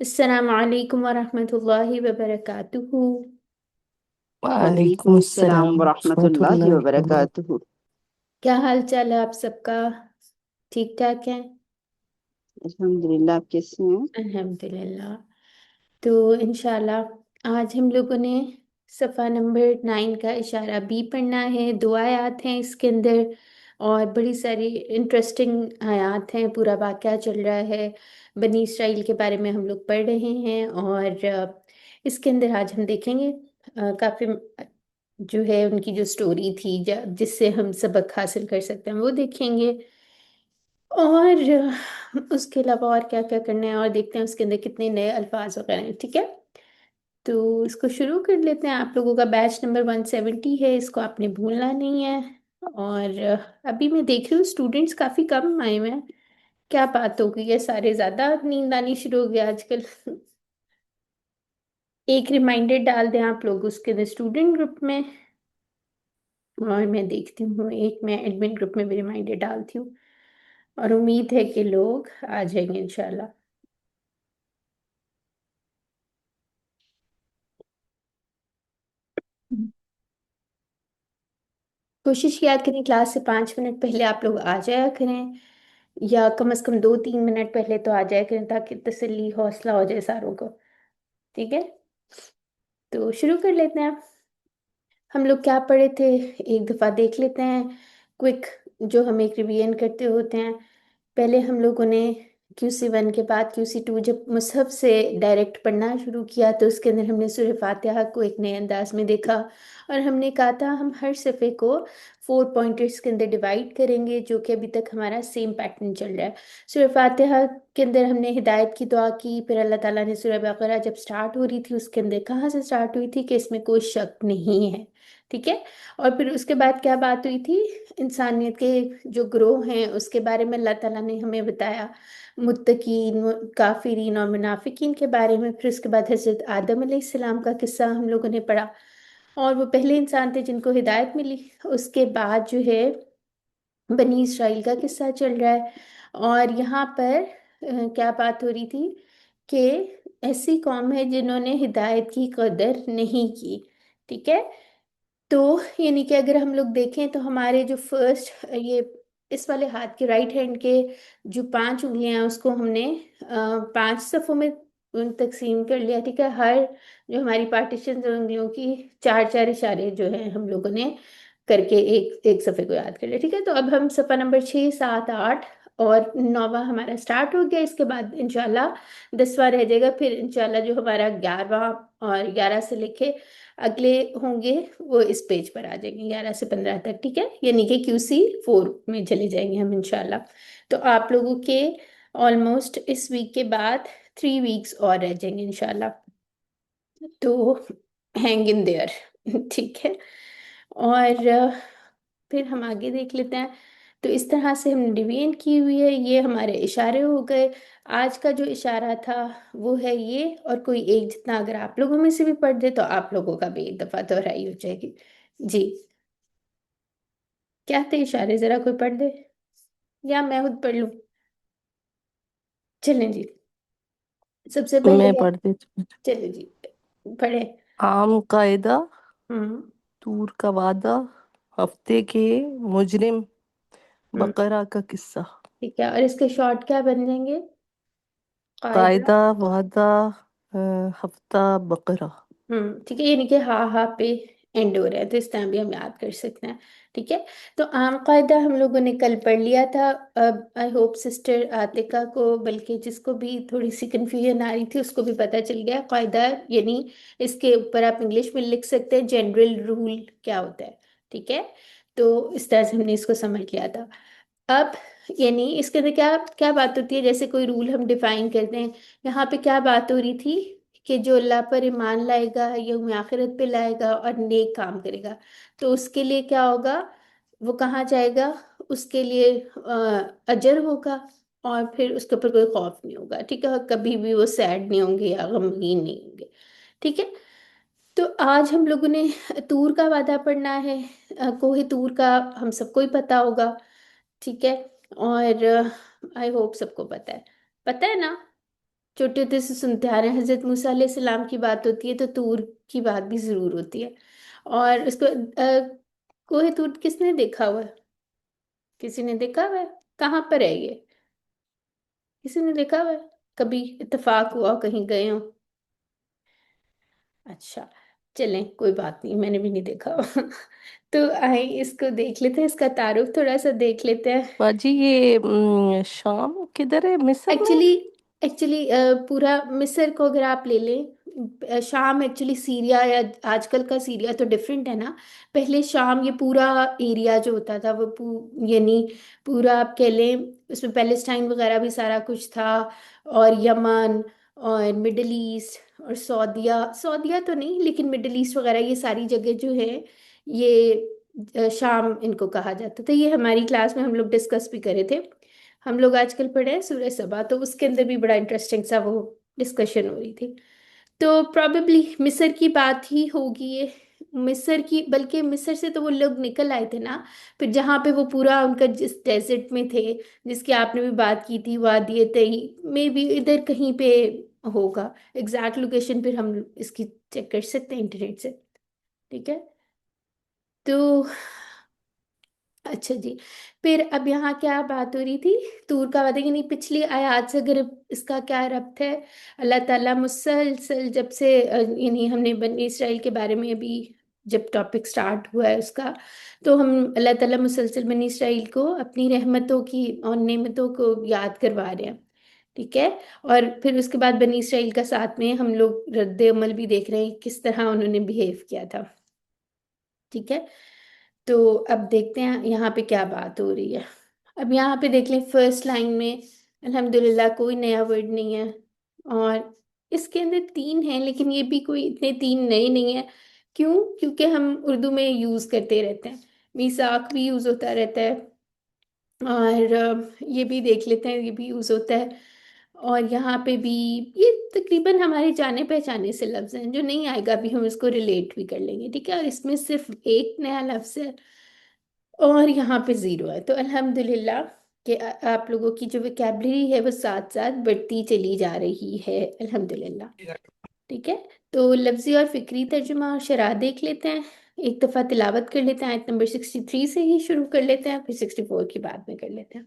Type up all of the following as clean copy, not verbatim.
अस्सलाम वालेकुम वरहमतुल्लाहि वबरकातुहू। वालेकुम वालेकुम अस्सलाम अस्सलाम वरहमतुल्लाहि रहमतुल्लाहि वबरकातुहू। वबरकातुहू। क्या हाल चाल है आप सबका? ठीक ठाक है? अल्हम्दुलिल्लाह, आप कैसे हैं? अल्हम्दुलिल्लाह। तो इंशाल्लाह आज हम लोगों ने सफ़ा नंबर 9 का इशारा बी पढ़ना है। दो आयात हैं इसके अंदर और बड़ी सारी इंटरेस्टिंग आयात हैं। पूरा वाक़या चल रहा है, बनी इसराइल के बारे में हम लोग पढ़ रहे हैं और इसके अंदर आज हम देखेंगे काफ़ी जो है उनकी जो स्टोरी थी जिससे हम सबक हासिल कर सकते हैं वो देखेंगे। और उसके अलावा और क्या क्या करना है और देखते हैं उसके अंदर कितने नए अल्फाज वगैरह हैं। ठीक है, तो इसको शुरू कर लेते हैं। आप लोगों का बैच नंबर 170 है, इसको आपने भूलना नहीं है। और अभी मैं देख रही हूँ स्टूडेंट्स काफ़ी कम आए हुए हैं। क्या बात हो गई है, सारे ज़्यादा नींद आनी शुरू हो गया आजकल। एक रिमाइंडर डाल दें आप लोग उसके अंदर स्टूडेंट ग्रुप में, और मैं देखती हूँ एक मैं एडमिन ग्रुप में भी रिमाइंडर डालती हूँ और उम्मीद है कि लोग आ जाएंगे इंशाल्लाह। कोशिश किया करें क्लास से 5 मिनट पहले आप लोग आ जाया करें, या कम से कम 2-3 मिनट पहले तो आ जाया करें ताकि तसल्ली हौसला हो जाए सारों को। ठीक है, तो शुरू कर लेते हैं। हम लोग क्या पढ़े थे एक दफ़ा देख लेते हैं, क्विक, जो हम एक रिवीजन करते होते हैं। पहले हम लोगों ने QC1 के बाद QC2 जब मुसहफ से डायरेक्ट पढ़ना शुरू किया तो उसके अंदर हमने सूरह फातिहा को एक नए अंदाज में देखा और हमने कहा था हम हर सफ़े को 4 पॉइंटर्स के अंदर डिवाइड करेंगे, जो कि अभी तक हमारा सेम पैटर्न चल रहा है। सूरह फातिहा के अंदर हमने हिदायत की दुआ की, फिर अल्लाह ताला ने सूरह बकरा जब स्टार्ट हो रही थी उसके अंदर कहाँ से स्टार्ट हुई थी कि इसमें कोई शक नहीं है। ठीक है, और फिर उसके बाद क्या बात हुई थी, इंसानियत के जो ग्रोह हैं उसके बारे में अल्लाह ताला ने हमें बताया, मुत्तकीन, काफिरीन और मुनाफिकीन के बारे में। फिर उसके बाद हजरत आदम अलैहिस्सलाम का किस्सा हम लोगों ने पढ़ा, और वो पहले इंसान थे जिनको हिदायत मिली। उसके बाद जो है बनी इसराइल का किस्सा चल रहा है, और यहाँ पर क्या बात हो रही थी कि ऐसी कौम है जिन्होंने हिदायत की कदर नहीं की। ठीक है, तो यानी कि अगर हम लोग देखें तो हमारे जो फर्स्ट ये इस वाले हाथ के राइट हैंड के जो 5 उंगलियां हैं उसको हमने 5 सफ़ों में तकसीम कर लिया। ठीक है, हर जो हमारी पार्टीशन उंगलियों की 4-4 इशारे जो हैं हम लोगों ने करके एक एक सफ़े को याद कर लिया। ठीक है, तो अब हम सफ़ा नंबर 6, 7, 8 और 9वां हमारा स्टार्ट हो गया। इसके बाद इंशाल्लाह 10वां रह जाएगा, फिर इंशाल्लाह जो हमारा 11वां और 11 से लेके अगले होंगे वो इस पेज पर आ जाएंगे 11 से 15 तक। ठीक है, यानी कि QC4 में चले जाएंगे हम इंशाल्लाह। तो आप लोगों के ऑलमोस्ट इस वीक के बाद 3 वीक्स और रह जाएंगे इंशाल्लाह, तो हैंग इन देयर। ठीक है, और फिर हम आगे देख लेते हैं। तो इस तरह से हमने डिवीजन की हुई है, ये हमारे इशारे हो गए। आज का जो इशारा था वो है ये, और कोई एक जितना अगर आप लोगों में से भी पढ़ दे तो आप लोगों का भी एक दफा दोहराई हो जाएगी। जी, क्या थे इशारे, जरा कोई पढ़ दे या मैं खुद पढ़ लूं? चलें जी, सबसे पहले मैं क्या? पढ़ देती हूँ। चले जी, पढ़े। आम कायदा, हम्म। दूर का वादा, हफ्ते के मुजरिम, हम्म, बकरा का किस्सा। ठीक है, और इसके शॉर्ट क्या बन जाएंगे? कायदा। कायदा, वादा, अ, हफ्ता, बकरा। ठीक है, यानी कि हा हा पे एंड हो रहा है, तो इस तरह भी हम याद कर सकते हैं। ठीक है, तो आम कायदा हम लोगों ने कल पढ़ लिया था। अब आई होप सिस्टर आतिका को, बल्कि जिसको भी थोड़ी सी कंफ्यूजन आ रही थी उसको भी पता चल गया कायदा, यानी इसके ऊपर आप इंग्लिश में लिख सकते हैं जनरल रूल क्या होता है। ठीक है, तो इस तरह से हमने इसको समझ लिया था। अब यानी इसके अंदर क्या क्या बात होती है, जैसे कोई रूल हम डिफाइन करते हैं। यहाँ पे क्या बात हो रही थी कि जो अल्लाह पर ईमान लाएगा, यौम आखिरत पे लाएगा और नेक काम करेगा, तो उसके लिए क्या होगा, वो कहाँ जाएगा, उसके लिए अजर होगा, और फिर उसके ऊपर कोई खौफ नहीं होगा, ठीक है, और कभी भी वो सैड नहीं होंगे या गमगीन नहीं होंगे। ठीक है। तो आज हम लोगों ने तूर का वादा पढ़ना है। कोहे तूर का हम सबको ही पता होगा। ठीक है। और आई होप सबको पता है ना। छोटे होते से सुनते आ रहे हैं, हजरत मूसा अलैहि सलाम की बात होती है तो तूर की बात भी जरूर होती है। और उसको कोहे तूर किसने देखा हुआ है? किसी ने देखा हुआ है? कहाँ पर है ये? किसी ने देखा हुआ है? कभी इत्तेफाक हुआ हो, कहीं गए हो? अच्छा, चलें कोई बात नहीं, मैंने भी नहीं देखा तो आए इसको देख लेते हैं, इसका तारुफ थोड़ा सा देख लेते हैं। बाजी ये शाम किधर है, मिस्र में? एक्चुअली एक्चुअली पूरा मिस्र को अगर आप ले लें, शाम एक्चुअली सीरिया या आजकल का सीरिया तो डिफरेंट है ना। पहले शाम ये पूरा एरिया जो होता था वो यानी पूरा आप कह लें, उसमें पैलेस्टाइन वगैरह भी सारा कुछ था, और यमन और मिडल ईस्ट और सऊदिया, सऊदिया तो नहीं लेकिन मिडल ईस्ट वगैरह, ये सारी जगह जो है ये शाम इनको कहा जाता था। ये हमारी क्लास में हम लोग डिस्कस भी करे थे। हम लोग आजकल पढ़े हैं सूरह सबा, तो उसके अंदर भी बड़ा इंटरेस्टिंग सा वो डिस्कशन हो रही थी। तो प्रॉबेबली मिस्र की बात ही होगी ये। मिस्र की, बल्कि मिस्र से तो वो लोग निकल आए थे ना, फिर जहाँ पे वो पूरा उनका जिस डेजर्ट में थे, जिसकी आपने भी बात की थी, वादी तई में भी इधर कहीं पे होगा। एग्जैक्ट लोकेशन फिर हम इसकी चेक कर सकते हैं इंटरनेट से। ठीक है। तो अच्छा जी, फिर अब यहाँ क्या बात हो रही थी, तूर का वादा, यानी पिछली आयत से अगर इसका क्या रब्त है। अल्लाह ताला मुसलसल जब से यानी हमने बनी इसराइल के बारे में अभी जब टॉपिक स्टार्ट हुआ है उसका, तो हम अल्लाह ताला मुसलसल बनी इसराइल को अपनी रहमतों की और नेमतों को याद करवा रहे हैं। ठीक है। और फिर उसके बाद बनी इसराइल का साथ में हम लोग रद्द अमल भी देख रहे हैं, किस तरह उन्होंने बिहेव किया था। ठीक है। तो अब देखते हैं यहाँ पे क्या बात हो रही है। अब यहाँ पे देख लें फर्स्ट लाइन में, अल्हम्दुलिल्लाह कोई नया वर्ड नहीं है। और इसके अंदर तीन हैं, लेकिन ये भी कोई इतने तीन नए नहीं है। क्यों? क्योंकि हम उर्दू में यूज़ करते रहते हैं, मीसाक भी यूज़ होता रहता है, और ये भी देख लेते हैं, ये भी यूज़ होता है। और यहाँ पे भी ये तकरीबन हमारे जाने पहचाने से लफ्ज़ हैं, जो नहीं आएगा भी हम इसको रिलेट भी कर लेंगे। ठीक है। और इसमें सिर्फ एक नया लफ्ज़ है, और यहाँ पे ज़ीरो है। तो अल्हम्दुलिल्लाह कि आप लोगों की जो विकेबलरी है वो साथ साथ बढ़ती चली जा रही है, अल्हम्दुलिल्लाह। ठीक है। तो लफ्ज़ी और फ़िक्री तर्जुमा और शरह देख लेते हैं। एक दफ़ा तिलावत कर लेते हैं, आयत नंबर 63 से ही शुरू कर लेते हैं, फिर 64 की बाद में कर लेते हैं।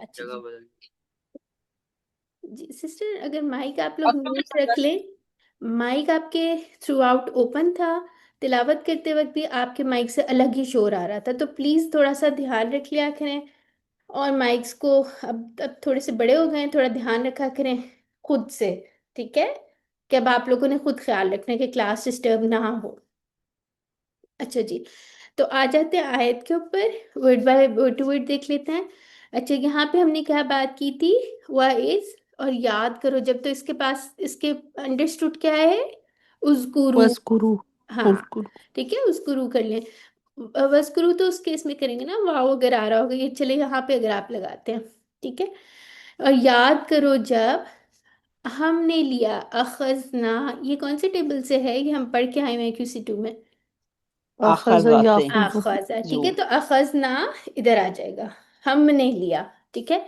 अच्छा जी। जी सिस्टर, अगर माइक आप लोग म्यूट रख लें। माइक आपके थ्रू आउट ओपन था, तिलावत करते वक्त भी आपके माइक से अलग ही शोर आ रहा था, तो प्लीज़ थोड़ा सा ध्यान रख लिया करें। और माइक्स को अब थोड़े से बड़े हो गए हैं, थोड़ा ध्यान रखा करें खुद से। ठीक है। कि अब आप लोगों ने खुद ख्याल रखना है कि क्लास डिस्टर्ब ना हो। अच्छा जी, तो आ जाते हैं आयत के ऊपर, word by word to word देख लेते हैं। अच्छा, यहाँ पे हमने क्या बात की थी, वह इज, और याद करो जब, तो इसके पास इसके अंडरस्टूड क्या है, उज़कुरू। वस्कुरु, हाँ, उस्कुरु। ठीक है, उज़कुरू कर लें। वस्कुरू तो उस केस में करेंगे ना, वाव अगर आ रहा होगा, ये चले यहाँ पे अगर आप लगाते हैं। ठीक है। और याद करो जब, हमने लिया, अखजना, ये कौन से टेबल से है? ये हम पढ़ के आए हैं QC2 में। अखज़ अखज़ा से याखुज़ु। अखजा, ठीक है, जू तो अखजना इधर आ जाएगा, हमने लिया। ठीक है।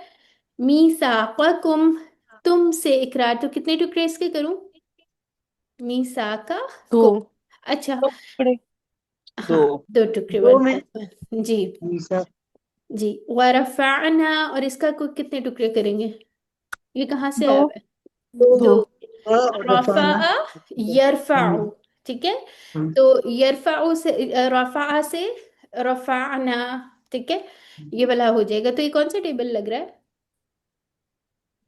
मीसाकुम, तुमसे इकरार, तो कितने टुकड़े इसके करूं? मीसाका दो। को, अच्छा, दो टुकड़े। दो हाँ, दो टुकड़े दो बनते में हैं जी। मीसा जी, वरफाना, और इसका को कितने टुकड़े करेंगे? ये कहाँ से दो। आया हुआ है? दो। दो। और रफा, रफाना यरफाउ, ठीक है, हम्म, तो यरफाउ से, रफा से रफाना, ठीक है, ये वाला हो जाएगा। तो ये कौन सा टेबल लग रहा है?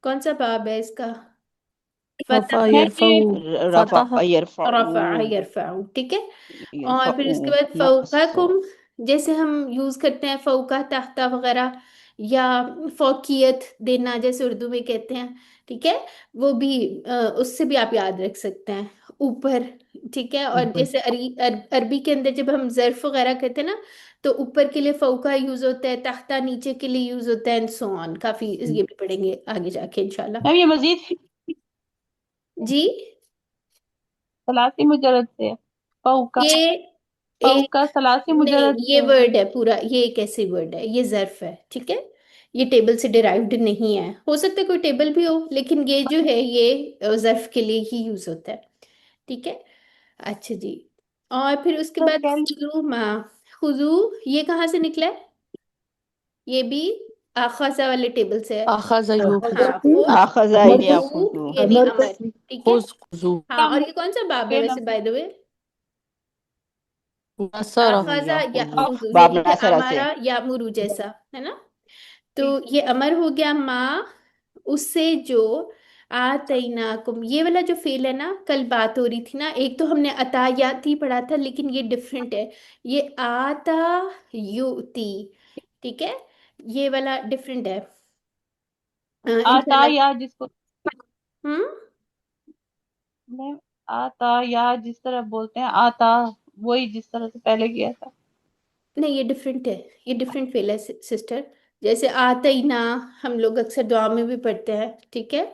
कौन सा बाब है इसका? रफ़ा फतह, यरफ़ऊ। रफा फतह। यरफाऊ रफा यरफाउ, ठीक है। और फिर यरफाऊ इसके बाद नस्सा फौकाकुम, जैसे हम यूज करते हैं फौका, तख्ता वगैरह, या फौकियत देना जैसे उर्दू में कहते हैं, ठीक है, वो भी उससे भी आप याद रख सकते हैं, ऊपर। ठीक है, और जैसे अरबी के अंदर जब हम ज़र्फ वगैरह कहते हैं ना, तो ऊपर के लिए फौका यूज होता है, तख्ता नीचे के लिए यूज होता है, एंड सो ऑन, काफी ये भी पढ़ेंगे आगे जाके इंशाल्लाह। मैम ये मजीद जी, सलासी मुजरद से है। फऊ का ये फऊ एक, का सलासी नहीं, मुजरद ये से है। वर्ड है पूरा, ये एक ऐसे वर्ड है, ये ज़र्फ है, ठीक है, ये टेबल से डिराइव्ड नहीं है, हो सकता है कोई टेबल भी हो, लेकिन ये जो है ये ज़र्फ के लिए ही यूज होता है। ठीक है, अच्छा जी। और फिर उसके तो बाद क्या खुजू मा, खुजू, ये कहाँ से निकला है? ये भी आखाजा वाले टेबल से है। अखज़ हाँ, युखज़ु। खुद, अखज़ा खुजू, याखुजू यानी अमर, ठीक है। खुज़ खुज़ु। हाँ, क्या और ये कौन सा बाब है फिर वैसे, बाय द वे? नसरा। आखाजा या याखुजू खुजू, बाब यानी कि नासरा से अमारा या मुरू जैसा, है ना? तो ये अमर हो गया, माँ, उससे जो, आतैनाकुम, ये वाला जो फेल है ना, कल बात हो रही थी ना, एक तो हमने अतायात ही पढ़ा था, लेकिन ये डिफरेंट है, ये आता युति, ठीक है, ये वाला डिफरेंट है। आता इंशाल्लाह। या जिसको हम्म, मैम आता या जिस तरह बोलते हैं आता, वही जिस तरह से पहले किया था। नहीं, ये डिफरेंट है, ये डिफरेंट फेल है सिस्टर। जैसे आते ही ना, हम लोग अक्सर दुआ में भी पढ़ते हैं, ठीक है।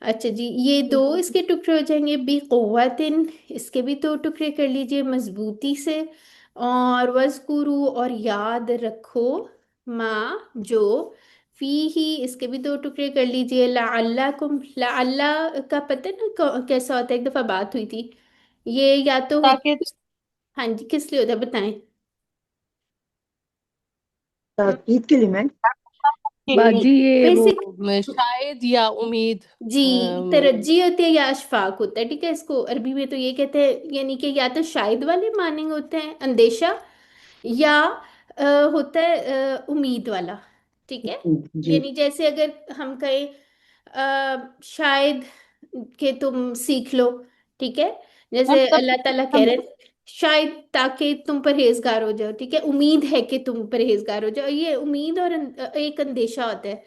अच्छा जी, ये दो इसके टुकड़े हो जाएंगे, बी कुव्वतिन, इसके भी दो टुकड़े कर लीजिए मजबूती से। और वज़कुरू, और याद रखो, माँ, जो, फी ही, इसके भी दो टुकड़े कर लीजिए, लअल्लाकुम, लअल्ला का पता है ना कैसा होता है, एक दफा बात हुई थी, ये या तो ताकि होता, हाँ जी, किस लिए होता है बताएं? ताकीद के लिए मैं के लिए बाजी ये वो बेसिक, शायद या उम्मीद। जी, अम, तरज्जी होती है या अशफाक होता है, ठीक है, इसको अरबी में तो ये कहते हैं, यानी कि या तो शायद वाले माने होते हैं, अंदेशा, या होता है उम्मीद वाला, ठीक है। जी यानी जैसे अगर हम कहें शायद कि तुम सीख लो, ठीक है, मैम जैसे तब अल्लाह ताला कह रहे हैं, शायद ताकि तुम परहेजगार हो जाओ, ठीक है, उम्मीद है कि तुम परहेजगार हो जाओ, ये उम्मीद और एक अंदेशा होता है,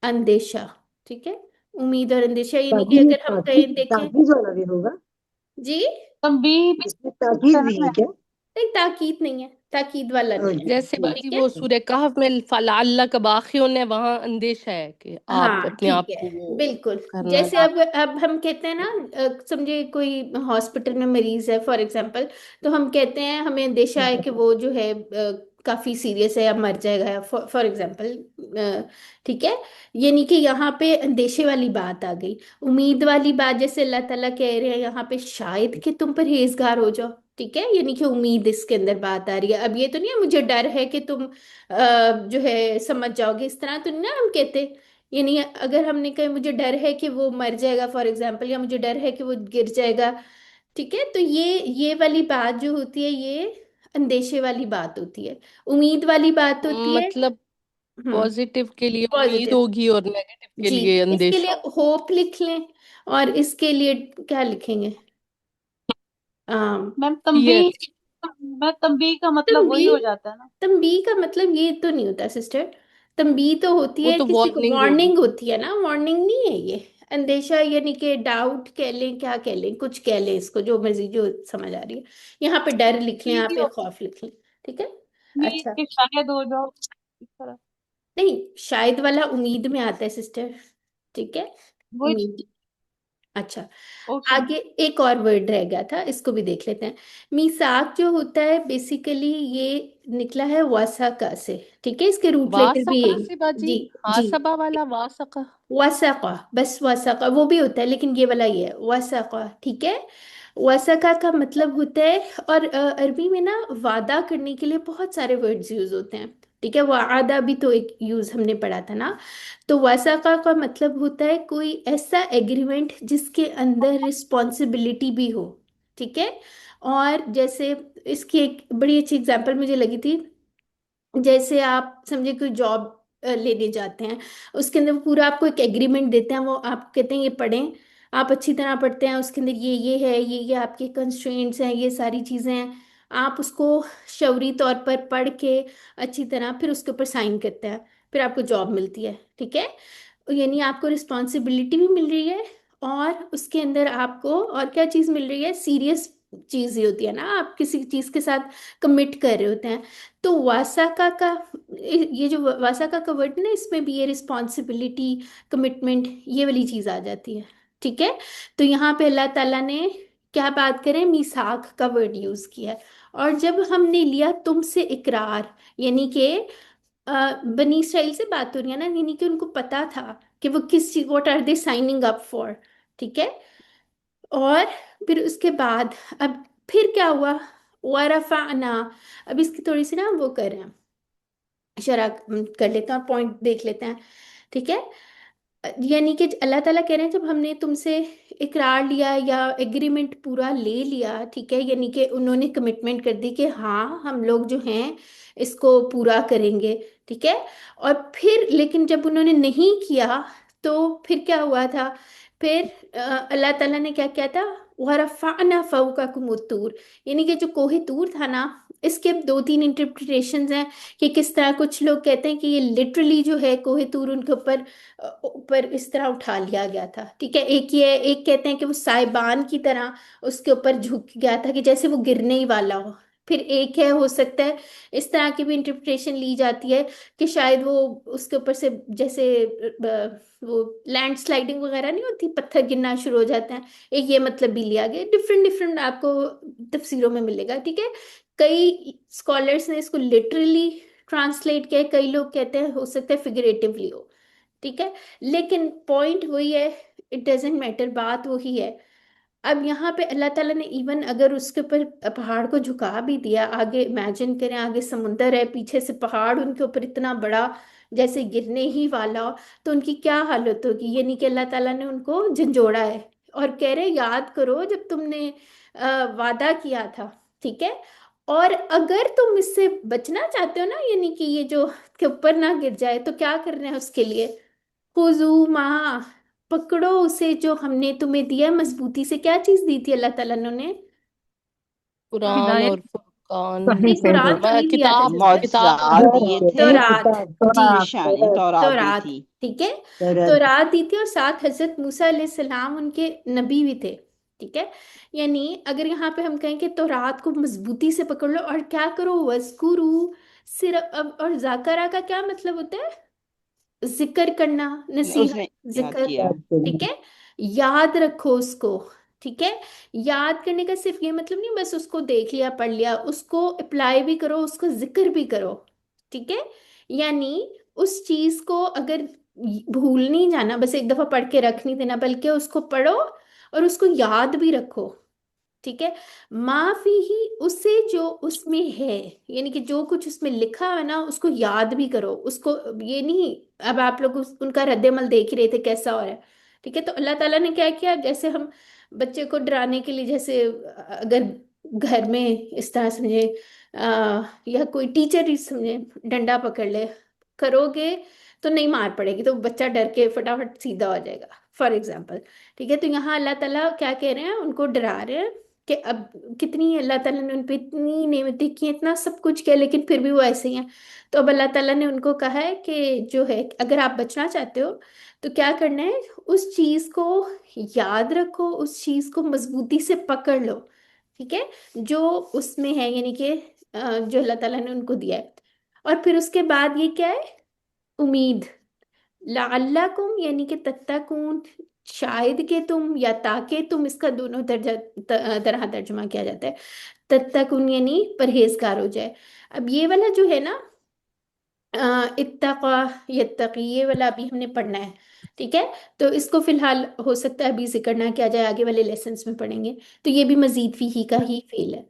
अंदेशा, ठीक है, उम्मीद और अंदेशा, यानी कि ताकीद अगर हम कहें, ताकीद देखें ताकीद वाला भी होगा जी, तंबी भी इसमें ताकीद भी करना है है। क्या नहीं, ताकीद नहीं है, ताकीद वाला नहीं है, जैसे जी बाजी ठीक है। वो सूरह कहफ में फलाल्ला का बाखियों ने वहां अंदेशा है कि आप हाँ, अपने ठीक आप है, को वो बिल्कुल। करना जैसे ना। अब हम कहते हैं ना, समझे कोई हॉस्पिटल में मरीज है फॉर एग्जांपल, तो हम कहते हैं हमें अंदेशा है कि वो जो है काफी सीरियस है या मर जाएगा, फॉर एग्जांपल, ठीक है, यानी कि यहाँ पे अंदेशे वाली बात आ गई, उम्मीद वाली बात, जैसे अल्लाह ताला कह रहे हैं यहाँ पे शायद कि तुम परहेजगार हो जाओ, ठीक है, यानी कि उम्मीद इसके अंदर बात आ रही है। अब ये तो नहीं है मुझे डर है कि तुम जो है समझ जाओगे, इस तरह तो नहीं ना हम कहते, यानी अगर हमने कहा मुझे डर है कि वो मर जाएगा फॉर एग्जाम्पल, या मुझे डर है कि वो गिर जाएगा, ठीक है, तो ये वाली बात जो होती है, ये अंदेशे वाली बात होती है, उम्मीद वाली बात होती है। मतलब हम्म, पॉजिटिव के लिए उम्मीद पॉजिटिव, होगी और नेगेटिव के जी, लिए इसके अंदेशा लिए होगा। होप लिख लें, और इसके लिए क्या लिखेंगे? आम, मैम फियर। मैं तंबी का मतलब वही तंबी, हो जाता है ना। तंबी का मतलब ये तो नहीं होता सिस्टर, तंबी तो होती वो है तो किसी को वार्निंग होगी। वार्निंग होती है ना, वार्निंग नहीं है ये, अंदेशा, यानी कि डाउट कह लें, क्या कह लें, कुछ कह लें, इसको जो मर्जी, जो समझ आ रही है, यहाँ पे डर लिख लें, उम्मीद यहाँ ही पे होती खौफ लिख लें, ठीक है। है, उम्मीद अच्छा, के शायद हो जाओ इस तरह। नहीं, शायद वाला उम्मीद में आता है सिस्टर, ठीक है, वही उम्मीद, अच्छा, ओके। आगे एक और वर्ड रह गया था, इसको भी देख लेते हैं। मीसाक जो होता है बेसिकली ये निकला है वासाका से, ठीक है, इसके रूट लेटर भी वासका यही। से बाजी, जी जी, हासबा वाला वासका। वसाका, बस वसाका वो भी होता है, लेकिन ये वाला ये है वसाका, ठीक है। वसाका का मतलब होता है, और अरबी में ना वादा करने के लिए बहुत सारे वर्ड्स यूज होते हैं, ठीक है। वादा भी तो एक यूज हमने पढ़ा था ना। तो वसाका का मतलब होता है कोई ऐसा एग्रीमेंट जिसके अंदर रिस्पॉन्सिबिलिटी भी हो, ठीक है। और जैसे इसकी एक बड़ी अच्छी एग्जांपल मुझे लगी थी, जैसे आप समझे कोई जॉब लेने जाते हैं, उसके अंदर वो पूरा आपको एक एग्रीमेंट देते हैं, वो आप कहते हैं ये पढ़ें, आप अच्छी तरह पढ़ते हैं, उसके अंदर ये है, ये आपके कंस्ट्रेंट्स हैं, ये सारी चीज़ें हैं, आप उसको शौरी तौर पर पढ़ के अच्छी तरह फिर उसके ऊपर साइन करते हैं, फिर आपको जॉब मिलती है, ठीक है। यानी आपको रिस्पॉन्सिबिलिटी भी मिल रही है, और उसके अंदर आपको और क्या चीज़ मिल रही है, सीरियस चीज़ ही होती है ना, आप किसी चीज़ के साथ कमिट कर रहे होते हैं। तो वासाका का ये जो वासाका का वर्ड ना, इसमें भी ये रिस्पॉन्सिबिलिटी, कमिटमेंट, ये वाली चीज आ जाती है, ठीक है। तो यहाँ पे अल्लाह ताला ने क्या बात करें, मीसाक का वर्ड यूज किया है। और जब हमने लिया तुमसे इकरार, यानी कि बनी इसराइल से बात हो रही है ना, यानी कि उनको पता था कि वो किस चीज, what are they signing up for, ठीक है। और फिर उसके बाद अब फिर क्या हुआ, वरफाना। अब इसकी थोड़ी सी ना वो कर रहे हैं, शरा कर लेते हैं, पॉइंट देख लेते हैं, ठीक है। यानी कि अल्लाह ताला कह रहे हैं जब हमने तुमसे इकरार लिया या एग्रीमेंट पूरा ले लिया, ठीक है, यानी कि उन्होंने कमिटमेंट कर दी कि हाँ हम लोग जो हैं इसको पूरा करेंगे, ठीक है। और फिर लेकिन जब उन्होंने नहीं किया, तो फिर क्या हुआ था, फिर अल्लाह ताला ने क्या किया था, वरफ़अना फ़ौक़कुम तूर, यानी कि जो कोहे तूर था ना, इसके अब दो तीन इंटरप्रिटेशंस हैं कि किस तरह। कुछ लोग कहते हैं कि ये लिटरली जो है कोहे तूर उनके ऊपर ऊपर इस तरह उठा लिया गया था, ठीक है। एक ये, एक कहते हैं कि वो साइबान की तरह उसके ऊपर झुक गया था कि जैसे वो गिरने ही वाला हो। फिर एक है, हो सकता है इस तरह की भी इंटरप्रिटेशन ली जाती है कि शायद वो उसके ऊपर से जैसे वो लैंड स्लाइडिंग वगैरह नहीं होती, पत्थर गिरना शुरू हो जाते हैं, एक ये मतलब भी लिया गया। डिफरेंट डिफरेंट आपको तफसीरों में मिलेगा, ठीक है। कई स्कॉलर्स ने इसको लिटरली ट्रांसलेट किया है, कई लोग कहते हैं हो सकता है फिगरेटिवली हो, ठीक है। लेकिन पॉइंट वही है, इट डजेंट मैटर, बात वही है। अब यहाँ पे अल्लाह ताला ने इवन अगर उसके ऊपर पहाड़ को झुका भी दिया, आगे इमेजिन करें, आगे समुंदर है, पीछे से पहाड़ उनके ऊपर इतना बड़ा जैसे गिरने ही वाला हो, तो उनकी क्या हालत होगी। यानी कि अल्लाह ताला ने उनको झंझोड़ा है और कह रहे याद करो जब तुमने वादा किया था, ठीक है। और अगर तुम इससे बचना चाहते हो ना, यानी कि ये जो के ऊपर ना गिर जाए, तो क्या करना है उसके लिए, खुजू माँ, पकड़ो उसे जो हमने तुम्हें दिया, मजबूती से। क्या चीज दी थी अल्लाह ताला ने उन्हें? कुरान हिदायत। और फुरकान। सही नहीं, सही कुरान तो नहीं दिया था किताब, सिस्टर। किताब मौजज़ात दी दिए है। थे, तौरात, जी, तौरात तौरात दी तौरात, थी। ठीक है। तौरात तौरात दी थी, और साथ हजरत मूसा अलैहिस्सलाम उनके नबी भी थे, ठीक है। यानी अगर यहाँ पे हम कहें कि तौरात को मजबूती से पकड़ लो और क्या करो, वज़कुरू, सिर्फ अब, और जाकरा का क्या मतलब होता है, जिक्र करना, नसीहत, उसने याद जिक्र, किया। ठीक है। याद रखो उसको, ठीक है। याद करने का सिर्फ ये मतलब नहीं बस उसको देख लिया पढ़ लिया, उसको अप्लाई भी करो, उसको जिक्र भी करो, ठीक है। यानी उस चीज को अगर भूल नहीं जाना, बस एक दफा पढ़ के रख नहीं देना, बल्कि उसको पढ़ो और उसको याद भी रखो, ठीक है। माफी ही, उसे जो उसमें है, यानी कि जो कुछ उसमें लिखा है ना, उसको याद भी करो उसको। ये नहीं, अब आप लोग उनका रद्देमल देख ही रहे थे कैसा हो रहा है, ठीक है। तो अल्लाह ताला ने क्या किया, जैसे हम बच्चे को डराने के लिए, जैसे अगर घर में इस तरह समझे, या कोई टीचर ही समझे डंडा पकड़ ले, करोगे तो नहीं मार पड़ेगी, तो बच्चा डर के फटाफट सीधा हो जाएगा, फॉर एग्जाम्पल, ठीक है। तो यहाँ अल्लाह ताला क्या कह रहे हैं, उनको डरा रहे हैं कि अब कितनी अल्लाह ताला ने उन पे इतनी नेमतें की, इतना सब कुछ किया, लेकिन फिर भी वो ऐसे ही हैं। तो अब अल्लाह ताला ने उनको कहा है कि जो है, अगर आप बचना चाहते हो तो क्या करना है, उस चीज को याद रखो, उस चीज को मजबूती से पकड़ लो, ठीक है, जो उसमें है, यानी कि जो अल्लाह ताला ने उनको दिया है। और फिर उसके बाद ये क्या है, उम्मीद, लअल्लकुम, यानी कि तत्तकून, शायद के तुम या ताके तुम, इसका दोनों तरह तर्जुमा किया जाता है। तत्तकुन यानी परहेजगार हो जाए। अब ये वाला जो है ना, इत्तका यत्तकी, ये वाला अभी हमने पढ़ना है। ठीक है, तो इसको फिलहाल हो सकता है अभी जिक्र ना किया जाए, आगे वाले लेसन्स में पढ़ेंगे। तो ये भी मजीद फीही का ही फेल है।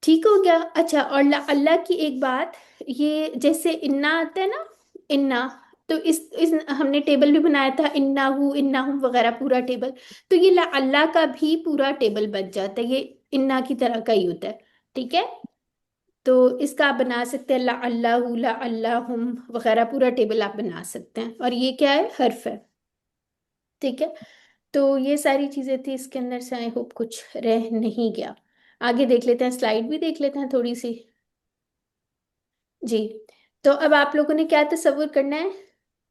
ठीक हो गया। अच्छा, और अल्लाह की एक बात, ये जैसे इन्ना आता है ना, इन्ना, तो इस हमने टेबल भी बनाया था, इन्ना हूँ वगैरह पूरा टेबल। तो ये ला अल्लाह का भी पूरा टेबल बच जाता है, ये इन्ना की तरह का ही होता है। ठीक है, तो इसका आप बना सकते हैं ला अल्लाह ला अल्लाह वगैरह, पूरा टेबल आप बना सकते हैं। और ये क्या है, हर्फ है। ठीक है, तो ये सारी चीजें थी इसके अंदर से, आई होप कुछ रह नहीं गया। आगे देख लेते हैं, स्लाइड भी देख लेते हैं थोड़ी सी। जी, तो अब आप लोगों ने क्या तस्वुर करना है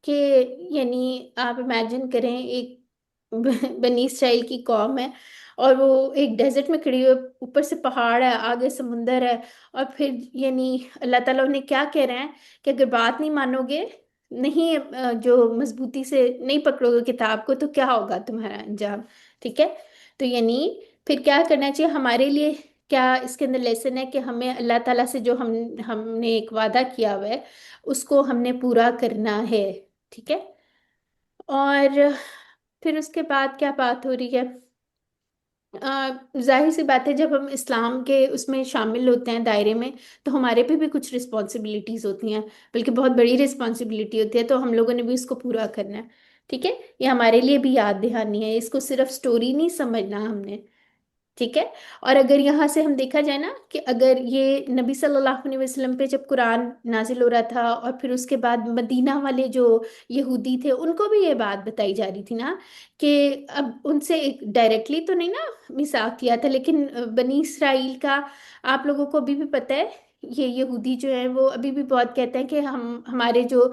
कि, यानी आप इमेजिन करें एक बनी इसराइल की कौम है, और वो एक डेजर्ट में खड़ी हुई है, ऊपर से पहाड़ है, आगे समुंदर है, और फिर यानी अल्लाह ताला उन्हें क्या कह रहे हैं कि अगर बात नहीं मानोगे, नहीं जो मजबूती से नहीं पकड़ोगे किताब को, तो क्या होगा तुम्हारा अंजाम। ठीक है, तो यानी फिर क्या करना चाहिए हमारे लिए, क्या इसके अंदर लेसन है कि हमें अल्लाह ताला से जो हमने एक वादा किया हुआ है, उसको हमने पूरा करना है। ठीक है, और फिर उसके बाद क्या बात हो रही है, जाहिर सी बात है, जब हम इस्लाम के उसमें शामिल होते हैं दायरे में, तो हमारे पे भी कुछ रिस्पॉन्सिबिलिटीज होती हैं, बल्कि बहुत बड़ी रिस्पॉन्सिबिलिटी होती है, तो हम लोगों ने भी उसको पूरा करना है। ठीक है, ये हमारे लिए भी याद दहानी है, इसको सिर्फ स्टोरी नहीं समझना हमने। ठीक है, और अगर यहाँ से हम देखा जाए ना, कि अगर ये नबी सल्लल्लाहु अलैहि वसल्लम पे जब कुरान नाजिल हो रहा था, और फिर उसके बाद मदीना वाले जो यहूदी थे, उनको भी ये बात बताई जा रही थी ना, कि अब उनसे डायरेक्टली तो नहीं ना मिसाक किया था, लेकिन बनी इसराइल का आप लोगों को अभी भी पता है, ये यहूदी जो है वो अभी भी बहुत कहते हैं कि हम हमारे जो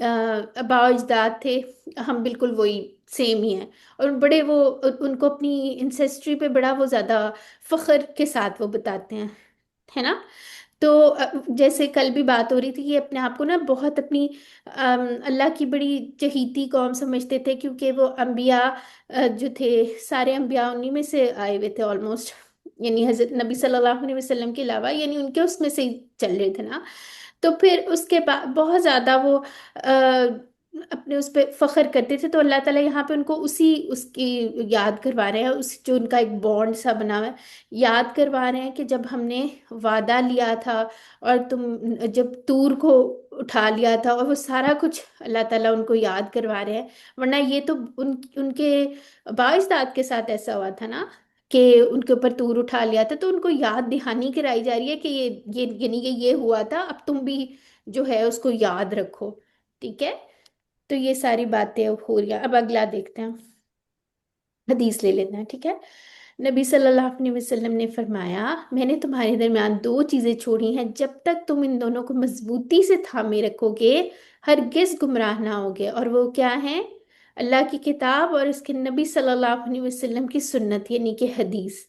आबा अजदाद थे, हम बिल्कुल वही सेम ही हैं। और बड़े वो उनको अपनी इंसेस्ट्री पे बड़ा वो ज्यादा फख्र के साथ वो बताते हैं, है ना। तो जैसे कल भी बात हो रही थी, ये अपने आप को ना बहुत अपनी अल्लाह की बड़ी चहीती कौम समझते थे, क्योंकि वो अंबिया जो थे, सारे अंबिया उन्हीं में से आए हुए थे ऑलमोस्ट, यानी हजरत नबी सल्लल्लाहु अलैहि वसल्लम के अलावा, यानी उनके उसमें से ही चल रहे थे ना। तो फिर उसके बाद बहुत ज्यादा वो अपने उस पर फख्र करते थे, तो अल्लाह ताला यहाँ पे उनको उसी उसकी याद करवा रहे हैं, उस जो उनका एक बॉन्ड सा बना हुआ है, याद करवा रहे हैं कि जब हमने वादा लिया था, और तुम जब तूर को उठा लिया था, और वो सारा कुछ अल्लाह ताला उनको याद करवा रहे हैं। वरना ये तो उनके बाइजदाद के साथ ऐसा हुआ था ना, कि उनके ऊपर तूर उठा लिया था, तो उनको याद दहानी कराई जा रही है कि ये यानी कि ये हुआ था, अब तुम भी जो है उसको याद रखो। ठीक है, तो ये सारी बातें अब हो रही हैं। अब अगला देखते हैं, हदीस ले लेते हैं। ठीक है, नबी सल्लल्लाहु अलैहि वसल्लम ने फरमाया, मैंने तुम्हारे दरमियान दो चीजें छोड़ी हैं, जब तक तुम इन दोनों को मजबूती से थामे रखोगे, हरगिज गुमराह ना होगे। और वो क्या है, अल्लाह की किताब और इसके नबी सल्लल्लाहु अलैहि वसल्लम की सुन्नत, यानी कि हदीस।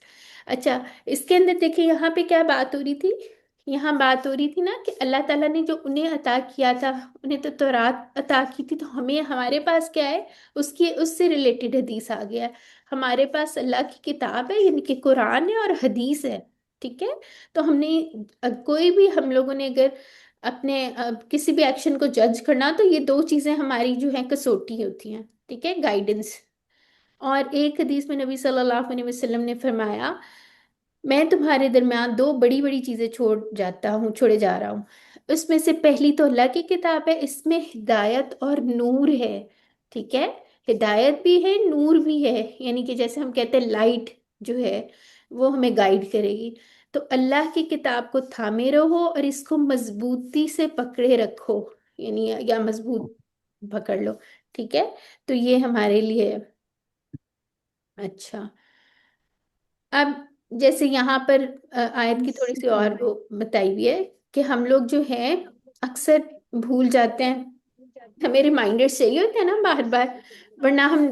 अच्छा, इसके अंदर देखिए यहाँ पे क्या बात हो रही थी, यहाँ बात हो रही थी ना कि अल्लाह ताला ने जो उन्हें अता किया था, उन्हें तो तौरात अता की थी, तो हमें हमारे पास क्या है, उसकी उससे रिलेटेड हदीस आ गया है। हमारे पास अल्लाह की किताब है, यानी कि कुरान है, और हदीस है। ठीक है, तो हमने कोई भी हम लोगों ने अगर अपने किसी भी एक्शन को जज करना, तो ये दो चीजें हमारी जो है कसौटी होती हैं। ठीक है, गाइडेंस। और एक हदीस में नबी सल्लल्लाहु अलैहि वसल्लम ने फरमाया, मैं तुम्हारे दरमियान दो बड़ी बड़ी चीजें छोड़े जा रहा हूँ। उसमें से पहली तो अल्लाह की किताब है, इसमें हिदायत और नूर है। ठीक है, हिदायत भी है, नूर भी है, यानी कि जैसे हम कहते हैं लाइट जो है वो हमें गाइड करेगी। तो अल्लाह की किताब को थामे रहो और इसको मजबूती से पकड़े रखो, यानी या मजबूत पकड़ लो। ठीक है, तो ये हमारे लिए है। अच्छा, अब जैसे यहाँ पर आयत की थोड़ी सी और वो बताई हुई है, कि हम लोग जो है अक्सर भूल जाते हैं, हमें रिमाइंडर्स चाहिए होते हैं ना बार बार, वरना हम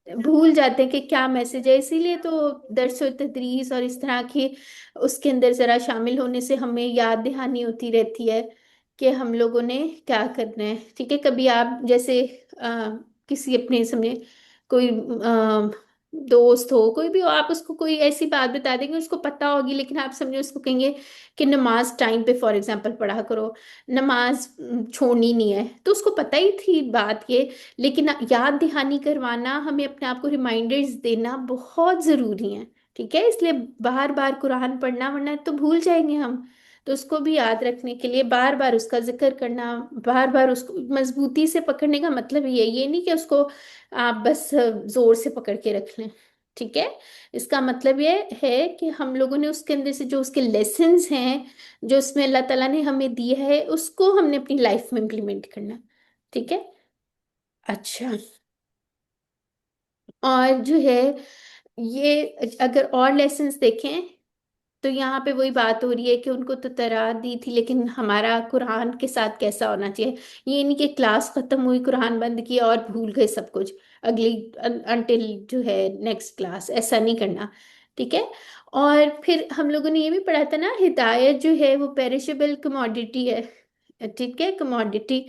भूल जाते हैं कि क्या मैसेज है। इसीलिए तो दर्स और तदरीस और इस तरह की उसके अंदर जरा शामिल होने से हमें याद दहानी होती रहती है कि हम लोगों ने क्या करना है। ठीक है, कभी आप जैसे किसी अपने समझे कोई दोस्त हो, कोई भी हो, आप उसको कोई ऐसी बात बता देंगे, उसको पता होगी, लेकिन आप समझो उसको कहेंगे कि नमाज टाइम पे फॉर एग्जांपल पढ़ा करो, नमाज छोड़नी नहीं है, तो उसको पता ही थी बात ये, लेकिन याद दहानी करवाना, हमें अपने आप को रिमाइंडर्स देना बहुत ज़रूरी है। ठीक है, इसलिए बार बार कुरान पढ़ना, वरना तो भूल जाएंगे हम। तो उसको भी याद रखने के लिए बार बार उसका जिक्र करना, बार बार उसको मजबूती से पकड़ने का मतलब ये नहीं कि उसको आप बस जोर से पकड़ के रख लें। ठीक है, इसका मतलब ये है कि हम लोगों ने उसके अंदर से जो उसके लेसन्स हैं, जो उसमें अल्लाह ताला ने हमें दिया है, उसको हमने अपनी लाइफ में इम्प्लीमेंट करना। ठीक है। अच्छा, और जो है ये, अगर और लेसन्स देखें तो यहाँ पे वही बात हो रही है कि उनको तो तरा दी थी, लेकिन हमारा कुरान के साथ कैसा होना चाहिए। ये नहीं कि क्लास खत्म हुई, कुरान बंद किया और भूल गए सब कुछ, अगली अनटिल जो है नेक्स्ट क्लास, ऐसा नहीं करना। ठीक है। और फिर हम लोगों ने ये भी पढ़ा था ना, हिदायत जो है वो पेरिशेबल कमोडिटी है। ठीक है, कमोडिटी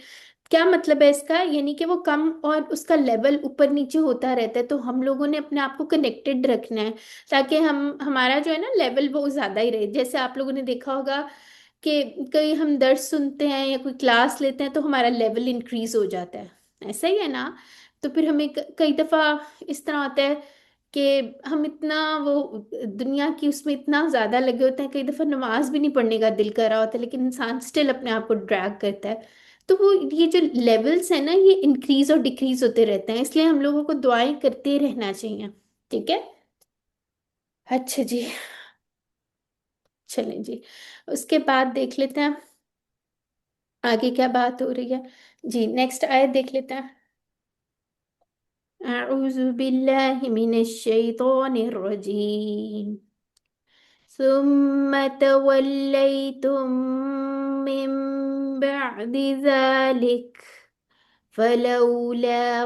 क्या मतलब है इसका, यानी कि वो कम और उसका लेवल ऊपर नीचे होता रहता है, तो हम लोगों ने अपने आप को कनेक्टेड रखना है, ताकि हम हमारा जो है ना लेवल वो ज्यादा ही रहे। जैसे आप लोगों ने देखा होगा कि कहीं हम दर्स सुनते हैं या कोई क्लास लेते हैं तो हमारा लेवल इंक्रीज हो जाता है, ऐसा ही है ना। तो फिर हमें कई दफा इस तरह होता है कि हम इतना वो दुनिया की उसमें इतना ज्यादा लगे होते हैं, कई दफा नमाज भी नहीं पढ़ने का दिल कर रहा होता है, लेकिन इंसान स्टिल अपने आप को ड्रैग करता है। तो वो ये जो लेवल्स है ना, ये इंक्रीज और डिक्रीज होते रहते हैं, इसलिए हम लोगों को दुआएं करते रहना चाहिए। ठीक है। अच्छा जी, चलें जी, उसके बाद देख लेते हैं आगे क्या बात हो रही है। जी, नेक्स्ट आयत देख लेते हैं। अऊज़ु बिल्लाहि मिनश शैतानिर रजीम, सुम्म तवल्लैतुम मिन बअदि ज़ालिक फलौला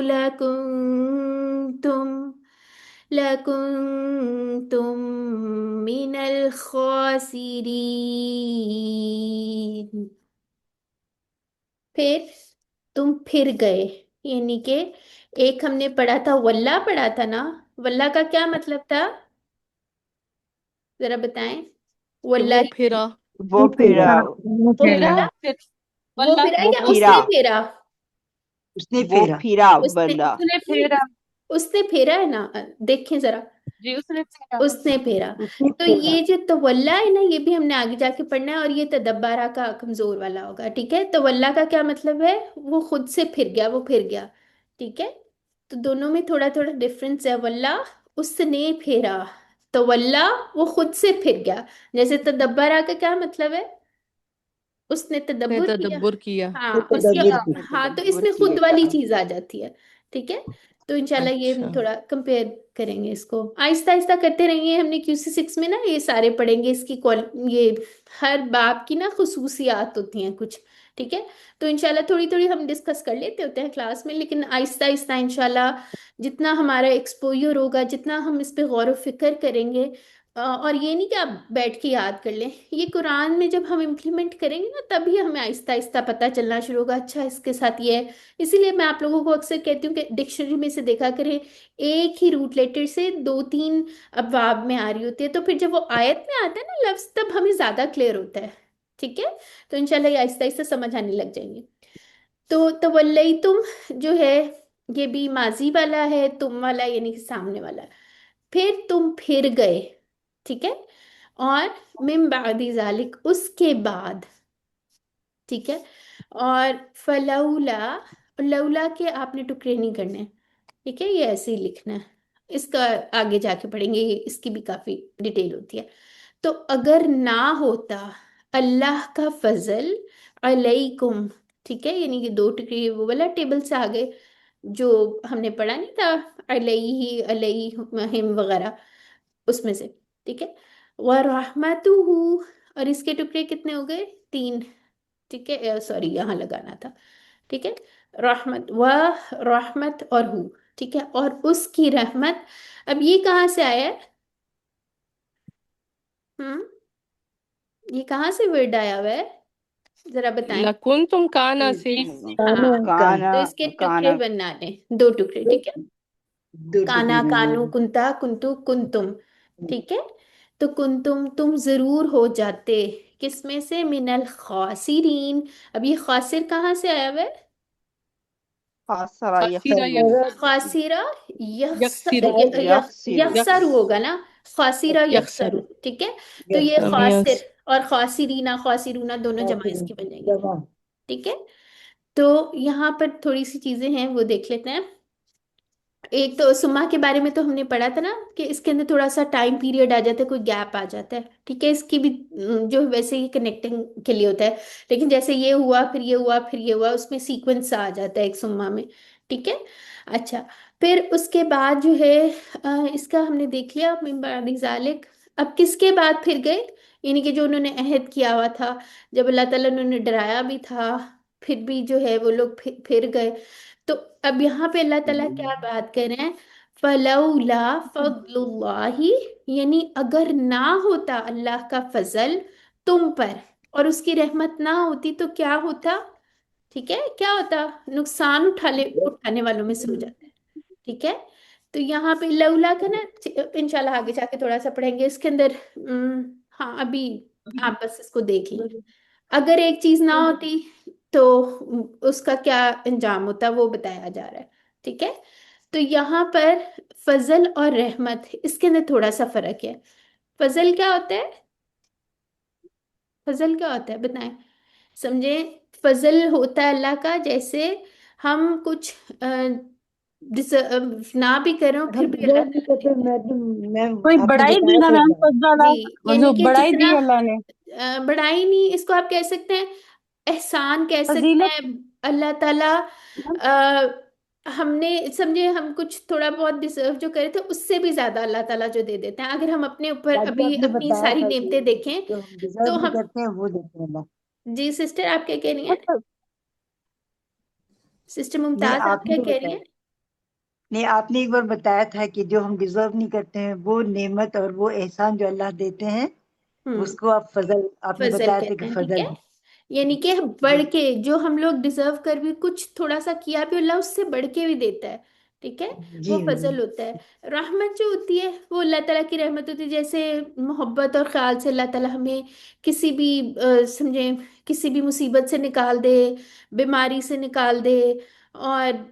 लकुंतुम मिनल खासिरीन। फिर तुम फिर गए, यानी कि एक हमने पढ़ा था वल्ला, पढ़ा था ना, वल्ला का क्या मतलब था, जरा बताएं। कि वल्ला वो फिरा। वो फिरा। वो वो फेरा, फिरा, फिर वो वल्लाह फिरा वो या फिरा। उसने फेरा। उसने वो फेरा। फिरा उसने बंदा। उसने नहीं, फेरा। उसने फेरा है ना, देखें जरा, जी उसने फेरा। उसने फेरा। उसने तो फेरा। ये जो तवल्ला है ना, ये भी हमने आगे जाके पढ़ना है, और ये तदब्बारा का कमजोर वाला होगा। ठीक है, तवल्ला का क्या मतलब है, वो खुद से फिर गया, वो फिर गया। ठीक है, तो दोनों में थोड़ा थोड़ा डिफरेंस है। वल्ला उसने फेरा, तवल्ला वो खुद से फिर गया। जैसे तदब्बारा का क्या मतलब है, उसने ने तदब्बुर किया। तदब्बुर किया। तो हाँ उसकी, तदब्बुर की। ने हाँ तो तदब्बुर इसमें खुद वाली किया। चीज आ जाती है। ठीक है, तो इंशाल्लाह ये हम अच्छा। थोड़ा कंपेयर करेंगे, इसको आहिस्ता आहिस्ता करते रहेंगे। हमने QC6 में ना ये सारे पढ़ेंगे, इसकी ये हर बाब की ना खुसूसियात होती हैं कुछ। ठीक है, तो इंशाल्लाह थोड़ी थोड़ी हम डिस्कस कर लेते होते हैं क्लास में, लेकिन आहिस्ता आहिस्ता इंशाल्लाह जितना हमारा एक्सपोजर होगा, जितना हम इस पे गौर व फिक्र करेंगे, और ये नहीं कि आप बैठ के याद कर लें, ये कुरान में जब हम इम्प्लीमेंट करेंगे ना, तभी हमें आहिस्ता आहिस्ता पता चलना शुरू होगा, अच्छा इसके साथ ये है। इसीलिए मैं आप लोगों को अक्सर कहती हूँ कि डिक्शनरी में से देखा करें, एक ही रूट लेटर से दो तीन अबवाब में आ रही होती है, तो फिर जब वो आयत में आता है ना लफ्ज, तब हमें ज्यादा क्लियर होता है। ठीक है, तो इंशाल्लाह ये आहिस्ता आहिस्ता समझ आने लग जाएंगे। तो तवल्लई तुम जो है, ये भी माजी वाला है, तुम वाला यानी कि सामने वाला। फिर तुम फिर गए। ठीक है, और मिन बादी जालिक उसके बाद। ठीक है, और फलौला, लौला के आपने टुकड़े नहीं करने। ठीक है, ये ऐसे ही लिखना है, इसका आगे जाके पढ़ेंगे, इसकी भी काफी डिटेल होती है। तो अगर ना होता अल्लाह का फजल अलैकुम, ठीक है, यानी कि दो टुकड़े वो वाला टेबल से आ गए, जो हमने पढ़ा नहीं था, अलैहि अलैहिम वगैरह, उसमें से। ठीक है, व रहमतुहु, और इसके टुकड़े कितने हो गए, तीन। ठीक है, सॉरी यहाँ लगाना था। ठीक है, रहमत व रहमत और हु। ठीक है, और उसकी रहमत, अब ये कहाँ से आया है, हम्म, ये कहाँ से वर्ड आया हुआ है, जरा बताएं। लकुन तुम काना से काना हाँ, काना तो इसके टुकड़े काना बनाने, दो टुकड़े, ठीक है। दो काना, टुकड़े बनाने कानू, कुंता, कुंतु, कुंतुम, ठीक है। तो कुंतुम, तुम जरूर हो जाते, किसमें से, मिनल खासिरीन। अब ये खासिर कहाँ से आया हुआ है? खासरा खासीरा यखसिर अगर खासिरा यकसिरु यखसिर यखसरु यक्स होगा ना, खासिरा यक्सरु यखसरु, ठीक है। तो ये यस यस खासिर और खासिरीना, खासिरूना दोनों जमा काफिर इसकी बन जाएंगी, जमा ठीक है। तो यहाँ पर थोड़ी सी चीजें हैं, वो देख लेते हैं। एक तो सुमा के बारे में तो हमने पढ़ा था ना, कि इसके अंदर थोड़ा सा टाइम पीरियड आ जाता है, कोई गैप आ जाता है, ठीक है। इसकी भी जो वैसे ही कनेक्टिंग के लिए होता है, लेकिन जैसे ये हुआ फिर ये हुआ फिर ये हुआ, उसमें सीक्वेंस आ जाता है एक सुम्मा में, ठीक है। अच्छा, फिर उसके बाद जो है इसका हमने देख लिया मिन बादी जालिक। अब किसके बाद फिर गए, यानी कि जो उन्होंने अहद किया हुआ था, जब अल्लाह ताला ने उन्हें डराया भी था, फिर भी जो है वो लोग फिर गए। तो अब यहाँ पे अल्लाह ताला क्या बात कर रहे हैं, फलौला फजलुल्लाहि, यानी अगर ना होता अल्लाह का फजल तुम पर, और उसकी रहमत ना होती तो क्या होता, ठीक है, क्या होता, नुकसान उठाने वालों में से हो जाता है, ठीक है। तो यहाँ पे लौला का ना, इंशाल्लाह आगे जाके थोड़ा सा पढ़ेंगे इसके अंदर। हाँ, अभी आप बस इसको देख लें। अगर एक चीज ना होती तो उसका क्या अंजाम होता, वो बताया जा रहा है, ठीक है। तो यहाँ पर फजल और रहमत, इसके अंदर थोड़ा सा फर्क है। फजल क्या होता है, फजल क्या होता है बताएं, समझे। फजल होता है अल्लाह का, जैसे हम कुछ ना भी करें फिर हम भी अल्लाह डिजर्व नहीं ताला करते, देता मैडम मैम कोई आपने बढ़ाई दी बताया ना था मैम एक बार। फजला जी, यानी जो कि बढ़ाई जितना दी अल्लाह ने बढ़ाई नहीं, इसको आप कह सकते हैं एहसान कह सकते फजीलत हैं। अल्लाह ताला हमने समझे, हम कुछ थोड़ा बहुत डिजर्व जो करे थे उससे भी ज्यादा अल्लाह ताला जो दे देते हैं, अगर हम अपने ऊपर दादी अभी आपने अपनी बताया सारी था कि नेमतें देखें। जो हम तो डिजर्व नहीं हम, करते हैं वो देते हैं अल्लाह। जी सिस्टर आप क्या कह रही हैं, मतलब सिस्टर नहीं मुमताज आप क्या आपने कह रही बताया, हैं। नहीं आपने एक बार बताया था कि जो हम डिजर्व नहीं करते हैं वो नेमत और वो एहसान जो अल्लाह देते हैं हम्म, उसको आप फजल, आपने फजल बताया था कहते कि हैं, ठीक है। फजल है। यानी कि जी बढ़ के, जो हम लोग डिजर्व कर भी कुछ थोड़ा सा किया भी, अल्लाह उससे बढ़ के भी देता है, ठीक है। जी वो फजल होता है। रहमत जो होती है वो अल्लाह ताला की रहमत होती है, जैसे मोहब्बत और ख्याल से अल्लाह ताला हमें किसी भी समझे, किसी भी मुसीबत से निकाल दे, बीमारी से निकाल दे, और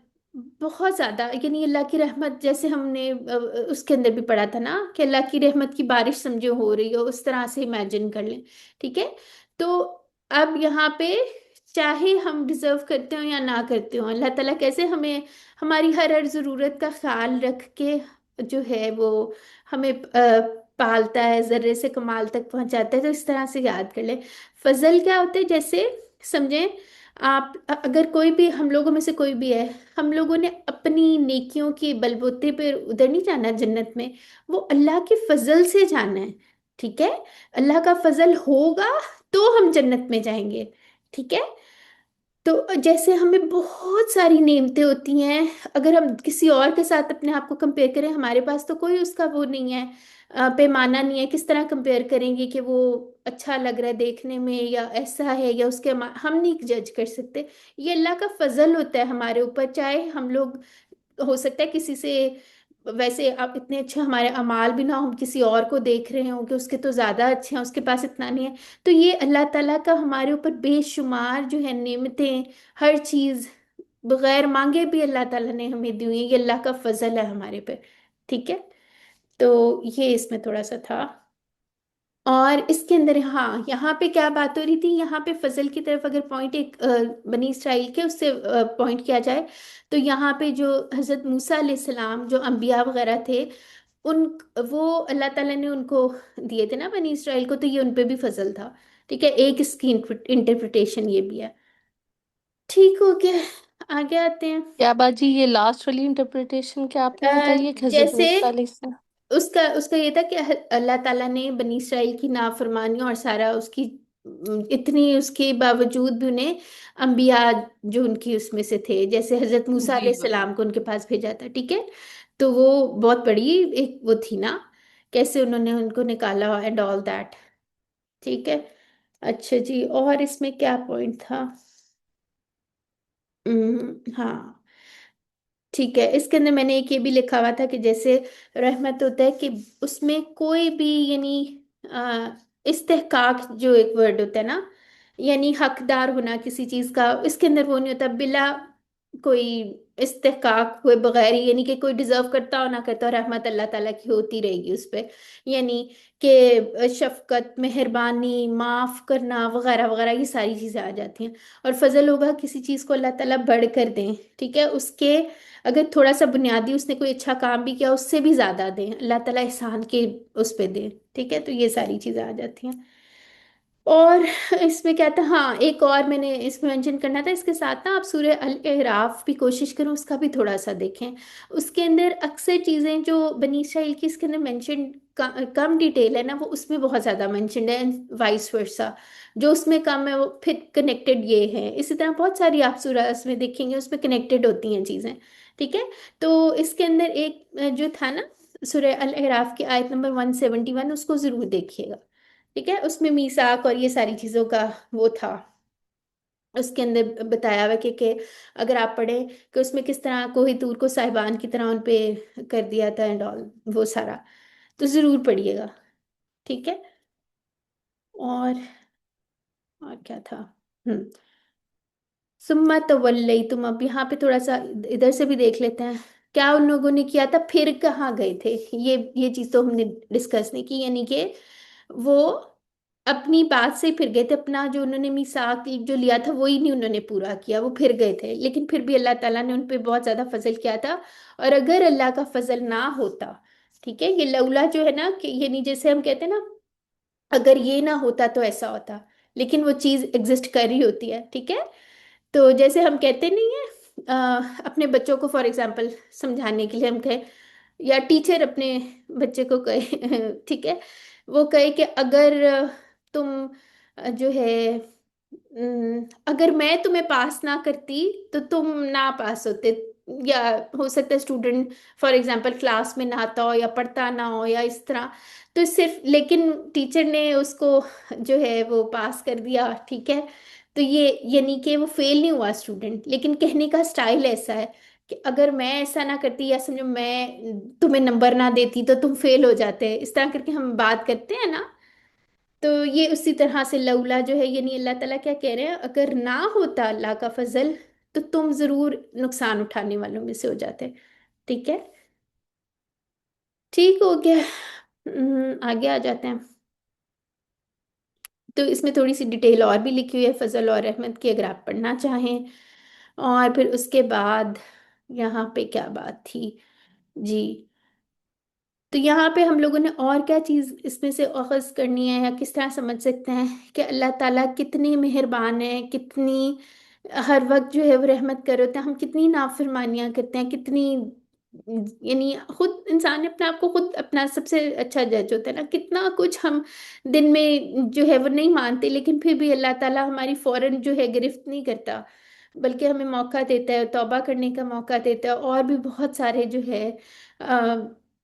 बहुत ज्यादा, यानी अल्लाह की रहमत, जैसे हमने उसके अंदर भी पढ़ा था ना, कि अल्लाह की रहमत की बारिश समझो हो रही हो, उस तरह से इमेजिन कर लें, ठीक है। तो अब यहाँ पे चाहे हम डिजर्व करते हो या ना करते हो, अल्लाह ताला कैसे हमें हमारी हर हर ज़रूरत का ख्याल रख के जो है वो हमें पालता है, जर्रे से कमाल तक पहुंचाता है। तो इस तरह से याद कर ले। फजल क्या होता है, जैसे समझे आप, अगर कोई भी हम लोगों में से कोई भी है, हम लोगों ने अपनी नेकियों के बलबूते पर उधर नहीं जाना जन्नत में, वो अल्लाह के फजल से जाना है, ठीक है। अल्लाह का फजल होगा तो हम जन्नत में जाएंगे, ठीक है। तो जैसे हमें बहुत सारी नेमतें होती हैं, अगर हम किसी और के साथ अपने आप को कंपेयर करें, हमारे पास तो कोई उसका वो नहीं है, पैमाना नहीं है, किस तरह कंपेयर करेंगे कि वो अच्छा लग रहा है देखने में या ऐसा है, या उसके हम नहीं जज कर सकते। ये अल्लाह का फजल होता है हमारे ऊपर, चाहे हम लोग, हो सकता है किसी से वैसे आप इतने अच्छे हमारे अमाल भी ना हो, हम किसी और को देख रहे हो कि उसके तो ज्यादा अच्छे हैं, उसके पास इतना नहीं है। तो ये अल्लाह ताला का हमारे ऊपर बेशुमार जो है नेमतें, हर चीज बगैर मांगे भी अल्लाह ताला ने हमें दी हुई है, ये अल्लाह का फजल है हमारे पे, ठीक है। तो ये इसमें थोड़ा सा था। और इसके अंदर हाँ, यहाँ पे क्या बात हो रही थी, यहाँ पे फजल की तरफ अगर पॉइंट एक बनी इसराइल के उससे पॉइंट किया जाए, तो यहाँ पे जो हजरत मूसा अलैहिस्सलाम जो अंबिया वगैरह थे, उन वो अल्लाह ताला ने उनको दिए थे ना बनी इसराइल को, तो ये उन पे भी फजल था, ठीक है। एक इसकी इंटरप्रिटेशन ये भी है, ठीक हो गया। आगे आते हैं। क्या बाजी, ये लास्ट वाली इंटरप्रिटेशन क्या आपने बताई है कि हजरत जैसे मूसा अलैहिस्सलाम। उसका उसका ये था कि अल्लाह ताला ने बनी इसराइल की नाफरमानी और सारा उसकी इतनी उसके बावजूद भी उन्हें अंबिया जो उनकी उसमें से थे, जैसे हजरत मूसा जी अलैहि सलाम को उनके पास भेजा था, ठीक है। तो वो बहुत बड़ी एक वो थी ना, कैसे उन्होंने उनको निकाला एंड ऑल दैट, ठीक है। अच्छा जी, और इसमें क्या पॉइंट था? हाँ, ठीक है। इसके अंदर मैंने एक ये भी लिखा हुआ था कि जैसे रहमत होता है कि उसमें कोई भी यानी आ, इस्तेहकाक जो एक वर्ड होता है ना, यानी हकदार होना किसी चीज का, इसके अंदर वो नहीं होता बिला कोई इस्तेहकाक हुए बगैर ही, यानी कि कोई डिजर्व करता हो ना करता हो, रहमत अल्लाह ताला की होती रहेगी उस पे। यानी कि शफकत, मेहरबानी, माफ करना वगैरह वगैरह, ये सारी चीजें आ जाती हैं। और फजल होगा किसी चीज को अल्लाह ताला बढ़ कर दें, ठीक है, उसके अगर थोड़ा सा बुनियादी उसने कोई अच्छा काम भी किया उससे भी ज्यादा दें, अल्लाह ताला एहसान के उस पे दें, ठीक है। तो ये सारी चीजें आ जाती हैं। और इसमें क्या था, हाँ एक और मैंने इसमें मेंशन करना था इसके साथ ना, आप सूर्य अल अराफ भी कोशिश करो उसका भी थोड़ा सा देखें। उसके अंदर अक्सर चीजें जो बनी इसराइल की इसके अंदर मेंशन कम डिटेल है ना, वो उसमें बहुत ज्यादा मेंशनड है, वाइस वर्सा। जो उसमें कम है वो फिर कनेक्टेड ये है। इसी तरह बहुत सारी आप सूरह उसमें देखेंगे उसमें कनेक्टेड होती हैं चीजें, ठीक है। तो इसके अंदर एक जो था ना, सूरह अल अराफ की आयत नंबर 171, उसको जरूर देखिएगा, ठीक है। उसमें मीसाक और ये सारी चीजों का वो था, उसके अंदर बताया हुआ कि अगर आप पढ़ें कि उसमें किस तरह कोहितूर को साहिबान की तरह उन पे कर दिया था एंड ऑल, वो सारा तो जरूर पढ़िएगा, ठीक है। और और क्या था? हम्म सुम्मा तवल्लई तुम, अब यहाँ पे थोड़ा सा इधर से भी देख लेते हैं क्या उन लोगों ने किया था, फिर कहाँ गए थे। ये चीज तो हमने डिस्कस नहीं की, यानी कि वो अपनी बात से फिर गए थे, अपना जो उन्होंने मीसाक जो लिया था वही नहीं उन्होंने पूरा किया, वो फिर गए थे। लेकिन फिर भी अल्लाह ताला ने उन पे बहुत ज्यादा फजल किया था। और अगर अल्लाह का फजल ना होता, ठीक है, ये लौला जो है ना कि यानी जैसे हम कहते हैं ना, अगर ये ना होता तो ऐसा होता, लेकिन वो चीज एग्जिस्ट कर रही होती है, ठीक है। तो जैसे हम कहते नहीं है, अपने बच्चों को फॉर एग्जाम्पल समझाने के लिए हम कहें, या टीचर अपने बच्चे को कहे ठीक है, वो कहे कि अगर तुम जो है अगर मैं तुम्हें पास ना करती तो तुम ना पास होते। या हो सकता है स्टूडेंट फॉर एग्जांपल क्लास में ना आता हो या पढ़ता ना हो या इस तरह, तो सिर्फ लेकिन टीचर ने उसको जो है वो पास कर दिया, ठीक है। तो ये यानी कि वो फेल नहीं हुआ स्टूडेंट, लेकिन कहने का स्टाइल ऐसा है कि अगर मैं ऐसा ना करती या समझो मैं तुम्हें नंबर ना देती तो तुम फेल हो जाते, इस तरह करके हम बात करते हैं ना। तो ये उसी तरह से लौला जो है, यानी अल्लाह ताला क्या कह रहे हैं, अगर ना होता अल्लाह का फजल तो तुम जरूर नुकसान उठाने वालों में से हो जाते, ठीक है। ठीक हो गया। आगे आ जाते हैं। तो इसमें थोड़ी सी डिटेल और भी लिखी हुई है फजल और रहमत की, अगर आप पढ़ना चाहें। और फिर उसके बाद यहाँ पे क्या बात थी जी, तो यहाँ पे हम लोगों ने और क्या चीज़ इसमें से अखज़ करनी है या किस तरह समझ सकते हैं कि अल्लाह ताला कितनी मेहरबान है, कितनी हर वक्त जो है वो रहमत कर रहे होते हैं, हम कितनी नाफरमानियां करते हैं, कितनी यानी खुद इंसान अपने आप को खुद अपना सबसे अच्छा जज होता है ना, कितना कुछ हम दिन में जो है वो नहीं मानते, लेकिन फिर भी अल्लाह ताला हमारी फौरन जो है गिरफ्त नहीं करता, बल्कि हमें मौका देता है, तौबा करने का मौका देता है, और भी बहुत सारे जो है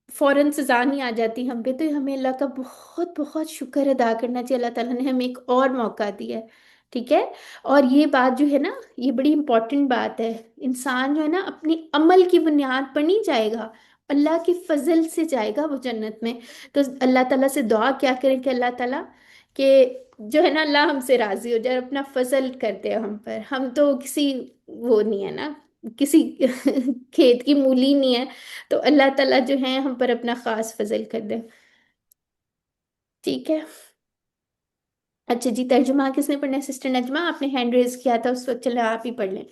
फौरन सजा नहीं आ जाती हम पे। तो हमें अल्लाह का बहुत बहुत शुक्र अदा करना चाहिए, अल्लाह ताला ने हमें एक और मौका दिया है, ठीक है। और ये बात जो है ना, ये बड़ी इंपॉर्टेंट बात है। इंसान जो है ना अपनी अमल की बुनियाद पर नहीं जाएगा, अल्लाह के फजल से जाएगा वो जन्नत में। तो अल्लाह ताला से दुआ क्या करें कि अल्लाह ताला के जो है ना अल्लाह हमसे राजी हो जाए, अपना फजल कर दे हम पर। हम तो किसी वो नहीं है ना, किसी खेत की मूली नहीं है, तो अल्लाह ताला जो है हम पर अपना खास फजल कर दे, ठीक है। अच्छा जी, तर्जुमा किसने पढ़ना है? सिस्टर नजमा, आपने हैंड रेज किया था उस वक्त, चलो आप ही पढ़ लें।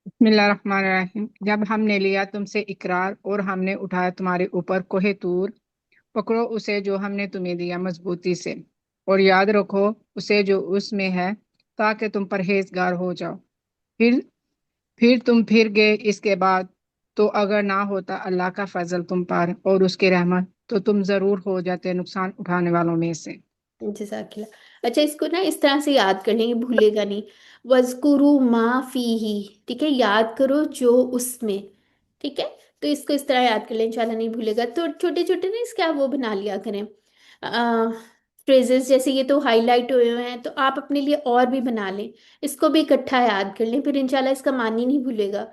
बिस्मिल्लाहिर्रहमानिर्रहीम। जब हमने लिया तुमसे इकरार और हमने उठाया तुम्हारे ऊपर कोहे तूर, पकड़ो उसे जो हमने तुम्हें दिया मजबूती से, और याद रखो उसे जो उसमें है, ताकि तुम परहेजगार हो जाओ। फिर तुम फिर गए इसके बाद, तो अगर ना होता अल्लाह का फजल तुम पर और उसकी रहमत, तो तुम जरूर हो जाते नुकसान उठाने वालों में से। जज़ाकिल्लाह। अच्छा, इसको ना इस तरह से याद कर लेंगे, भूलेगा नहीं। वज़कुरू मा फीही, ठीक है, याद करो जो उसमें, ठीक है। तो इसको इस तरह याद कर लें, इंशाल्लाह नहीं भूलेगा। तो छोटे छोटे ना इसके आप वो बना लिया करें, फ्रेजेस जैसे, ये तो हाईलाइट हुए हुए हैं, तो आप अपने लिए और भी बना लें, इसको भी इकट्ठा याद कर लें, फिर इंशाल्लाह इसका मानी नहीं भूलेगा।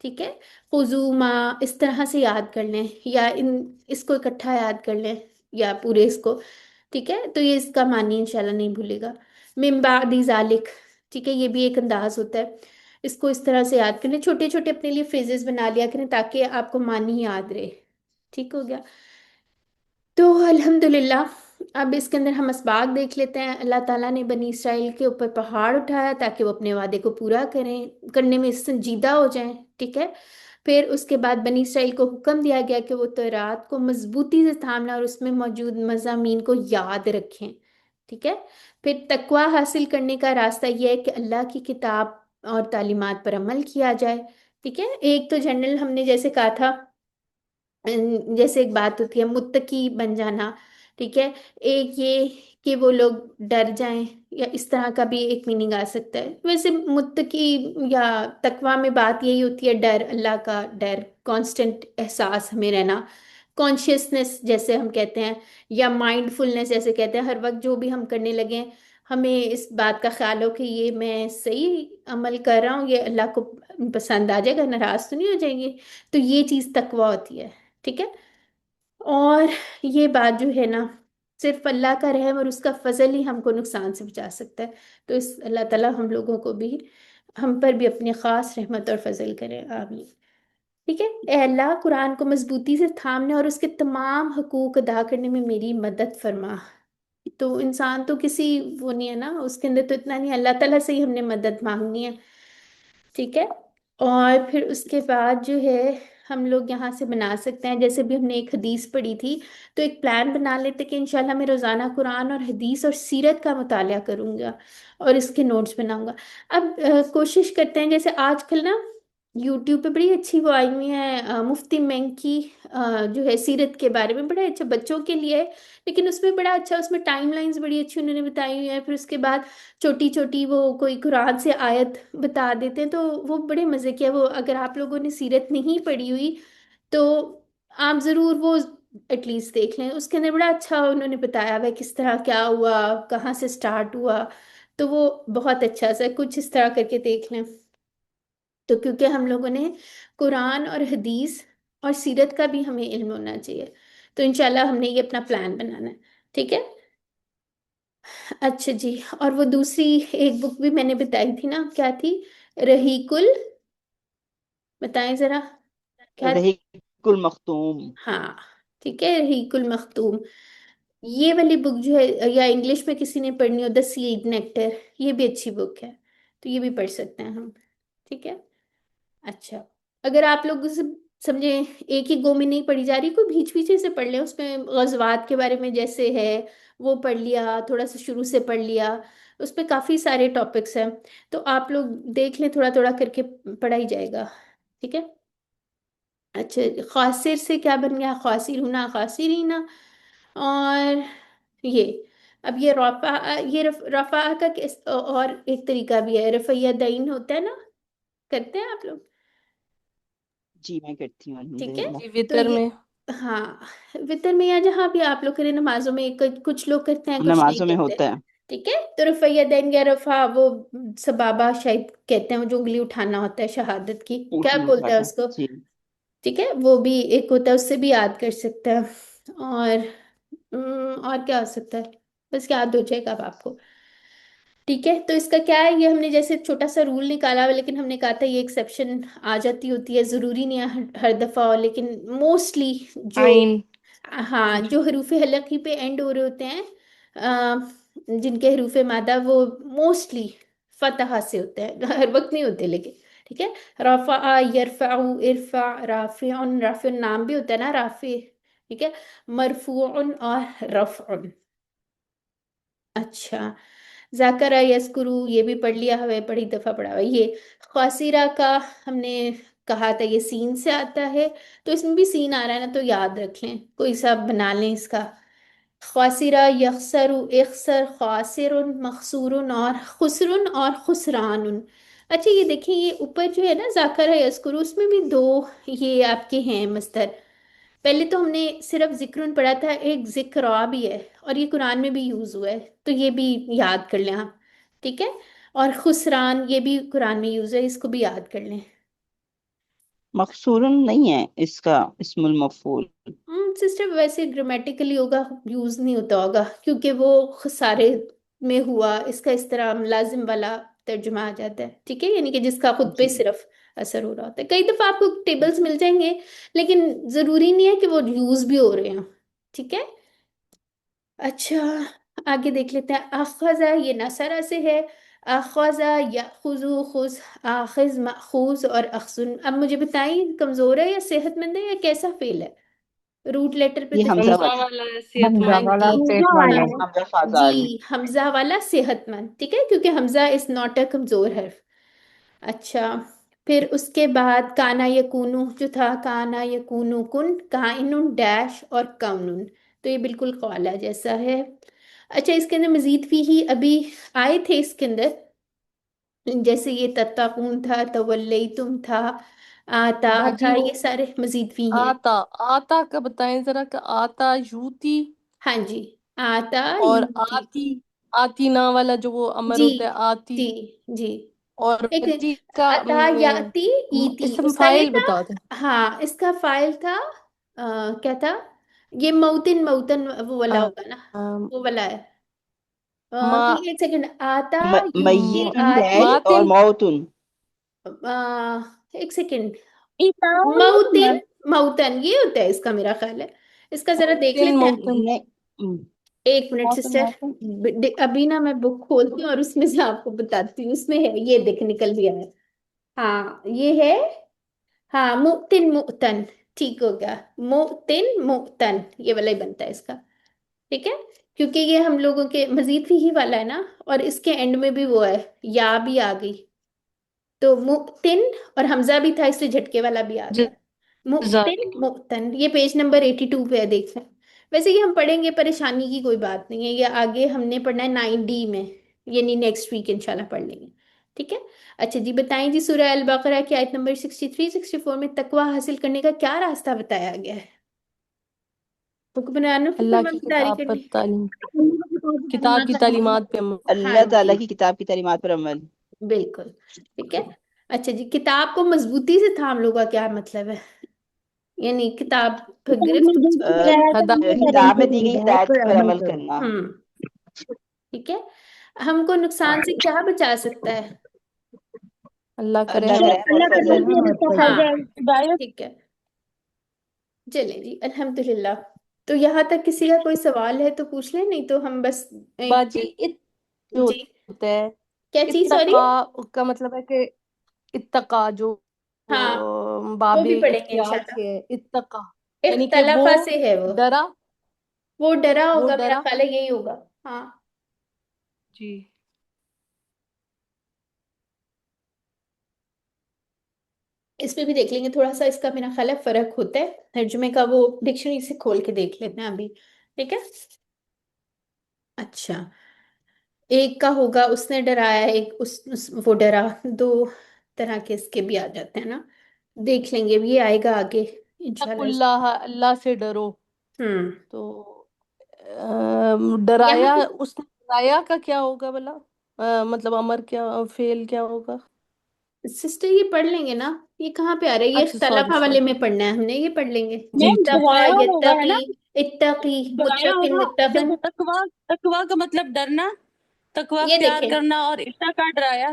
ठीक है, खुजूमा इस तरह से याद कर लें, या इन इसको इकट्ठा याद कर लें, या पूरे इसको। ठीक है, तो ये इसका मानी इंशाल्लाह नहीं भूलेगा। मिन बादी जालिक, ठीक है, ये भी एक अंदाज होता है, इसको इस तरह से याद कर लें, छोटे छोटे अपने लिए फ्रेजेस बना लिया करें ताकि आपको मानी याद रहे। ठीक हो गया। तो अल्हम्दुलिल्लाह, अब इसके अंदर हम असबाग देख लेते हैं। अल्लाह ताला ने बनी इसराइल के ऊपर पहाड़ उठाया ताकि वो अपने वादे को पूरा करने में संजीदा हो जाएं। ठीक है, फिर उसके बाद बनी इसराइल को हुक्म दिया गया कि वो तौरात को मजबूती से थामना और उसमें मौजूद मज़ामीन को याद रखें। ठीक है, फिर तकवा हासिल करने का रास्ता यह है कि अल्लाह की किताब और तालीमात पर अमल किया जाए। ठीक है, एक तो जनरल हमने जैसे कहा था, जैसे एक बात होती है मुत्तकी बन जाना। ठीक है, एक ये कि वो लोग डर जाएं, या इस तरह का भी एक मीनिंग आ सकता है। वैसे मुत्तकी या तकवा में बात यही होती है, डर, अल्लाह का डर, कांस्टेंट एहसास हमें रहना, कॉन्शियसनेस जैसे हम कहते हैं, या माइंडफुलनेस जैसे कहते हैं, हर वक्त जो भी हम करने लगे हमें इस बात का ख्याल हो कि ये मैं सही अमल कर रहा हूँ, ये अल्लाह को पसंद आ जाएगा, नाराज तो नहीं हो जाएंगे। तो ये चीज़ तकवा होती है। ठीक है, और ये बात जो है ना, सिर्फ अल्लाह का रहम और उसका फजल ही हमको नुकसान से बचा सकता है। तो इस अल्लाह ताला हम लोगों को भी, हम पर भी अपनी खास रहमत और फजल करें, आमीन। ठीक है, ए अल्लाह, कुरान को मजबूती से थामने और उसके तमाम हकूक अदा करने में मेरी मदद फरमा। तो इंसान तो किसी वो नहीं है ना, उसके अंदर तो इतना नहीं, अल्लाह ताला से ही हमने मदद मांगनी है। ठीक है, और फिर उसके बाद जो है हम लोग यहाँ से बना सकते हैं, जैसे भी हमने एक हदीस पढ़ी थी, तो एक प्लान बना लेते कि इंशाल्लाह मैं रोज़ाना कुरान और हदीस और सीरत का मुताला करूँगा और इसके नोट्स बनाऊंगा। अब कोशिश करते हैं, जैसे आजकल ना यूट्यूब पे बड़ी अच्छी वो आई हुई है, मुफ्ती मेंग की, जो है सीरत के बारे में, बड़ा अच्छा बच्चों के लिए है, लेकिन उसमें बड़ा अच्छा, उसमें टाइमलाइंस बड़ी अच्छी उन्होंने बताई हुई है। फिर उसके बाद छोटी छोटी वो कोई कुरान से आयत बता देते हैं, तो वो बड़े मज़े की है। वो अगर आप लोगों ने सीरत नहीं पढ़ी हुई तो आप ज़रूर वो एटलीस्ट देख लें, उसके अंदर बड़ा अच्छा उन्होंने बताया हुआ है किस तरह क्या हुआ, कहाँ से स्टार्ट हुआ। तो वो बहुत अच्छा सा कुछ इस तरह करके देख लें। तो क्योंकि हम लोगों ने कुरान और हदीस और सीरत का भी हमें इल्म होना चाहिए, तो इंशाल्लाह हमने ये अपना प्लान बनाना है। ठीक है, अच्छा जी, और वो दूसरी एक बुक भी मैंने बताई थी ना, क्या थी, रहीकुल, बताएं जरा क्या थी। रहीकुल मखतूम। हाँ, ठीक है, रहीकुल मखतूम, ये वाली बुक जो है, या इंग्लिश में किसी ने पढ़नी हो, द सीड नेक्टर, ये भी अच्छी बुक है, तो ये भी पढ़ सकते हैं हम। ठीक है, अच्छा, अगर आप लोग समझे एक ही गो में नहीं पढ़ी जा रही, कोई बीच बीच से पढ़ ले, उसमें गज़वात के बारे में जैसे है वो पढ़ लिया, थोड़ा सा शुरू से पढ़ लिया, उसमें काफ़ी सारे टॉपिक्स हैं, तो आप लोग देख लें, थोड़ा थोड़ा करके पढ़ा ही जाएगा। ठीक है, अच्छा, खासिर से क्या बन गया, खासिर होना, खासिरीना, और ये, अब ये रफा, ये रफा का और एक तरीका भी है, रफ़ैया दैन होता है ना, करते हैं आप लोग। जी मैं करती हूँ ठीक है, अल्हम्दुलिल्लाह। जी तो वितर ये, में। हाँ, वितर में या जहाँ भी आप लोग करें, नमाजों में कुछ लोग करते हैं, कुछ नहीं नमाजों में करते। होता है। ठीक है, तो रफ़ैया दैन या रफ़ा, वो सबाबा शायद कहते हैं, वो जो उंगली उठाना होता है शहादत की, क्या ऊँटनी बोलते हैं उठाकर उसको। जी। ठीक है, वो भी एक होता है, उससे भी याद कर सकते हैं। और क्या हो सकता है, बस याद हो जाएगा अब आपको। ठीक है, तो इसका क्या है, ये हमने जैसे छोटा सा रूल निकाला हुआ, लेकिन हमने कहा था ये एक्सेप्शन आ जाती होती है, ज़रूरी नहीं है हर दफ़ा हो, लेकिन मोस्टली जो, आइन। हाँ, जो हरूफ हलकी पे एंड हो रहे होते हैं, जिनके हरूफ मादा, वो मोस्टली फतहा से होते हैं, हर वक्त नहीं होते लेकिन। ठीक है, रफ़ा, यरफ़अु, इरफ़ा, राफ़िउन, राफ़िउन नाम भी होता है ना, राफ़ी। ठीक है, मरफ़ूउन और रफ़उन। अच्छा, जाकरा यस्कुरु, ये भी पढ़ लिया हुआ है, बड़ी दफा पढ़ा हुआ है ये। खासिरा का हमने कहा था ये सीन से आता है, तो इसमें भी सीन आ रहा है ना, तो याद रख लें, कोई सा बना लें इसका। खासिरा, यखसरु, इखसर, खासिरुन, मखसूरुन और खुसरुन और खुसरानुन। अच्छा ये देखिए, ये ऊपर जो है ना ज़ाकरा यज़कुरु, उसमें भी दो ये आपके हैं मस्तर। पहले तो हमने सिर्फ जिक्रुन पढ़ा था, एक जिक्रा भी है और ये कुरान में भी यूज हुआ है, तो ये भी याद कर लें आप। ठीक है। और खुसरान ये भी कुरान में यूज है, इसको भी याद कर लें। मकसूरन नहीं है इसका इस्मुल मफूल। सिस्टर वैसे ग्रामेटिकली होगा, यूज नहीं होता होगा, क्योंकि वो सारे में हुआ, इसका इस तरह लाजिम वाला तर्जुमा आ जाता है। ठीक है, यानी कि जिसका खुद पे जी सिर्फ असर हो रहा होता है। कई दफा आपको टेबल्स मिल जाएंगे, लेकिन जरूरी नहीं है कि वो यूज भी हो रहे हो। ठीक है। अच्छा, आगे देख लेते हैं। अखज़ा ये नसरा से है। अखज़ा याखुजु खुज, आखिज माखूज और अखजुन। अब मुझे बताइए, कमजोर है या सेहतमंद है या कैसा फेल है? रूट लेटर पे ये हमजा हमजा तशरीफ। वाला वाला है, हमजा सेहतमंद। वाला जी सेहतमंद है। हमजा फाजार है। जी, हमजा वाला सेहतमंद। ठीक है, क्योंकि हमजा इस नॉट अ कमजोर हर्फ। अच्छा, फिर उसके बाद काना यकूनु जो था, काना यकूनु कुन, काइनुन डैश और कौनुन। तो ये बिल्कुल कौला जैसा है। अच्छा, इसके अंदर मजीद भी ही अभी आए थे इसके अंदर, जैसे ये तत्ताकून था, तवल्लैतुम था, आता बाजी था, वो ये सारे मजीद भी हैं। आता, आता का बताएं जरा, का आता यूती हाँ जी, आता और यूती। आती, आती ना वाला जो वो अमर जी होता है, आती। जी जी। और एक बजी का अता याति ईती, इसम उसका ये फाइल था। बता दे। हाँ, इसका फाइल था। क्या था? ये मौतिन मौतन वो वाला अ, होगा ना, अम, वो वाला है। मा कहीं एक सेकंड, आता यूती म- मय्यितुन आती। डैश और मातिन। मौतुन। एक सेकंड, इताउन मौतिन मौतन ये होता है इसका, मेरा ख्याल है। इसका जरा देख मोहतिन लेते हैं। मोहतन। नहीं हम्म, एक मिनट मौसम सिस्टर, मौसम अभी ना मैं बुक खोलती हूँ और उसमें से आपको बताती हूँ। उसमें है, ये देख निकल भी आया। हाँ ये है। हाँ, मुतिन मुतन। ठीक हो गया, मुतिन मुतन ये वाला ही बनता है इसका। ठीक है, क्योंकि ये हम लोगों के मजीद ही वाला है ना, और इसके एंड में भी वो है, या भी आ गई। तो मुतिन, और हमजा भी था इसलिए झटके वाला भी आ गया। मुतिन जजाक। मुतन, ये पेज नंबर 82 पे है, देख लें। वैसे ये हम पढ़ेंगे, परेशानी की कोई बात नहीं है। ये आगे हमने पढ़ना है 9D में, यानी नेक्स्ट वीक इंशाल्लाह पढ़ लेंगे। ठीक है। अच्छा जी, बताएं जी, सूरह अल बकरा की आयत नंबर 63 64 में तकवा हासिल करने का क्या रास्ता बताया गया है? हुक्मरानों की अल्लाह की फरमाबरदारी किताब पर करनी। तालीम, किताब की तालीमात पे अमल। हाँ अल्लाह जी, ताला की किताब की तालीमात पर अमल। बिल्कुल। ठीक है। अच्छा जी, किताब को मजबूती से थाम लो का क्या मतलब है? यानी किताब पर गिरफ्त अ, मजबूती से। हदा किताब में दी गई हिदायत हिदायत पर पर अमल अमल करो। करना। ठीक है। हमको नुकसान से क्या बचा सकता है? अल्लाह का अल्लाह का रहम। रहम और अल्लाह का फजल। रहम और फजल। हाँ, हिदायत। ठीक है। चलें जी, अल्हम्दुलिल्लाह। तो यहाँ तक किसी का कोई सवाल है तो पूछ लें, नहीं तो हम बस बाजी एक। इत जो जी, होता है, क्या चीज, सॉरी? इत्तका का मतलब है कि इत्तका जो हाँ, वो भी बाबे पढ़ेंगे इख्तियार इंशाल्लाह। से है, इत्तका यानी कि वो इख्तलाफा से है वो। डरा, वो डरा वो होगा, मेरा डरा। ख्याल है यही होगा। हाँ, जी। इसमें भी देख लेंगे थोड़ा सा, इसका मेरा ख्याल है फर्क होता है तर्जुमे का, वो डिक्शनरी से खोल के देख लेते हैं अभी। ठीक है। अच्छा, एक का होगा उसने डराया, एक वो डरा। दो तरह के इसके भी आ जाते हैं ना, देख लेंगे, ये आएगा आगे इंशाल्लाह इस। अल्लाह, अल्लाह से डरो। हम्म। तो यहाँ डराया, उसने डराया का क्या होगा भला? मतलब अमर क्या, फेल क्या होगा? सिस्टर ये पढ़ लेंगे ना, ये कहाँ पे आ रहा है? ये अच्छा सॉरी इख्तलाफा वाले सॉरी। में पढ़ना है हमने, ये पढ़ लेंगे। जी मैम ठीक है। इत्तका डराया होगा है यत्तकी, ना। इत्तकी डराया मुत्तकिन होगा। मुत्तकन। देखो तकवा, तकवा का मतलब डरना, तकवा ये अख्तियार देखें, करना, और इत्ता का डराया,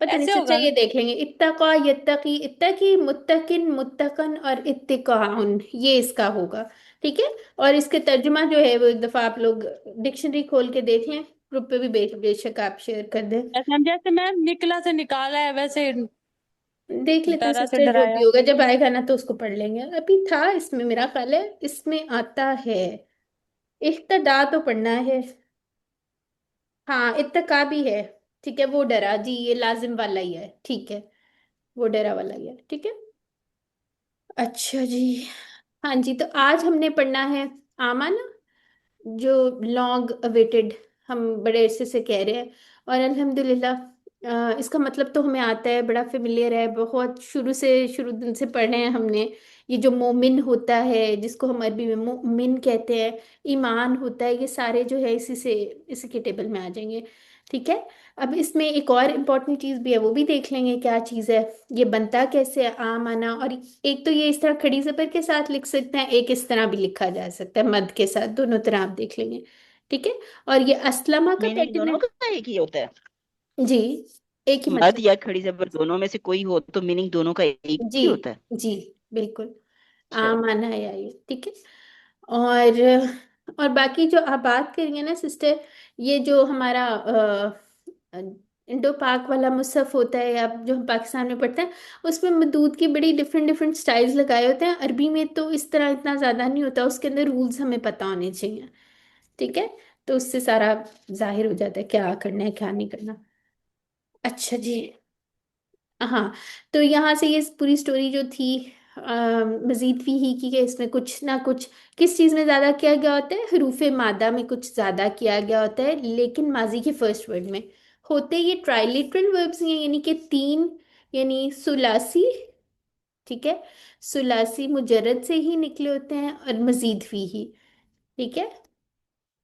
पता नहीं ऐसे सच्चा, होगा ये ना। देख लेंगे। इत्तका यत्तकी, इत्तकी मुत्तकिन मुत्तकन और इत्तिकाउन, ये इसका होगा। ठीक है। और इसके तर्जुमा जो है वो एक दफा आप लोग डिक्शनरी खोल के देख लें, ग्रुप पे भी बेशक आप शेयर कर दें। ऐसे हम जैसे मैम निकला से निकाला है, वैसे देख लेते हैं डरा से सिस्टर, जो भी डराया। होगा जब आएगा ना तो उसको पढ़ लेंगे। अभी था इसमें, मेरा ख्याल है इसमें आता है इhtदा तो पढ़ना है। हाँ, इत्तका भी है। ठीक है, वो डरा जी, ये लाजिम वाला ही है। ठीक है, वो डरा वाला ही है। ठीक है। अच्छा जी, हाँ जी, तो आज हमने पढ़ना है आमा ना, जो लॉन्ग अवेटेड, हम बड़े अरसे से कह रहे हैं। और अल्हम्दुलिल्लाह इसका मतलब तो हमें आता है, बड़ा फेमिलियर है, बहुत शुरू दिन से पढ़े हैं हमने। ये जो मोमिन होता है, जिसको हम अरबी में मोमिन कहते हैं, ईमान होता है, ये सारे जो है इसी के टेबल में आ जाएंगे। ठीक है। अब इसमें एक और इम्पोर्टेंट चीज़ भी है, वो भी देख लेंगे क्या चीज़ है। ये बनता कैसे है, आम आना। और एक तो ये इस तरह खड़ी जबर के साथ लिख सकते हैं, एक इस तरह भी लिखा जा सकता है मद के साथ, दोनों तरह आप देख लेंगे। ठीक है। और ये असलमा का मीनिंग दोनों पेटर्न, का एक ही होता है? जी, एक ही मद मतलब। या खड़ी जबर दोनों में से कोई हो तो मीनिंग दोनों का एक जी, ही होता है? जी, बिल्कुल। अच्छा। आम आना या ये, ठीक है। और बाकी जो आप बात करेंगे ना सिस्टर, ये जो हमारा इंडो पाक वाला मुसहफ होता है, या जो हम पाकिस्तान में पढ़ते हैं, उसमें मदूद की बड़ी डिफरेंट डिफरेंट स्टाइल्स लगाए होते हैं। अरबी में तो इस तरह इतना ज़्यादा नहीं होता, उसके अंदर रूल्स हमें पता होने चाहिए। ठीक है। तो उससे सारा जाहिर हो जाता है क्या करना है क्या नहीं करना। अच्छा जी। हाँ। तो यहाँ से ये पूरी स्टोरी जो थी, मजीद भी ही की, कि इसमें कुछ ना कुछ किस चीज़ में ज़्यादा किया गया होता है, हरूफे मादा में कुछ ज़्यादा किया गया होता है, लेकिन माजी के फर्स्ट वर्ड में होते ये ट्राइलिटरल वर्ब्स हैं, यानी कि तीन, यानी सुलासी। ठीक है। सुलासी मुजर्रद से ही निकले होते हैं, और मजीद भी ही। ठीक है।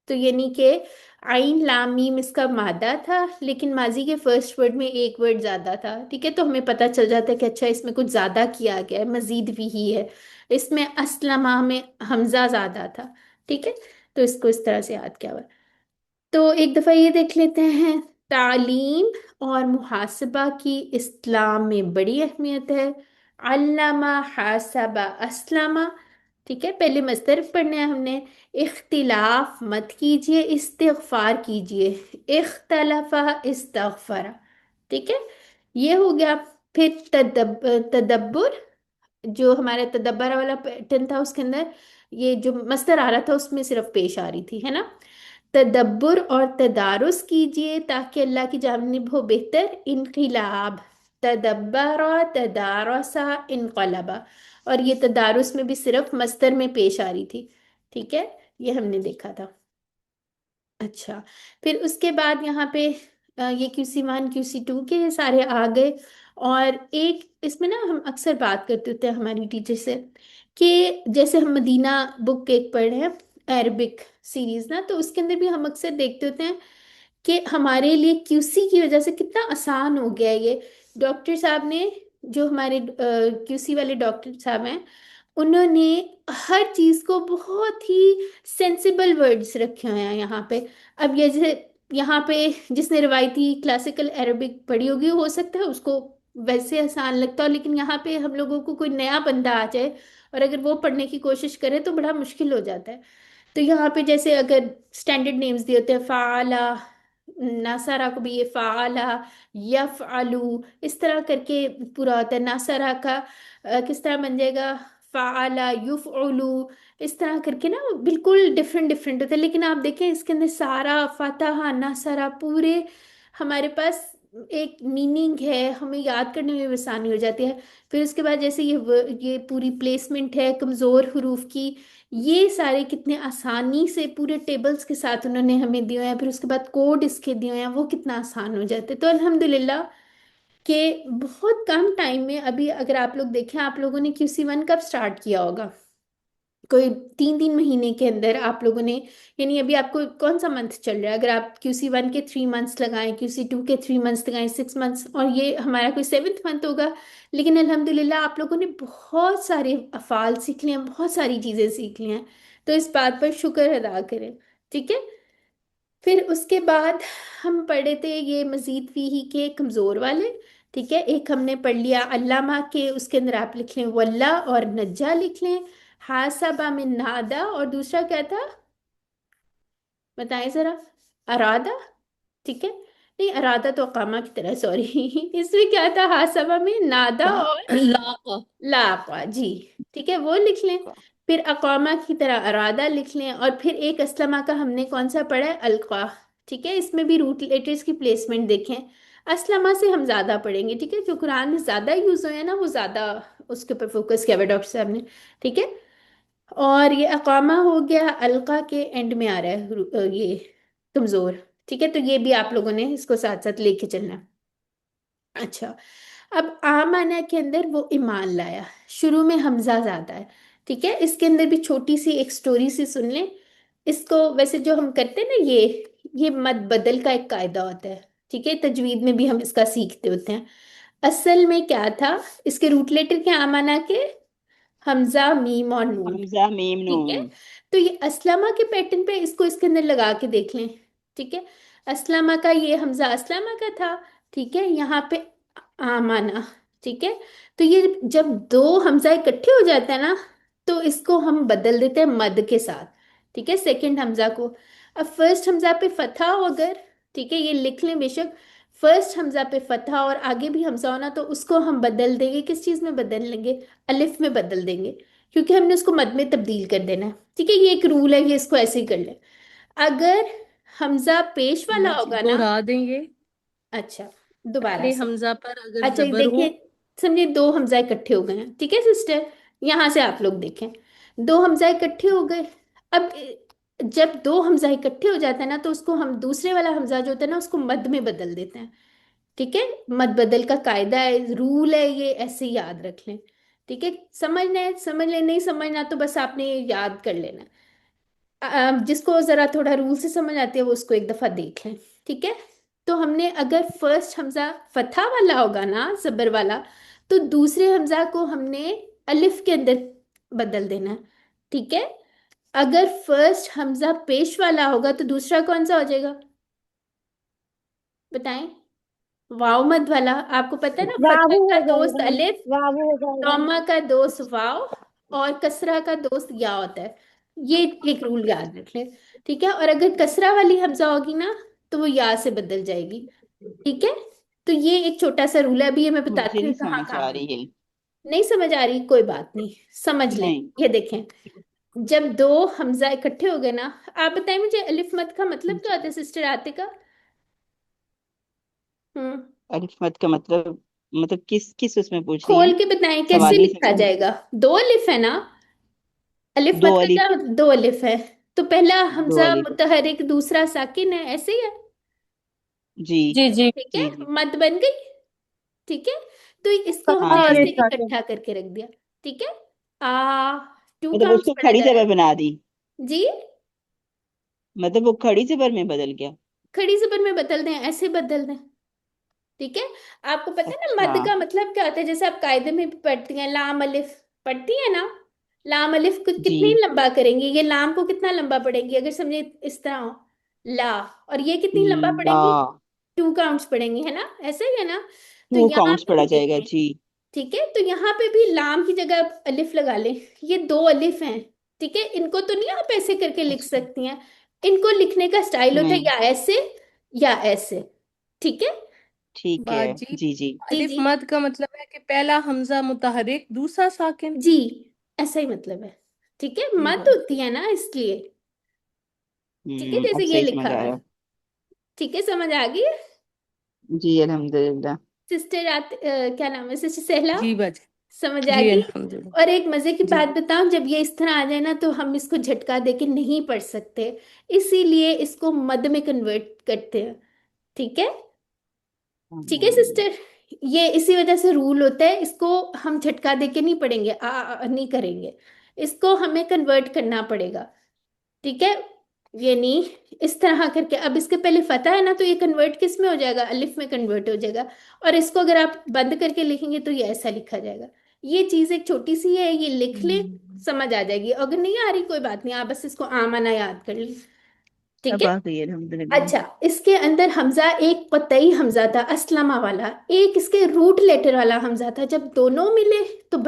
तो यानी कि आइन लाम मीम इसका मादा था, लेकिन माजी के फर्स्ट वर्ड में एक वर्ड ज्यादा था। ठीक है। तो हमें पता चल जाता है कि अच्छा इसमें कुछ ज्यादा किया गया है, मजीद भी ही है। इसमें असलमा में हमजा ज्यादा था। ठीक है। तो इसको इस तरह से याद किया हुआ है। तो एक दफा ये देख लेते हैं, तालीम और मुहासबा की इस्लाम में बड़ी अहमियत है। अल्लामा हासबा अस्लामा। ठीक है। पहले मस्दर पढ़ने हैं हमने। इख्तिलाफ मत कीजिए, इस्तिगफार कीजिए। इख्तलफा इस्तगफरा। ठीक है। ये हो गया। फिर तदब्बुर, जो हमारा तदब्बर वाला पैटर्न था, उसके अंदर ये जो मस्तर आ रहा था उसमें सिर्फ पेश आ रही थी, है ना। तदब्बर और तदारुस कीजिए ताकि अल्लाह की जानिब हो बेहतर इनकलाब। तदब्बर तदारसा इनकलाबा। और ये तदारुस में भी सिर्फ मस्तर में पेश आ रही थी। ठीक है। ये हमने देखा था। अच्छा। फिर उसके बाद यहाँ पे ये QC1 QC2 के सारे आ गए। और एक इसमें ना हम अक्सर बात करते होते हैं हमारी टीचर से, कि जैसे हम मदीना बुक एक पढ़ रहे हैं, अरबिक सीरीज ना, तो उसके अंदर भी हम अक्सर देखते होते हैं कि हमारे लिए QC की वजह से कितना आसान हो गया है ये। डॉक्टर साहब ने, जो हमारे QC वाले डॉक्टर साहब हैं, उन्होंने हर चीज को बहुत ही सेंसिबल वर्ड्स रखे हुए हैं यहाँ पे। अब ये जैसे यहाँ पे जिसने रिवायती क्लासिकल अरबिक पढ़ी होगी, हो सकता है उसको वैसे आसान लगता हो, लेकिन यहाँ पे हम लोगों को कोई नया बंदा आ जाए और अगर वो पढ़ने की कोशिश करे तो बड़ा मुश्किल हो जाता है। तो यहाँ पे जैसे अगर स्टैंडर्ड नेम्स दिए होते हैं, फाला, नासारा को भी ये फाला, यफअलु, इस तरह करके पूरा होता है। नासारा का किस तरह बन जाएगा, फाला युफउलु, इस तरह करके ना बिल्कुल डिफरेंट डिफरेंट होता है। लेकिन आप देखें इसके अंदर सारा, फतहा, नासारा, पूरे हमारे पास एक मीनिंग है, हमें याद करने में भी आसानी हो जाती है। फिर उसके बाद जैसे ये पूरी प्लेसमेंट है कमजोर हरूफ की, ये सारे कितने आसानी से पूरे टेबल्स के साथ उन्होंने हमें दिए हैं। फिर उसके बाद कोड इसके दिए हैं, वो कितना आसान हो जाते हैं। तो अल्हम्दुलिल्लाह कि बहुत कम टाइम में, अभी अगर आप लोग देखें, आप लोगों ने QC1 कब स्टार्ट किया होगा, कोई 3 3 महीने के अंदर आप लोगों ने, यानी अभी आपको कौन सा मंथ चल रहा है, अगर आप QC1 के 3 मंथ्स लगाएं, QC2 के 3 मंथ्स लगाएं, 6 मंथ्स, और ये हमारा कोई 7th मंथ होगा। लेकिन अल्हम्दुलिल्लाह आप लोगों ने बहुत सारे अफ़ाल सीख लिए हैं, बहुत सारी चीज़ें सीख ली हैं। तो इस बात पर शुक्र अदा करें। ठीक है। फिर उसके बाद हम पढ़े थे ये मजीद फीही के कमज़ोर वाले। ठीक है। एक हमने पढ़ लिया अल्लामा के, उसके अंदर आप लिख लें वल्ला और नज्जा लिख लें। हासाबा में नादा, और दूसरा क्या था, बताएं जरा। अरादा। ठीक है। नहीं, अरादा तो अकामा की तरह, सॉरी। इसमें क्या था, हासाबा में नादा और लाका। लापा, जी। ठीक है, वो लिख लें। फिर अकामा की तरह अरादा लिख लें। और फिर एक असलमा का हमने कौन सा पढ़ा है, अलका। ठीक है। इसमें भी रूट लेटर्स की प्लेसमेंट देखें। असलमा से हम ज्यादा पढ़ेंगे, ठीक है, जो कुरान में ज्यादा यूज हुए हैं ना, वो ज्यादा उसके ऊपर फोकस किया हुआ है डॉक्टर साहब ने। ठीक है। और ये अकामा हो गया, अलका के एंड में आ रहा है ये कमजोर। ठीक है। तो ये भी आप लोगों ने इसको साथ साथ लेके चलना है। अच्छा, अब आमाना के अंदर वो ईमान लाया, शुरू में हमजा ज्यादा है। ठीक है, इसके अंदर भी छोटी सी एक स्टोरी सी सुन लें। इसको वैसे जो हम करते हैं ना, ये मत बदल का एक कायदा होता है। ठीक है, तजवीद में भी हम इसका सीखते होते हैं। असल में क्या था, इसके रूट लेटर के आमाना के हमजा मीम और नून। हमजा मीम ठीक है, नून। तो ये असलमा के पैटर्न पे इसको इसके अंदर लगा के देख लें। ठीक है, असलमा का ये हमजा असलमा का था। ठीक है, यहाँ पे आमाना। ठीक है, तो ये जब दो हमजा इकट्ठे हो जाते हैं ना, तो इसको हम बदल देते हैं मद के साथ। ठीक है, सेकंड हमजा को। अब फर्स्ट हमजा पे फतहा हो अगर, ठीक है, ये लिख लें बेशक। फर्स्ट हमजा पे फतहा और आगे भी हमजा होना, तो उसको हम बदल देंगे, किस चीज में बदल लेंगे, अलिफ में बदल देंगे, क्योंकि हमने उसको मद में तब्दील कर देना है। ठीक है, ये एक रूल है, ये इसको ऐसे ही कर ले। अगर हमजा पेश वाला अम्मा जी होगा ना, दोहरा देंगे। अच्छा दोबारा पहले से। हमजा पर अगर अच्छा, ये जबर हो। देखिए, समझिए दो हमजा इकट्ठे हो गए हैं। ठीक है सिस्टर, यहां से आप लोग देखें, दो हमजा इकट्ठे हो गए। अब जब दो हमजा इकट्ठे हो जाते हैं ना, तो उसको हम दूसरे वाला हमजा जो होता है ना, उसको मद में बदल देते हैं। ठीक है, मत बदल का कायदा है, रूल है, ये ऐसे ही याद रख लें। ठीक है, समझना है समझ लें, नहीं समझना तो बस आपने ये याद कर लेना। जिसको जरा थोड़ा रूल से समझ आती है वो उसको एक दफा देख लें। ठीक है, तो हमने अगर फर्स्ट हमजा फतहा वाला होगा ना, जबर वाला, तो दूसरे हमजा को हमने अलिफ के अंदर बदल देना है। ठीक है, अगर फर्स्ट हमजा पेश वाला होगा तो दूसरा कौन सा हो जाएगा, बताएं। वाव मद वाला, आपको पता है ना, फतह वावू का हो दोस्त जाएगा, अलिफ, वावू हो जाएगा। तोमा का दोस्त वाव, और कसरा का दोस्त या होता है। ये एक रूल याद रख ले। ठीक है, और अगर कसरा वाली हमजा होगी ना, तो वो या से बदल जाएगी। ठीक है, तो ये एक छोटा सा रूल है, अभी ये मैं मुझे बताती नहीं हूँ कहाँ समझ कहाँ आ पे। रही है। नहीं समझ आ रही, कोई बात नहीं, समझ लें। नहीं। ये देखें, जब दो हमजा इकट्ठे हो गए ना, आप बताएं मुझे अलिफ मद का मतलब क्या होता है सिस्टर आतिका। हम्म, अलिफ मत का मतलब किस किस उसमें पूछ रही खोल हैं? के बताएं कैसे सवालिया लिखा सेक्शन में। जाएगा। दो अलिफ है ना, अलिफ दो मत का अलिफ। क्या मतलब, दो अलिफ है, तो पहला दो हमजा अलिफ। मुतहरिक दूसरा साकिन है, ऐसे ही है। जी जी जी। ठीक है, जी जी। मत बन गई। ठीक है, तो इसको हाँ हमने और जी। ऐसे एक सेकंड। इकट्ठा करके रख दिया। ठीक है, आ टू मतलब काउंट्स उसको पढ़ा खड़ी जा रहा जबर है। बना दी। जी, मतलब वो खड़ी जबर में बदल गया। खड़ी जबर में बदल दें, ऐसे बदल दें। ठीक है, आपको पता है ना अच्छा। मद का मतलब क्या होता है, जैसे आप कायदे में भी पढ़ती हैं, लाम अलिफ पढ़ती है ना। लाम अलिफ को जी। कितनी लंबा करेंगी, ये लाम को कितना लंबा पढ़ेंगी, अगर समझे इस तरह हो, ला, और ये कितनी लंबा ला। पढ़ेंगी, टू काउंट्स पढ़ेंगी, है ना, ऐसा ही है ना। तो टू यहाँ काउंट्स पे भी पढ़ा जाएगा देखें। जी। ठीक है, तो यहाँ पे भी लाम की जगह आप अलिफ लगा लें। ये दो अलिफ हैं। ठीक है, इनको तो नहीं आप ऐसे करके लिख अच्छा। सकती हैं, इनको लिखने का स्टाइल होता है नहीं। या ऐसे या ऐसे। ठीक है, ठीक है। बाजी, जी जी। जी अलिफ जी मद का मतलब है कि पहला हमजा मुतहरिक दूसरा साकिन। जी, ऐसा ही मतलब है। ठीक है, जी मत बाजी। होती है ना इसलिए। ठीक है, जैसे अब ये सही लिखा समझ हुआ आया। है। ठीक है, समझ आ गई। जी अल्हम्दुलिल्लाह। सिस्टर क्या नाम है, सिस्टर सहला, जी बाजी। समझ आ जी गई। अल्हम्दुलिल्लाह। और एक मजे की जी बात बताऊं, जब ये इस तरह आ जाए ना, तो हम इसको झटका दे के नहीं पढ़ सकते, इसीलिए इसको मद में कन्वर्ट करते हैं। ठीक है, ठीक है सिस्टर, ये इसी वजह से रूल होता है, इसको हम झटका दे के नहीं पढ़ेंगे, नहीं करेंगे, इसको हमें कन्वर्ट करना पड़ेगा। ठीक है, ये नहीं, इस तरह करके, अब इसके पहले फतह है ना, तो ये कन्वर्ट किस में हो जाएगा, अलिफ में कन्वर्ट हो जाएगा। और इसको अगर आप बंद करके लिखेंगे तो ये ऐसा लिखा जाएगा। ये चीज एक छोटी सी है, ये लिख ले, समझ आ जाएगी। अगर नहीं आ रही कोई बात नहीं, आप बस इसको आमाना याद कर लें। ठीक अब है, आ गई अल्हम्दुलिल्लाह। अच्छा, इसके अंदर हमजा एक कतई हमजा था असलमा वाला, एक इसके रूट लेटर वाला हमजा था, जब दोनों मिले तो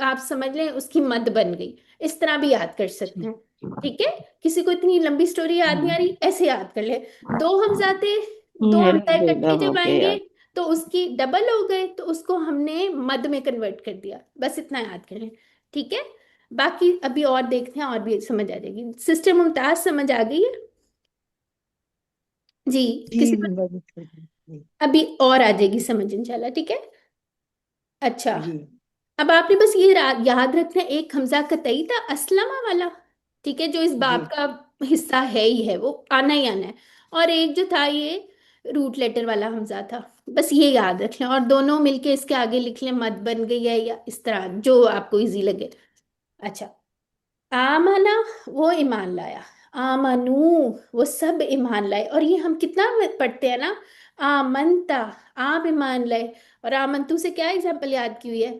आप समझ लें उसकी मद बन गई। इस तरह भी याद कर सकते ठीक। हैं। ठीक है, किसी को इतनी लंबी स्टोरी याद नहीं आ हम्म। रही, ऐसे याद कर ले। दो हमजा थे, दो हमजा अल्हम्दुलिल्लाह इकट्ठे हो जब गया आएंगे यार। तो उसकी डबल हो गए, तो उसको हमने मद में कन्वर्ट कर दिया, बस इतना याद कर लें। ठीक है, बाकी अभी और देखते हैं, और भी समझ आ जाएगी। सिस्टर मुमताज समझ आ गई है जी, जी किसी को बड़ी जी। अभी और आ जाएगी समझ इंशाल्लाह। ठीक है, अच्छा, जी अब आपने बस ये याद रखना है, एक हमजा कतई था असलमा वाला, ठीक है, जो इस जी बाब का हिस्सा है ही है, वो आना ही आना है। और एक जो था ये रूट लेटर वाला हमजा था। बस ये याद रख लें और दोनों मिलके इसके आगे लिख लें, मत बन गई है या इस तरह जो आपको इजी लगे। अच्छा, आमना वो ईमान लाया, आमनू वो सब ईमान लाए। और ये हम कितना पढ़ते हैं ना, आमनता आप ईमान लाए। और आमंतु से क्या एग्जाम्पल याद की हुई है,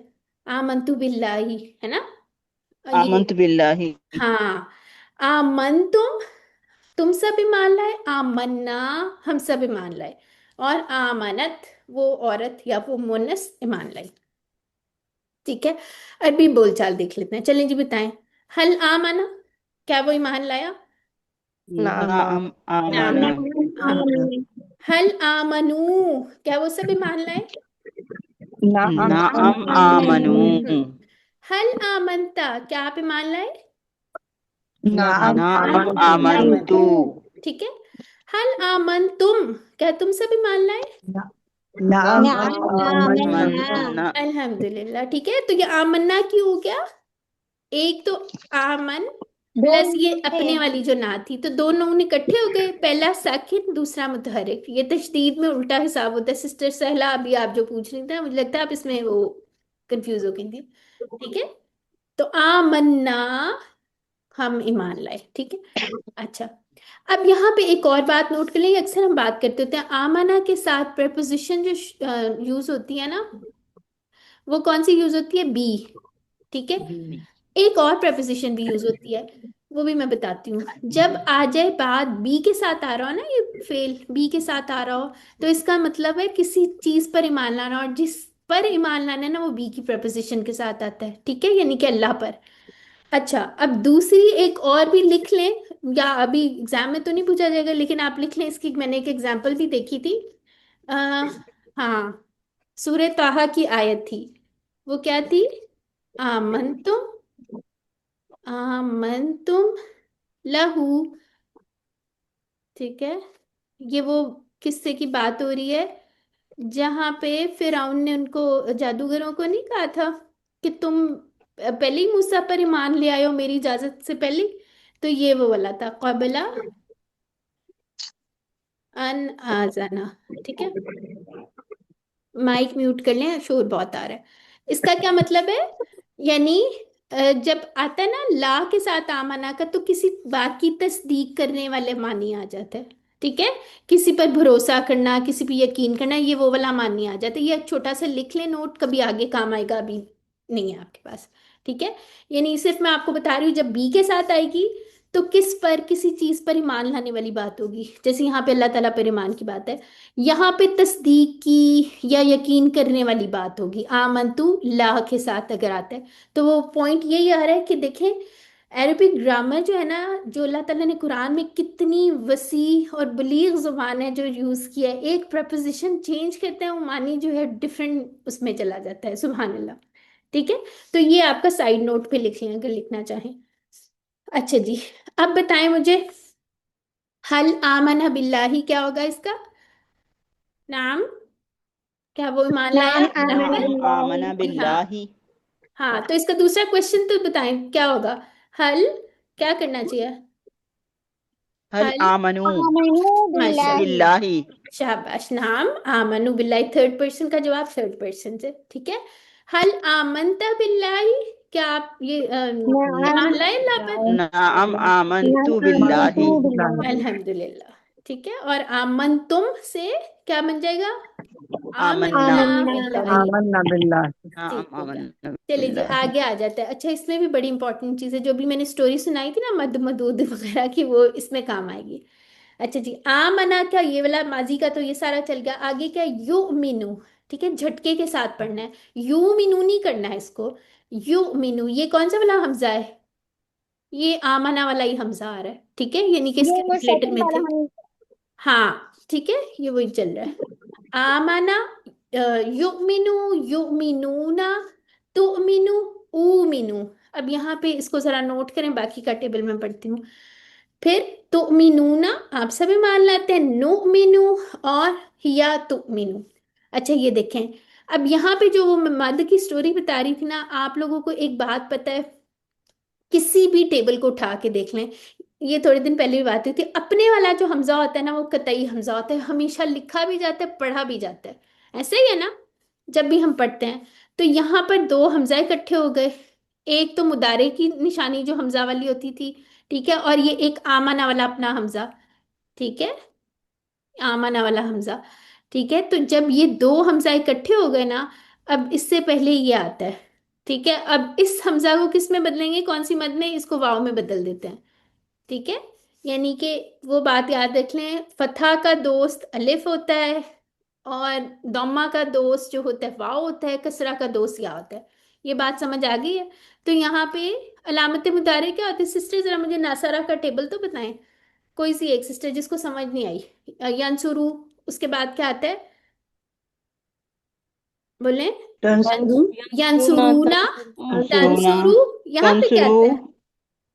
आमंतु बिल्लाही, है ना। ये आमंत बिल्लाहि। हाँ, आमन तुम सब ईमान लाए, आमन्ना हम सब ईमान लाए, और आमनत वो औरत या वो मुन्नस ईमान लाई। ठीक है, अरबी बोलचाल देख लेते हैं। चलें जी बताएं, हल आमना क्या वो ईमान लाया। नाम नाम नाम, आमना। हाँ। हल आमनू क्या वो सब ईमान लाए। नाम नाम आमनु। हम्म। हल आमनता क्या आप ईमान लाए। नाम नाम आमन, आमंतु। ठीक है। हल आमन तुम क्या तुम सब ईमान लाए। नाम मन्ना। अल्हम्दुलिल्लाह, ठीक है। तो ये आमन्ना क्यों हो गया, एक तो आमन प्लस ये अपने वाली जो ना थी, तो दो नून इकट्ठे हो गए, पहला साकिन दूसरा मुतहरिक। ये तशदीद में उल्टा हिसाब होता है। सिस्टर सहला अभी आप जो पूछ रही थी, मुझे लगता है आप इसमें वो कंफ्यूज हो गई थी। ठीक है, तो आमन्ना हम ईमान लाए, ठीक है। अच्छा, अब यहाँ पे एक और बात नोट कर लेंगे, अक्सर हम बात करते होते हैं आमना के साथ प्रपोजिशन जो यूज होती है ना, वो कौन सी यूज होती है, बी। ठीक है, एक और प्रपोजिशन भी यूज होती है, वो भी मैं बताती हूँ। जब आ जाए बाद बी के साथ आ रहा हो ना, ये फेल बी के साथ आ रहा हो, तो इसका मतलब है किसी चीज पर ईमान लाना, और जिस पर ईमान लाना है ना वो बी की प्रपोजिशन के साथ आता है। ठीक है, यानी कि अल्लाह पर। अच्छा, अब दूसरी एक और भी लिख लें, या अभी एग्जाम में तो नहीं पूछा जाएगा लेकिन आप लिख लें, इसकी मैंने एक एग्जाम्पल भी देखी थी। हाँ, सूरह ताहा की आयत थी, वो क्या थी, आमंतुम, आमंतुम लहू। ठीक है, ये वो किस्से की बात हो रही है जहाँ पे फिरौन ने उनको, जादूगरों को नहीं कहा था कि तुम पहले ही मूसा पर ईमान ले आए हो मेरी इजाजत से पहले। तो ये वो वाला था, कबला अन आजाना। ठीक है, माइक म्यूट कर लें, शोर बहुत आ रहा है। इसका क्या मतलब है, यानी जब आता है ना ला के साथ आमाना का, तो किसी बात की तस्दीक करने वाले मानी आ जाता है। ठीक है, किसी पर भरोसा करना, किसी पर यकीन करना, ये वो वाला मानी आ जाता है। ये एक छोटा सा लिख लें नोट, कभी आगे काम आएगा, अभी नहीं है आपके पास। ठीक है, यानी सिर्फ मैं आपको बता रही हूँ जब बी के साथ आएगी तो किस पर, किसी चीज पर ईमान लाने वाली बात होगी। जैसे यहाँ पे अल्लाह ताला पर ईमान की बात है, यहाँ पे तस्दीक की या यकीन करने वाली बात होगी। आमंतु लाह के साथ अगर आता है, तो वो पॉइंट यही आ रहा है कि देखें अरबिक ग्रामर जो है ना, जो अल्लाह ताला ने कुरान में कितनी वसी और बलीग जुबान है जो यूज़ किया है, एक प्रपोजिशन चेंज करते हैं वो मानी जो है डिफरेंट उसमें चला जाता है, सुभान अल्लाह। ठीक है, तो ये आपका साइड नोट पे लिख लें अगर लिखना चाहें। अच्छा जी, अब बताएं मुझे, हल आमना बिल्लाही क्या होगा इसका नाम, क्या वो ईमान लाया अल्लाह पर। नाम आमना जी हाँ, बिल्लाहि। हाँ तो इसका दूसरा क्वेश्चन तो बताएं क्या होगा, हल क्या करना चाहिए, हल हल आमनु माशाल्लाह, बिल्लाहि। शाबाश, नाम आमनु बिल्लाही, थर्ड पर्सन का जवाब थर्ड पर्सन से। ठीक है, हल आमनता बिल्लाही क्या आप ये ईमान लाए अल्लाह पर। नाम आमंतु बिल्लाहि। अल्हम्दुलिल्लाह, ठीक है। और आमन तुम से क्या बन जाएगा, आमन्ना। आमन्ना बिल्लाही, आमन्ना बिल्लाह। ठीक नाम हो गया। आमन्ना चलिए जी बिल्लाहि। आगे आ जाता है। अच्छा, इसमें भी बड़ी इंपॉर्टेंट चीज है, जो भी मैंने स्टोरी सुनाई थी ना मद मदूद वगैरह की, वो इसमें काम आएगी। अच्छा जी, आमना क्या ये वाला माजी का तो ये सारा चल गया, आगे क्या यू मीनू। ठीक है, झटके के साथ पढ़ना है, यू मीनू नहीं करना है इसको, यू मीनू। ये कौन सा वाला हमजा है, ये आमना वाला ही हमजा आ रहा है। ठीक है, यानी कि इसके रिलेटेड में थे। हाँ ठीक है, ये वही चल रहा है। आमना युमिनु, युमिनूना, तुमिनु, उमिनु। अब यहाँ पे इसको जरा नोट करें, बाकी का टेबल में पढ़ती हूँ। फिर तुमिनूना आप सभी मान लाते हैं, नुमिनु और या तुमिनु। अच्छा ये देखें, अब यहाँ पे जो वो मैं मद की स्टोरी बता रही थी ना, आप लोगों को एक बात पता है, किसी भी टेबल को उठा के देख लें, ये थोड़े दिन पहले भी बात हुई थी, अपने वाला जो हमजा होता है ना वो कतई हमजा होता है, हमेशा लिखा भी जाता है पढ़ा भी जाता है, ऐसे ही है ना जब भी हम पढ़ते हैं। तो यहाँ पर दो हमजा इकट्ठे हो गए, एक तो मुदारे की निशानी जो हमजा वाली होती थी, ठीक है, और ये एक आमाना वाला अपना हमजा, ठीक है, आमाना वाला हमजा, ठीक है। तो जब ये दो हमजा इकट्ठे हो गए ना, अब इससे पहले ये आता है, ठीक है, अब इस हमजा को किस में बदलेंगे, कौन सी मद में, इसको वाव में बदल देते हैं, ठीक है। यानी कि वो बात याद रख लें, फतहा का दोस्त अलिफ होता है, और दम्मा का दोस्त जो होता है वाव होता है, कसरा का दोस्त या होता है। ये बात समझ आ गई है। तो यहाँ पे अलामत मुतारे क्या होती है सिस्टर, जरा मुझे नासरा का टेबल तो बताएं, कोई सी एक सिस्टर जिसको समझ नहीं आई। यंसुरू, उसके बाद क्या आता है, बोले, तंसुरु यंसुरूना, अंसुरूना तंसुरू, यहाँ पे क्या तंसुरू आता है,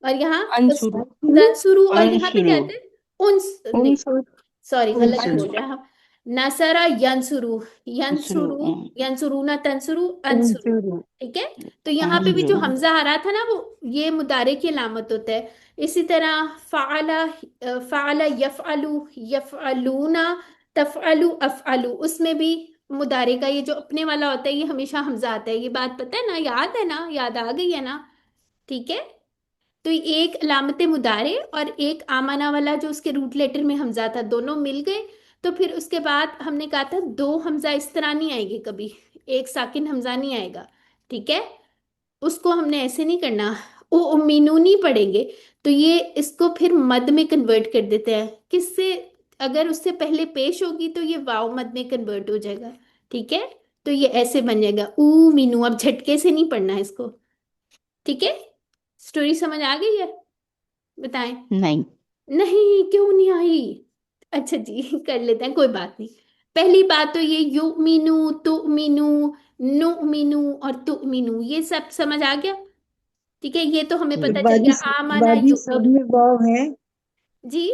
और यहाँ अंशुरु तंसुरू, और यहाँ पे क्या अंशुरु आता है, उन्स, नहीं सॉरी गलत बोल उनसुरु रहे हैं हम, नसरा यंसुरू, अंसुरु यंसुरू, यंसुरूना तंसुरू अंसुरू, तंसुरु ठीक है। तो यहाँ पे भी जो अंसुरु हमजा आ रहा था ना वो ये मुदारे की अलामत होता है। इसी तरह फ़अला, फ़अला यफ़अलु, यफ़अलूना, तफ़अलु अफ़अलु, उसमें भी मुदारे का ये जो अपने वाला होता है ये हमेशा हमजा आता है, ये बात पता है ना, याद है ना, याद आ गई है ना, ठीक है। तो एक अलामत मुदारे और एक आमाना वाला जो उसके रूट लेटर में हमजा था, दोनों मिल गए। तो फिर उसके बाद हमने कहा था दो हमजा इस तरह नहीं आएंगे कभी, एक साकिन हमजा नहीं आएगा, ठीक है। उसको हमने ऐसे नहीं करना, ओ मीनू नहीं पढ़ेंगे, तो ये इसको फिर मद में कन्वर्ट कर देते हैं, किससे, अगर उससे पहले पेश होगी तो ये वाव मद में कन्वर्ट हो जाएगा, ठीक है। तो ये ऐसे बन जाएगा ऊ मीनू, अब झटके से नहीं पढ़ना है इसको, ठीक है। स्टोरी समझ आ गई है, बताएं। नहीं। नहीं, क्यों नहीं आई, अच्छा जी कर लेते हैं, कोई बात नहीं। पहली बात तो ये यू मीनू, तु मीनू, नु मीनू और तु मीनू, ये सब समझ आ गया, ठीक है। ये तो हमें जी पता चल बाकी गया आमाना बाकी यू सब मीनू, में वाव है, जी,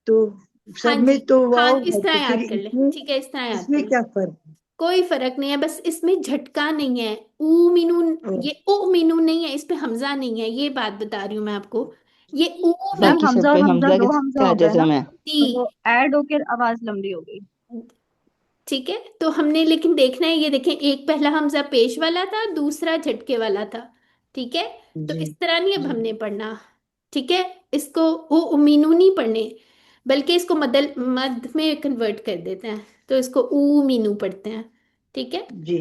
तो हाँ सब जी, में तो हाँ वाव इस है, तरह तो फिर याद कर ले, इसमें ठीक है, इस तरह याद कर इसमें ले, क्या फर्क है? कोई फर्क नहीं है, बस इसमें झटका नहीं है, ऊ मीनू, ओ, ये ओ मीनू नहीं है, इस पे हमजा नहीं है, ये बात बता रही हूँ मैं आपको, ये ऊ मैम बाकी मीनू सब हमजा पे और हमजा हमजा के दो हमजा हो साथ गए ना, जज्म है। तो दी, वो ऐड होकर आवाज लंबी हो गई। ठीक है। तो हमने लेकिन देखना है, ये देखें एक पहला हमजा पेश वाला था, दूसरा झटके वाला था, ठीक है। तो जी इस तरह नहीं अब जी हमने पढ़ना, ठीक है, इसको ओ उमीनू नहीं पढ़ने, बल्कि इसको मदल मद में कन्वर्ट कर देते हैं, तो इसको ऊ मीनू पढ़ते हैं, ठीक है। जी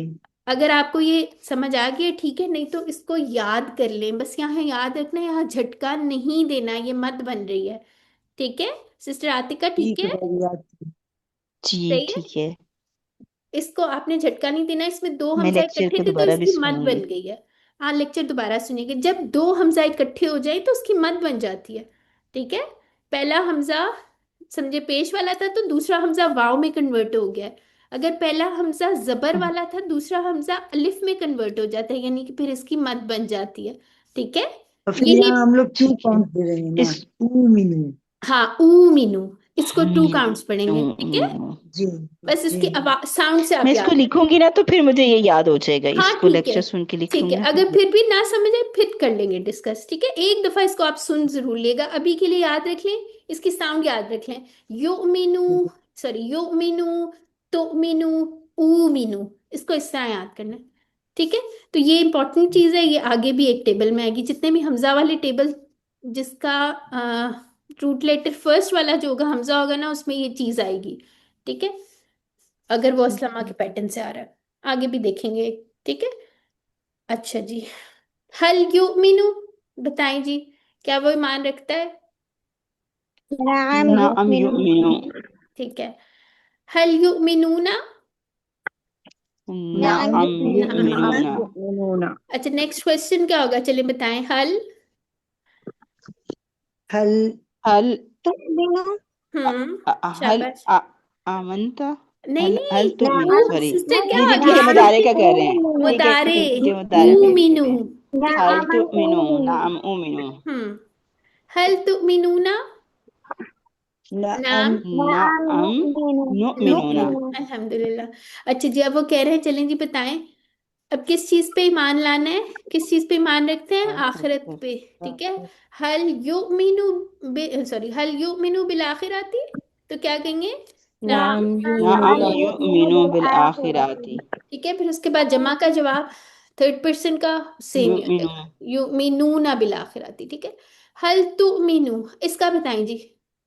अगर आपको ये समझ आ गया ठीक है, नहीं तो इसको याद कर लें, बस यहाँ याद रखना है, यहाँ झटका नहीं देना, ये मद बन रही है, ठीक है। सिस्टर आतिका ठीक ठीक है है, भाई, याद की। जी सही है। ठीक है। इसको आपने झटका नहीं देना, इसमें दो मैं हमजा लेक्चर इकट्ठे को थे तो दोबारा भी इसकी मद सुनूंगी। बन गई है। हाँ लेक्चर दोबारा सुनिएगा, जब दो हमजा इकट्ठे हो जाए तो उसकी मद बन जाती है, ठीक है। पहला हमजा समझे पेश वाला था, तो दूसरा हमजा वाव में कन्वर्ट हो गया है। अगर पहला हमजा जबर वाला था, दूसरा हमजा अलिफ में कन्वर्ट हो जाता है, यानी कि फिर इसकी मद बन जाती है, ठीक है। और फिर यही, यहाँ हम लोग 2 ठीक है। काउंट दे रहे हैं ना, इस 2 मीनू। हाँ ऊ मीनू, इसको टू मीनू काउंट्स पढ़ेंगे, ठीक है। मीनू। जी बस जी इसकी आवाज साउंड से आप मैं याद, इसको लिखूंगी ना तो फिर मुझे ये याद हो जाएगा, हाँ इसको ठीक है, लेक्चर सुन के लिख ठीक है। लूंगी ना अगर फिर। फिर भी ना समझ आए फिर कर लेंगे डिस्कस, ठीक है। एक दफा इसको आप सुन जरूर लेगा, अभी के लिए याद रख लें, इसकी साउंड याद रख लें, यो मीनू, सॉरी यो मीनू, तो मीनू, ऊ मीनू, इसको इस तरह याद करना है, ठीक है। तो ये इंपॉर्टेंट चीज है, ये आगे भी एक टेबल में आएगी, जितने भी हमजा वाले टेबल जिसका रूट लेटर फर्स्ट वाला जो होगा हमजा होगा ना, उसमें ये चीज आएगी, ठीक है। अगर वो असलमा के पैटर्न से आ रहा है, आगे भी देखेंगे, ठीक है। अच्छा जी, हल युमिनु, बताएं जी, क्या वो ईमान रखता है, नाम युमिनु। ठीक है। हल युमिनूना, नाम नाम हाँ। युमिनुना। युमिनूना। अच्छा नेक्स्ट क्वेश्चन क्या होगा, चलिए बताएं, हल, हल हल हल शाबाश, आमंता। नहीं हल हल नहीं, तो वो सॉरी। सिस्टर क्या जी जी आ ठीक है, गया, मुदारे का कह रहे हैं। ठीक है मुदारे, ठीक है, मुदारे पे ठीक मीनू, है। ठीक है। हल तो मिनु नाम उमिनु। हम्म, हल तुमिनूना, नाम नाम, नाम नो, नुमिनुना। अल्हम्दुलिल्लाह। अच्छा जी, अब वो कह रहे हैं, चलें जी बताएं, अब किस चीज पे ईमान लाना है, किस चीज पे ईमान रखते हैं? आखिरत पे, ठीक है। हल युमिनु सॉरी, हल युमिनु बिल आखिराती, तो क्या कहेंगे? नाम नाम युमिनु युमिनु बिल बिल आखिरती। आखिराती। ठीक है। फिर उसके बाद जमा का जवाब थर्ड पर्सन का सेम ही हो युमिनु। जाएगा, युमिनूना बिल आखिराती, ठीक है। हल तुमिनु, इसका बताएं जी,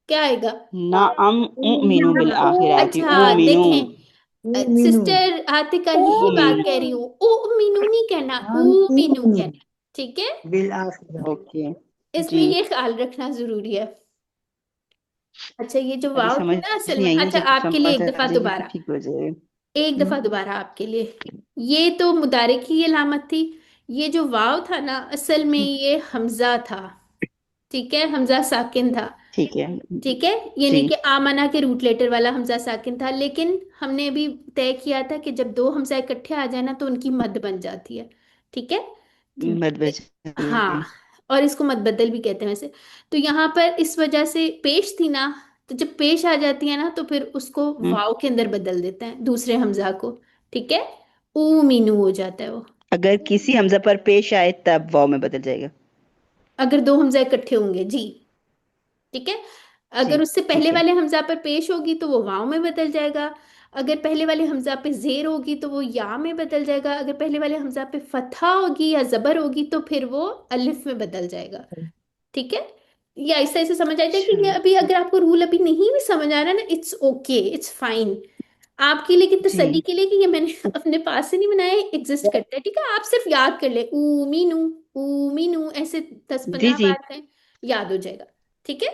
क्या आएगा? नाम उमिनु बिल आखिराती। अच्छा उमिनु। देखें, युमिनु सिस्टर आतिका यही बात उमिनु। कह रही हूँ, ओ मीनू नहीं कहना, हम ऊ मीनू युमिनु कहना, ठीक है। बिल आखिरती। ओके। इसमें जी। ये ख्याल रखना जरूरी है। अच्छा ये जो अभी वाव थी समझ ना असल नहीं में, आई, अच्छा जब आपके लिए समझ एक आ दफा जाएगी तो दोबारा, ठीक हो जाएगा। एक दफा दोबारा आपके लिए, ये तो मुदारे की अलामत थी। ये जो वाव था ना असल में ये हमजा था, ठीक है, हमजा साकिन था, ठीक है। ठीक है। यानी जी। कि आमना के रूट लेटर वाला हमजा साकिन था, लेकिन हमने अभी तय किया था कि जब दो हमजा इकट्ठे आ जाए ना तो उनकी मद बन जाती है, ठीक है। मत बचिए। हाँ, और इसको मद बदल भी कहते हैं वैसे। तो यहाँ पर इस वजह से पेश थी ना, तो जब पेश आ जाती है ना तो फिर उसको हम्म। वाव के अंदर बदल देते हैं दूसरे हमजा को, ठीक है। ऊ मीनू हो जाता है वो, अगर किसी हमजा पर पेश आए तब वाव में बदल जाएगा। अगर दो हमजा इकट्ठे होंगे जी, ठीक है। जी अगर उससे पहले ठीक है। वाले हमजा पर पेश होगी तो वो वाव में बदल जाएगा। अगर पहले वाले हमजा पे जेर होगी तो वो या में बदल जाएगा। अगर पहले वाले हमजा पे फतहा होगी या जबर होगी तो फिर वो अलिफ में बदल जाएगा, ठीक है। ये ऐसे ऐसे समझ आया कि अच्छा। ये अभी अगर आपको रूल अभी नहीं भी समझ आ रहा ना, इट्स ओके, इट्स फाइन। आपके लिए कि तसल्ली जी के लिए कि ये मैंने अपने पास से नहीं बनाया, एग्जिस्ट करता है, ठीक है। आप सिर्फ याद कर ले, ऊ मीनू ऐसे 10-15 जी। बार कहें, याद हो जाएगा, ठीक है।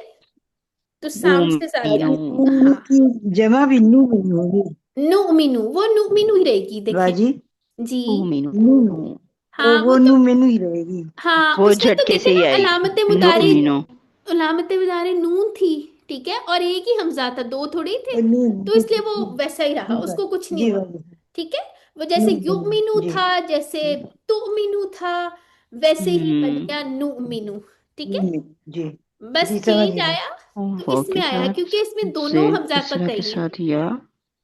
तो साउंड से ज्यादा, उमिनु। युमिनु हाँ। की जमा भी नु मीनू होगी। नु मीनू, वो नु मीनू ही रहेगी, देखें बाजी जी। उमिनु। नु हाँ वो वो तो, नु मेनू ही रहेगी। हाँ वो उसमें तो झटके देखे से ही ना आएगी। अलामत नु मुदारे, उमिनु। अलामत मुदारे नून थी, ठीक है, और एक ही हमजा था, दो थोड़े ही थे, और नु तो इसलिए वो वैसा ही रहा, जी उसको कुछ नहीं जी हुआ, बाजी ठीक है। वो जैसे युमिनु जी था, जैसे तुमिनु था, वैसे ही बन हम्म। गया नुमिनु, ठीक है। नु जी बस जी समझ चेंज गए। आया तो वाव के इसमें आया साथ क्योंकि इसमें दोनों जेर हमजा कसरा के कतई हैं, साथ या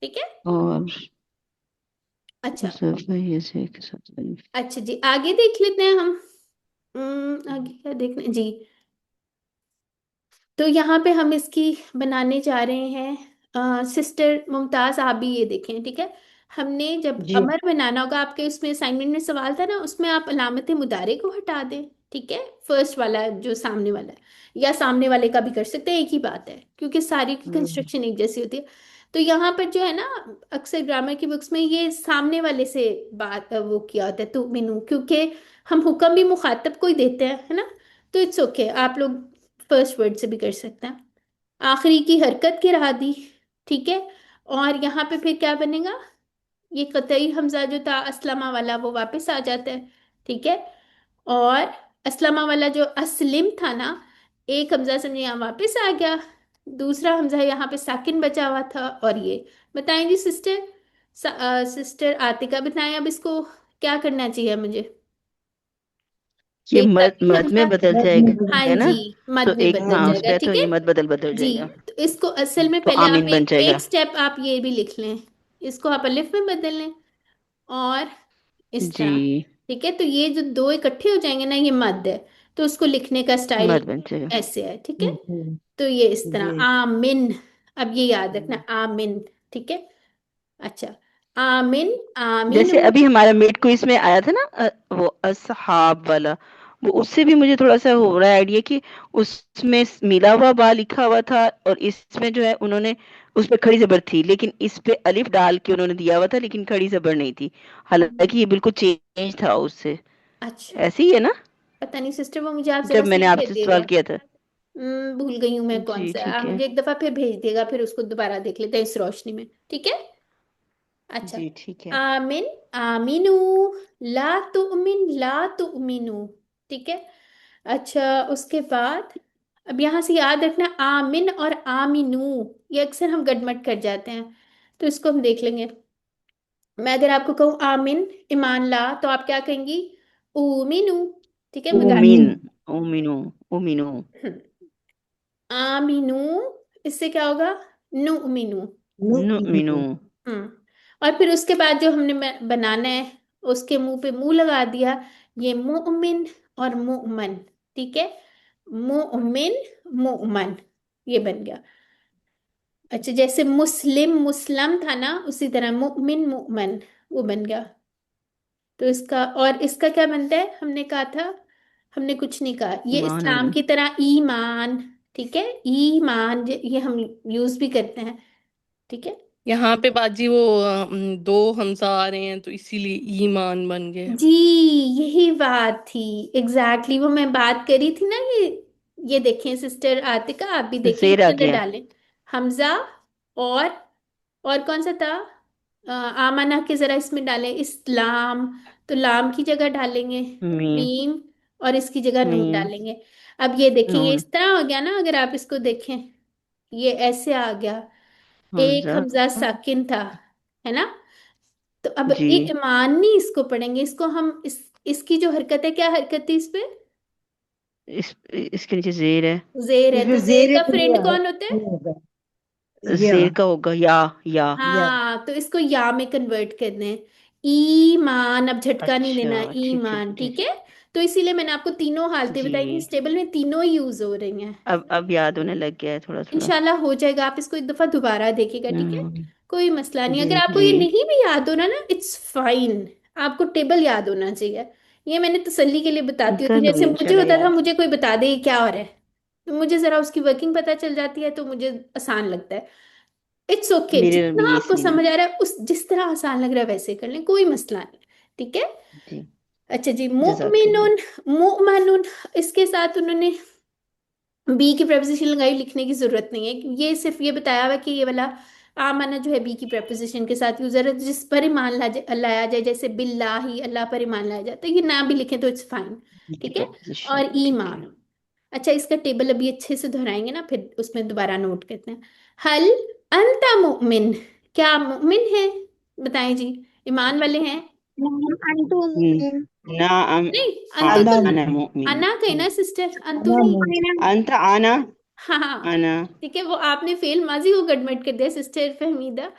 ठीक है। और अच्छा, ज़बर से के साथ अलिफ। अच्छा जी आगे देख लेते हैं हम। आगे क्या देखना है जी। तो यहाँ पे हम इसकी बनाने जा रहे हैं, सिस्टर मुमताज आप भी ये देखें, ठीक है। हमने जब जी अमर बनाना होगा, आपके उसमें असाइनमेंट में सवाल था ना, उसमें आप अलामत मुदारे को हटा दें, ठीक है। फर्स्ट वाला जो सामने वाला है, या सामने वाले का भी कर सकते हैं, एक ही बात है क्योंकि सारी की कंस्ट्रक्शन एक जैसी होती है। तो यहाँ पर जो है ना, अक्सर ग्रामर की बुक्स में ये सामने वाले से बात वो किया होता है, तो मीनू, क्योंकि हम हुक्म भी मुखातब को ही देते हैं, है ना। तो इट्स ओके, आप लोग फर्स्ट वर्ड से भी कर सकते हैं। आखिरी की हरकत गिरा दी, ठीक है। और यहाँ पे फिर क्या बनेगा, ये कतई हमजा जो था असलमा वाला वो वापस आ जाता है, ठीक है। और असलमा वाला जो असलिम था ना, एक हमजा समझे यहाँ वापस आ गया, दूसरा हमजा यहाँ पे साकिन बचा हुआ था। और ये बताएं जी सिस्टर, सिस्टर आतिका बताएं अब इसको क्या करना चाहिए मुझे, ये एक मद कतई मद हमजा, में बदल बाद में हाँ जाएगा ना। जी, तो मद में एक बदल हाँ उस जाएगा, पे तो ठीक है ये मद बदल बदल जी। जाएगा। तो इसको असल में तो पहले आप आमीन बन एक जाएगा। स्टेप आप ये भी लिख लें, इसको आप अलिफ में बदल लें, और इस जी। तरह, ठीक है। तो ये जो दो इकट्ठे हो जाएंगे ना, ये मद है, तो उसको लिखने का स्टाइल मद बन जाएगा। ऐसे है, ठीक है। जी तो ये इस तरह जी आमिन, अब ये याद रखना आमिन, ठीक है। अच्छा, आमिन, जैसे आमिन, अभी हमारा मिड क्विज में आया था ना, वो असहाब वाला, वो उससे भी मुझे थोड़ा सा हो रहा है आइडिया कि उसमें मिला हुआ बा लिखा हुआ था, और इसमें जो है उन्होंने उस पे खड़ी जबर थी, लेकिन इस पे अलिफ डाल के उन्होंने दिया हुआ था, लेकिन खड़ी जबर नहीं थी। हालांकि ये बिल्कुल चेंज था उससे। अच्छा ऐसे ही है ना, पता नहीं सिस्टर, वो मुझे आप जरा जब मैंने सही आपसे भेजिएगा। सवाल किया था। भूल गई हूँ मैं कौन जी सा है। आप ठीक है। मुझे एक दफा फिर भेज देगा, फिर उसको दोबारा देख लेते हैं इस रोशनी में, ठीक है। अच्छा, जी ठीक है। आमिन, आमिनू, ला तुमिन, ला तुमिनू, ठीक है। अच्छा उसके बाद, अब यहाँ से याद रखना आमिन और आमिनू, ये अक्सर हम गड़मड़ कर जाते हैं, तो इसको हम देख लेंगे। मैं अगर आपको कहूँ आमिन, ईमान ला, तो आप क्या कहेंगी? उमिनू, ठीक है, मुदारे। उमिन। उमिनु। उमिनु। आमिनू, इससे क्या होगा? नुमिनू। नुमिनु। हम्म। और फिर उसके बाद जो हमने बनाना है, उसके मुंह पे मुंह लगा दिया, ये मुमिन और मुमन, ठीक है, मुमिन मुमन, ये बन गया। अच्छा, जैसे मुस्लिम मुस्लम था ना, उसी तरह मुमिन मुमन वो बन गया। तो इसका और इसका क्या बनता है, हमने कहा था, हमने कुछ नहीं कहा, ये ईमान हो इस्लाम गया। की तरह ईमान, ठीक है, ईमान ये हम यूज भी करते हैं, ठीक है। यहाँ पे बाजी वो दो हमजा आ रहे हैं तो इसीलिए ईमान बन गए। जी, यही बात थी, एग्जैक्टली वो मैं बात करी थी ना, ये देखें सिस्टर आतिका, आप भी देखें शेर आ इसके अंदर गया। डालें हमजा, और और कौन सा था, आमाना के जरा इसमें डालें इस्लाम, तो लाम की जगह डालेंगे मीम। मीम, और इसकी जगह नून मीम। डालेंगे। अब ये देखें, ये नून। इस तरह हो गया ना, अगर आप इसको देखें, ये ऐसे आ गया, एक हमजा। हमजा साकिन था, है ना। तो अब जी। ये ईमान नहीं इसको पढ़ेंगे, इसको हम इसकी जो हरकत है, क्या हरकत थी इस पे, इसके नीचे जेर है। जेर है, तो इसमें जेर जेर है का तो फ्रेंड कौन होता है, ये होगा जेर या का होगा या। या हाँ, तो इसको या में कन्वर्ट करना है, ईमान, अब झटका नहीं देना, अच्छा, ठीक ठीक ईमान, ठीक ठीक। है। तो इसीलिए मैंने आपको तीनों हालतें जी। बताई थी, इस टेबल में तीनों यूज हो रही हैं। अब याद होने लग गया है थोड़ा थोड़ा। इंशाल्लाह हो जाएगा, आप इसको एक दफा दोबारा देखिएगा, ठीक है, हम्म। कोई मसला नहीं। जी अगर आपको जी। ये नहीं भी याद होना ना, इट्स फाइन, आपको टेबल याद होना चाहिए। ये मैंने तसल्ली के लिए बताती होती कर हूँ, लूंगी जैसे मुझे इंशाल्लाह होता था, याद। मुझे कोई बता दे ये क्या हो रहा है, तो मुझे जरा उसकी वर्किंग पता चल जाती है, तो मुझे आसान लगता है। इट्स ओके, मेरे जितना भी ये आपको सीन है। समझ आ रहा है उस जिस तरह आसान लग रहा है वैसे कर लें, कोई मसला नहीं, ठीक है। जी। अच्छा जी, जजाकल्ला। मुमिनुन मुमनुन, इसके साथ उन्होंने बी की प्रपोजिशन लगाई, लिखने की जरूरत नहीं है, ये सिर्फ ये बताया हुआ है कि ये वाला आमाना जो है बी की प्रपोजिशन के साथ यूजर है, जिस पर ईमान लाया जाए, जैसे बिल्लाही, अल्लाह पर ईमान लाया जाए, तो ये ना भी लिखें तो इट्स फाइन, ठीक है। प्रपोजिशन और ठीक है। ईमान, अच्छा इसका टेबल अभी अच्छे से दोहराएंगे ना, फिर उसमें दोबारा नोट करते हैं। हल अंता मुमिन, क्या मुमिन है, बताएं जी, ईमान वाले हैं। अंतुम ना नहीं, अंतु आना तो अना मुमिन। अना कहना सिस्टर, अंतु आना नहीं। मुन अंत आना। हाँ हाँ, आना। ठीक है, वो आपने फेल माजी को गड़बड़ कर दिया सिस्टर फहमीदा।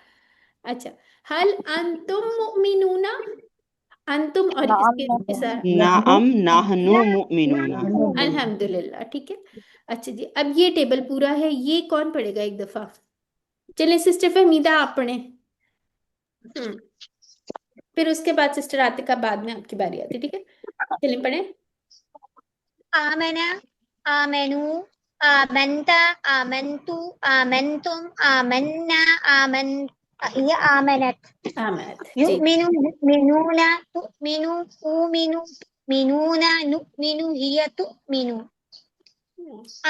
अच्छा, हल अंतुम मुमिनूना, अंतुम और नाम इसके साथ, नहनु नाअम नाहनु मुमिनूना। नहनु मुन अल्हम्दुलिल्लाह, ठीक है। अच्छा जी, अब ये टेबल पूरा है, ये कौन पढ़ेगा एक दफा, चलिए सिस्टर फहमीदा आप पढ़ें। हम्म, फिर उसके बाद सिस्टर आतिका, बाद में आपकी बारी आती है, ठीक है, चलिए पढ़ें। आमना आमनु आमंत आमंतु आमंतुम आमन्ना आमन ये आमनत आमद जी, युमिनु युमिनूना तुमिनु उमिनु मिनूना नुमिनु हिय तुमिनु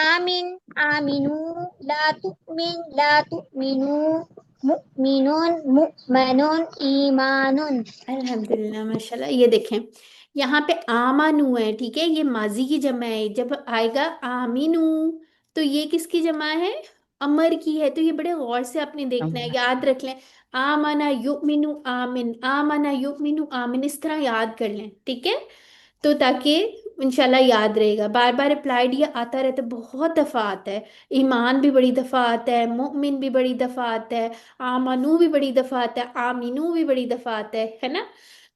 आमिन आमिनू ला तुमिन ला तुमिनू मुमिनुन मुमनुन ईमानुन। अल्हम्दुलिल्लाह माशाल्लाह। ये देखें, यहाँ पे आमानू है, ठीक है, ये माजी की जमा है, जब आएगा आमीनू तो ये किसकी जमा है, अमर की है, तो ये बड़े गौर से आपने देखना है, याद रख लें, आमाना युमिनु आमिन, आमाना युमिनु आमिन, इस तरह याद कर लें, ठीक है। तो ताकि इंशाल्लाह याद रहेगा, बार बार अप्लाइड ये आता रहता है, बहुत दफा आता है, ईमान भी बड़ी दफा आता है, मुमिन भी बड़ी दफा आता है, आमनू भी बड़ी दफा आता है, आमीनू भी बड़ी दफा आता है ना।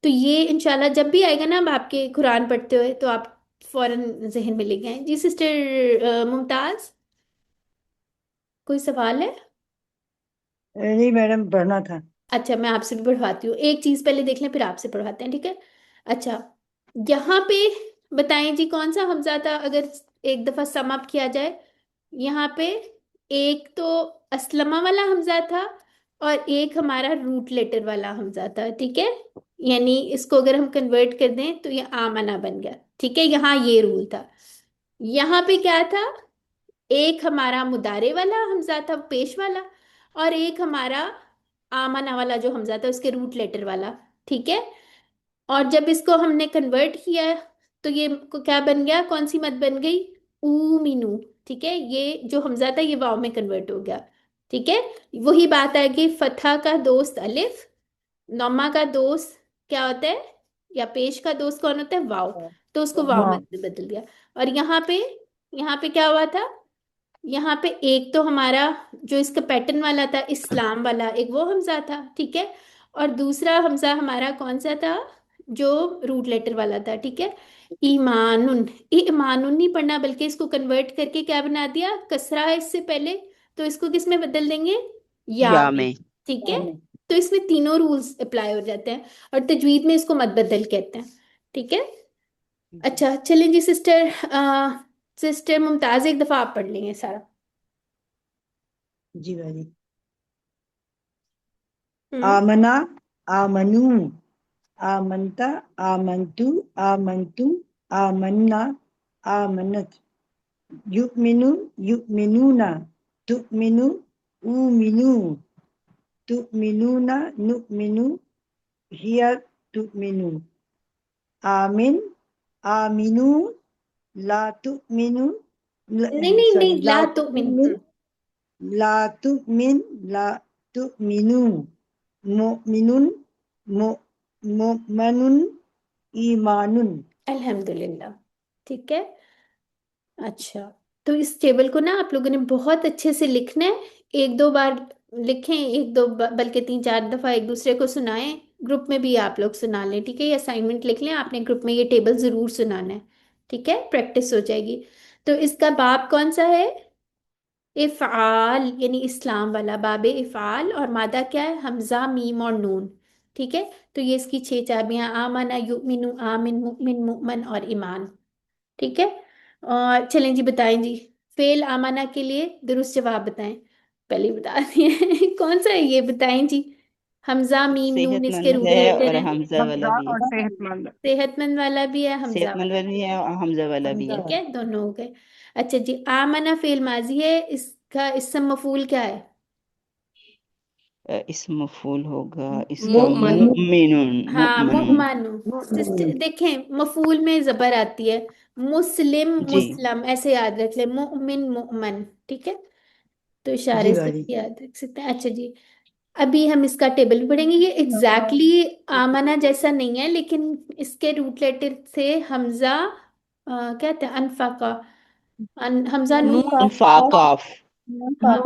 तो ये इंशाल्लाह जब भी आएगा ना, अब आपके कुरान पढ़ते हुए, तो आप फौरन जहन में ले गए जी। सिस्टर मुमताज, कोई सवाल है। नहीं मैडम पढ़ना था अच्छा, मैं आपसे भी पढ़वाती हूँ, एक चीज पहले देख लें फिर आपसे पढ़वाते हैं, ठीक है। अच्छा, यहाँ पे बताएं जी, कौन सा हमजा था, अगर एक दफा सम अप किया जाए, यहाँ पे एक तो असलमा वाला हमजा था, और एक हमारा रूट लेटर वाला हमजा था, ठीक है। यानी इसको अगर हम कन्वर्ट कर दें तो ये आमना बन गया, ठीक है, यहाँ ये रूल था। यहाँ पे क्या था, एक हमारा मुदारे वाला हमजा था, पेश वाला, और एक हमारा आमना वाला जो हमजा था उसके रूट लेटर वाला, ठीक है। और जब इसको हमने कन्वर्ट किया, तो ये क्या बन गया, कौन सी मत बन गई, मीनू, ठीक है, ये जो हमजा था ये वाव में कन्वर्ट हो गया, ठीक है। वही बात है कि फतहा का दोस्त अलिफ, नौमा का दोस्त क्या होता है, या पेश का दोस्त कौन होता है, वाव, तो उसको वाव हाँ में बदल दिया। और यहाँ पे क्या हुआ था, यहाँ पे एक तो हमारा जो इसका पैटर्न वाला था, इस्लाम वाला, एक वो हमजा था, ठीक है। और दूसरा हमजा हमारा कौन सा था, जो रूट लेटर वाला था, ठीक है। ईमानुन, ईमानुन नहीं पढ़ना, बल्कि इसको कन्वर्ट करके क्या बना दिया, कसरा है इससे पहले, तो इसको किस में बदल देंगे, या या में, में। ठीक है। तो इसमें तीनों रूल्स अप्लाई हो जाते हैं, और तजवीद में इसको मत बदल कहते हैं, ठीक है। अच्छा चलें जी सिस्टर, सिस्टर मुमताज एक दफा आप पढ़ लेंगे सारा। जी भाई। हम्म। आमना, आमनू, आमंता, आमंतु, आमंतु, आमन्ना, आमनत, युमिनु, युमिनूना, तुमिनु, उमिनु, तुमिनूना, नुमिनु, हिया तुमिनु, आमिन, आमिनु, ला तुमिनु, नहीं नहीं सॉरी, नहीं, ला तो मिन, ला तुमिन, ला तुमिनु, मुमिनुन, मुमनुन, ईमानुन। अल्हम्दुलिल्लाह, ठीक है। अच्छा, तो इस टेबल को ना आप लोगों ने बहुत अच्छे से लिखना है, एक दो बार लिखें, एक दो बल्कि तीन चार दफा एक दूसरे को सुनाएं, ग्रुप में भी आप लोग सुना लें, ठीक है। ये असाइनमेंट लिख लें आपने, ग्रुप में ये टेबल जरूर सुनाना है, ठीक है, प्रैक्टिस हो जाएगी। तो इसका बाब कौन सा है, इफ़ाल, यानी इस्लाम वाला बाब इफ़ाल, और मादा क्या है, हमजा मीम और नून, ठीक है। तो ये इसकी छह चाबियां, आमना, युमिनु, आमिन, मुमिन, मुमन और ईमान, ठीक है। और चलें जी, बताएं जी, फेल आमाना के लिए दुरुस्त जवाब बताएं, पहले ही बता दिए कौन सा है ये, बताएं जी। हमजा मीम नून इसके सेहतमंद रूट है लेटर और हैं, हमजा वाला हमजा भी है। और सेहतमंद। सेहतमंद वाला भी है, हमजा सेहतमंद वाला, वाला भी है और हमजा वाला भी है। ठीक है, दोनों हो गए। अच्छा जी, आमना फेल माजी है, इसका इसम मफूल क्या है, इसम मफूल होगा इसका मुअमन। मुमिनुन, हाँ मुमिनुन। मुअमानु। देखें मफूल में जबर आती है, मुस्लिम जी मुस्लम ऐसे याद रख ले, मुमिन मुमन, ठीक है, तो जी इशारे से भाई। भी याद रख सकते हैं। अच्छा जी, अभी हम इसका टेबल भी पढ़ेंगे, ये एग्जैक्टली आमना जैसा नहीं है, लेकिन इसके रूट लेटर से हमजा क्या कहते हैं, अनफाका, हमजा नून, नून नून फा काफ, हाँ नून फा नहीं,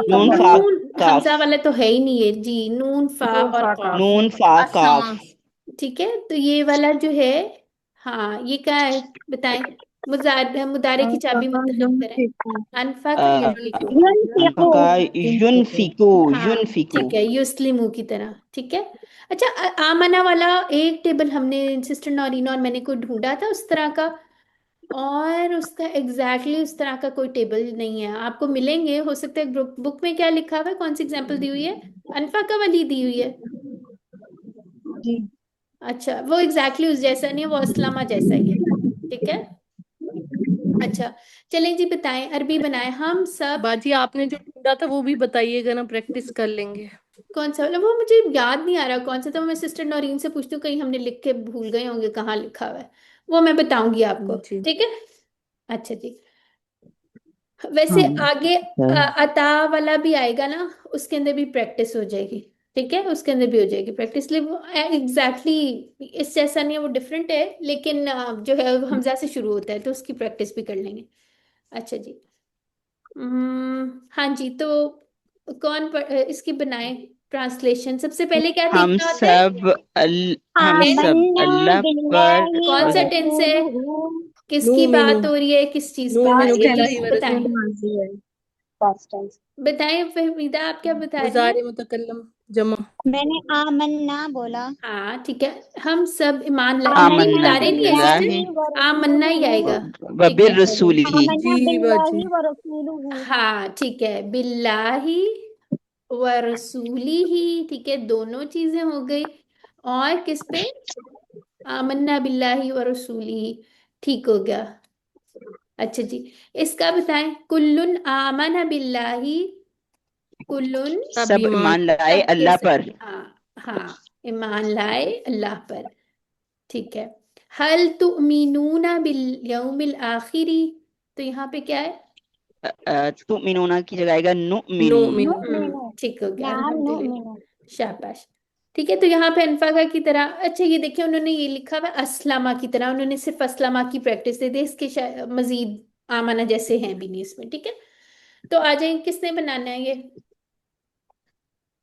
नून काफ। फा नून काफ, हमजा वाला तो है ही नहीं है जी, नून फा नून और फा कॉफ, काफ। नून फा काफ। असमा। ठीक है। तो ये वाला जो है, हाँ ये क्या है, बताएं, मुदारे की चाबी मुंतखब करें, अनफा का युनफिकु, अनफका युनफिकु, हाँ युनफिकु। ठीक है, युस्लिमू की तरह, ठीक है। अच्छा, आमना वाला एक टेबल हमने सिस्टर नौरीना और मैंने कोई ढूंढा था उस तरह का, और उसका उस तरह का कोई टेबल नहीं है, आपको मिलेंगे, हो सकता है बुक बुक में क्या लिखा हुआ है, कौन सी एग्जांपल दी हुई है, अनफा का वाली दी हुई है। अच्छा, वो उस जैसा नहीं है, वो अस्लामा जैसा ही है, ठीक है। अच्छा, चलें जी, बताएं, अरबी बनाएं हम सब। बाजी आपने जो ढूंढा था वो भी बताइएगा ना, प्रैक्टिस कर लेंगे। कौन सा वाला, वो मुझे याद नहीं आ रहा कौन सा था, मैं सिस्टर नौरीन से पूछती हूँ, कहीं हमने लिख के भूल गए होंगे कहाँ लिखा हुआ है, वो मैं बताऊंगी आपको, जी। ठीक है। अच्छा जी, वैसे आगे अता वाला भी आएगा ना, उसके अंदर भी प्रैक्टिस हो जाएगी, ठीक है, उसके अंदर भी हो जाएगी प्रैक्टिस, लिए वो एग्जैक्टली इस जैसा नहीं है, वो डिफरेंट है, लेकिन जो है वो हमजा से शुरू होता है, तो उसकी प्रैक्टिस भी कर लेंगे। अच्छा जी, हाँ जी, तो इसकी बनाए ट्रांसलेशन, सबसे पहले क्या हम देखना होता है, सब हम सब आमन्ना अल्लाह पर बिल्लाहि व कौन सा टेंस है, रसूलुहु। किसकी नूमिनु। बात हो रही है, किस चीज पर, नूमिनु ये बिल्लाहि व बताएं, रसूलिही। बताएं फहमीदा, आप क्या बता रही हैं। मुजारे मुतकल्लम जमा। मैंने आमन्ना बोला। हाँ ठीक है, हम सब ईमान लाए, नहीं आमन्ना आमन्ना मुदारे नहीं है बिल्लाहि बिल्लाहि व सिस्टर, आमन्ना ही रसूलुहु। आएगा, व ठीक है। बिर्रसूलिही। आमन्ना जी बाजी। बिल्लाहि व रसूलुहु। हाँ ठीक है, बिल्लाही व रसूली ही, ठीक है, दोनों चीजें हो गई, और किस पे, आमन्ना बिल्लाही व रसूली ही, ठीक हो गया। अच्छा जी, इसका बताएं, कुल्लुन आमना बिल्लाही, कुल्लुन, सब सब ईमान। ईमान लाए सबके अल्लाह सब, पर। हाँ हाँ, ईमान लाए अल्लाह पर, ठीक है। हल तुमिनूना बिल यौमिल आखिरी, तो यहाँ पे क्या है, तुमिनूना की जगह आएगा नुमिनु। नूमिनु। ठीक हो गया, नाम अल्हम्दुलिल्लाह, नुमिनु। शाबाश, ठीक है। तो यहाँ पे अनफाका की तरह, अच्छा ये देखिए उन्होंने ये लिखा हुआ है असलामा की तरह, उन्होंने सिर्फ असलामा की प्रैक्टिस दे दी, इसके मजीद आमाना जैसे हैं भी नहीं इसमें, ठीक है। तो आ जाए, किसने बनाना है ये,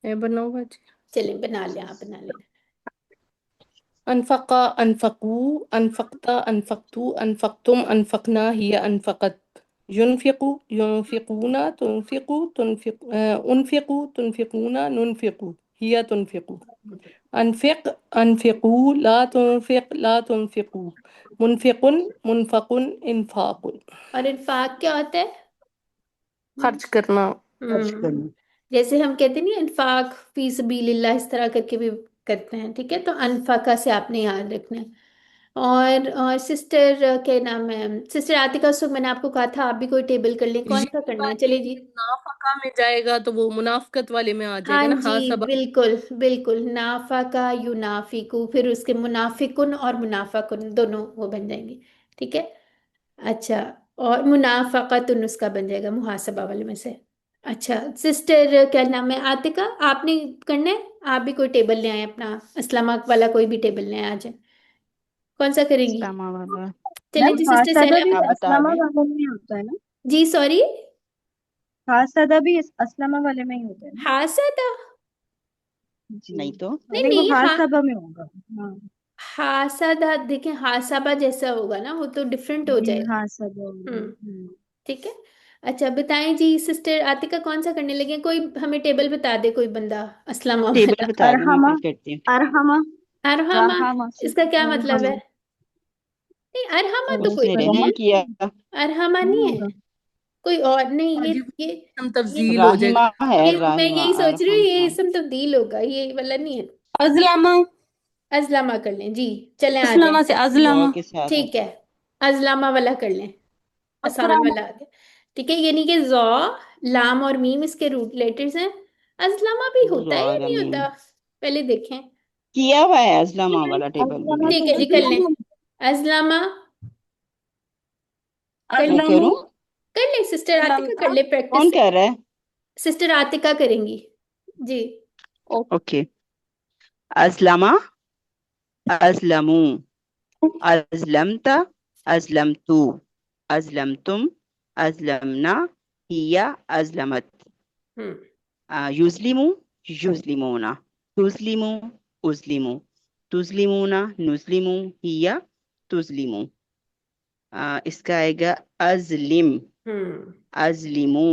है बनाओ बाजी। चलें बना लें, आप बना लें। अनफका, अनफकू, अनफकता, अनफकतू, अनफकतुम, अनफकना, हिया अनफकत। युनफिकु, युनफिकूना, तुनफिकु, उनफिकु, तुनफिकूना, नुनफिकु, हिया तुनफिकु। अनफिक, अनफिकू, ला तुनफिक, ला तुनफिकू। मुनफिकुन, मुनफकुन, इनफाकुन। और इन्फाक क्या होता है? खर्च करना। खर्च करना। जैसे हम कहते नहीं इन्फाक फी सबीलिल्लाह, इस तरह करके भी करते हैं, ठीक है। तो अनफाका से आपने याद रखना है। और सिस्टर क्या नाम है, सिस्टर आतिका, सो मैंने आपको कहा था आप भी कोई टेबल कर लें, कौन ये सा भी करना है? बात है चलिए कि जी। नाफका में जाएगा तो वो मुनाफकत वाले में आ हाँ जाएगा ना, जी, हासबा। बिल्कुल बिल्कुल, नाफाका युनाफिकु, फिर उसके मुनाफिकुन और मुनाफाकुन दोनों वो बन जाएंगे, ठीक है। अच्छा, और मुनाफाकतुन उसका बन जाएगा मुहासबा वाले में से। अच्छा सिस्टर क्या नाम है, आतिका, आपने करना है? आप भी कोई टेबल ले आए अपना, अस्लामा वाला कोई भी टेबल ले आए, आ जाए। कौन सा करेंगी? इस्लामा वाला चलिए मैम जी, सिस्टर हासदा भी सैलम। आप बता अस्लामा दें। वाले में ही होता है ना? जी सॉरी, हासदा भी अस्लामा वाले में ही होता है ना? हासदा? जी। नहीं तो नहीं नहीं, वो नहीं, हाँ, हासदा में होगा। हाँ हासादा देखें, हासाबा जैसा होगा ना, वो तो डिफरेंट हो जी, जाएगा। हासदा होगा। हम्म, ठीक है। अच्छा बताएं जी, सिस्टर आतिका कौन सा करने लगे? कोई हमें टेबल बता दे कोई बंदा, अस्लामा टेबल वाला। बता दें, मैं अरहमा, फिर करती हूँ। अरहमा, अरहमा, रहामा से इसका क्या मतलब है? अरहमा। नहीं, अरहमा तो कोई उसने नहीं रहम है। किया। अरहमा नहीं नहीं है, होगा। कोई और नहीं। ये वाजिब ये हम ये तफजील हो राहिमा जाएगा। है, ये मैं राहिमा यही सोच रही हूँ, अरहम ये हाँ। इसम तब्दील होगा, ये वाला नहीं है। अजलामा, अजलामा कर लें जी, चलें आ जाएं। अस्लामा से अजलामा। वाव के साथ है। ठीक है, अजलामा वाला कर लें, आसान अकरामा, वाला आ गया। ठीक है, यानी कि जॉ, लाम और मीम इसके रूट लेटर्स हैं। अजलामा भी होता है या नहीं ज़ालमीन होता, पहले देखें। किया हुआ है अजलमा वाला टेबल भी अजलामा मैंने। ठीक है तो जी, कर लें। अजलामा कर मैं लें, अजलमू, करूँ? कर ले सिस्टर आतिका, कर अजलमता। ले कौन प्रैक्टिस। कर रहा है? सिस्टर आतिका करेंगी जी। ओके। अजलमा, अजलमू, अजलमता, अजलमतू, अजलमतुम, अजलमना, हिया अजलमत। हम्म, युज़लिमु, युज़लिमूना, तुज़लिमु, उज़लिमु, तुज़लिमूना, नुज़लिमु, हिया तुज़लिमु। इसका आएगा अज़लिम, हम्म, अज़लिमू,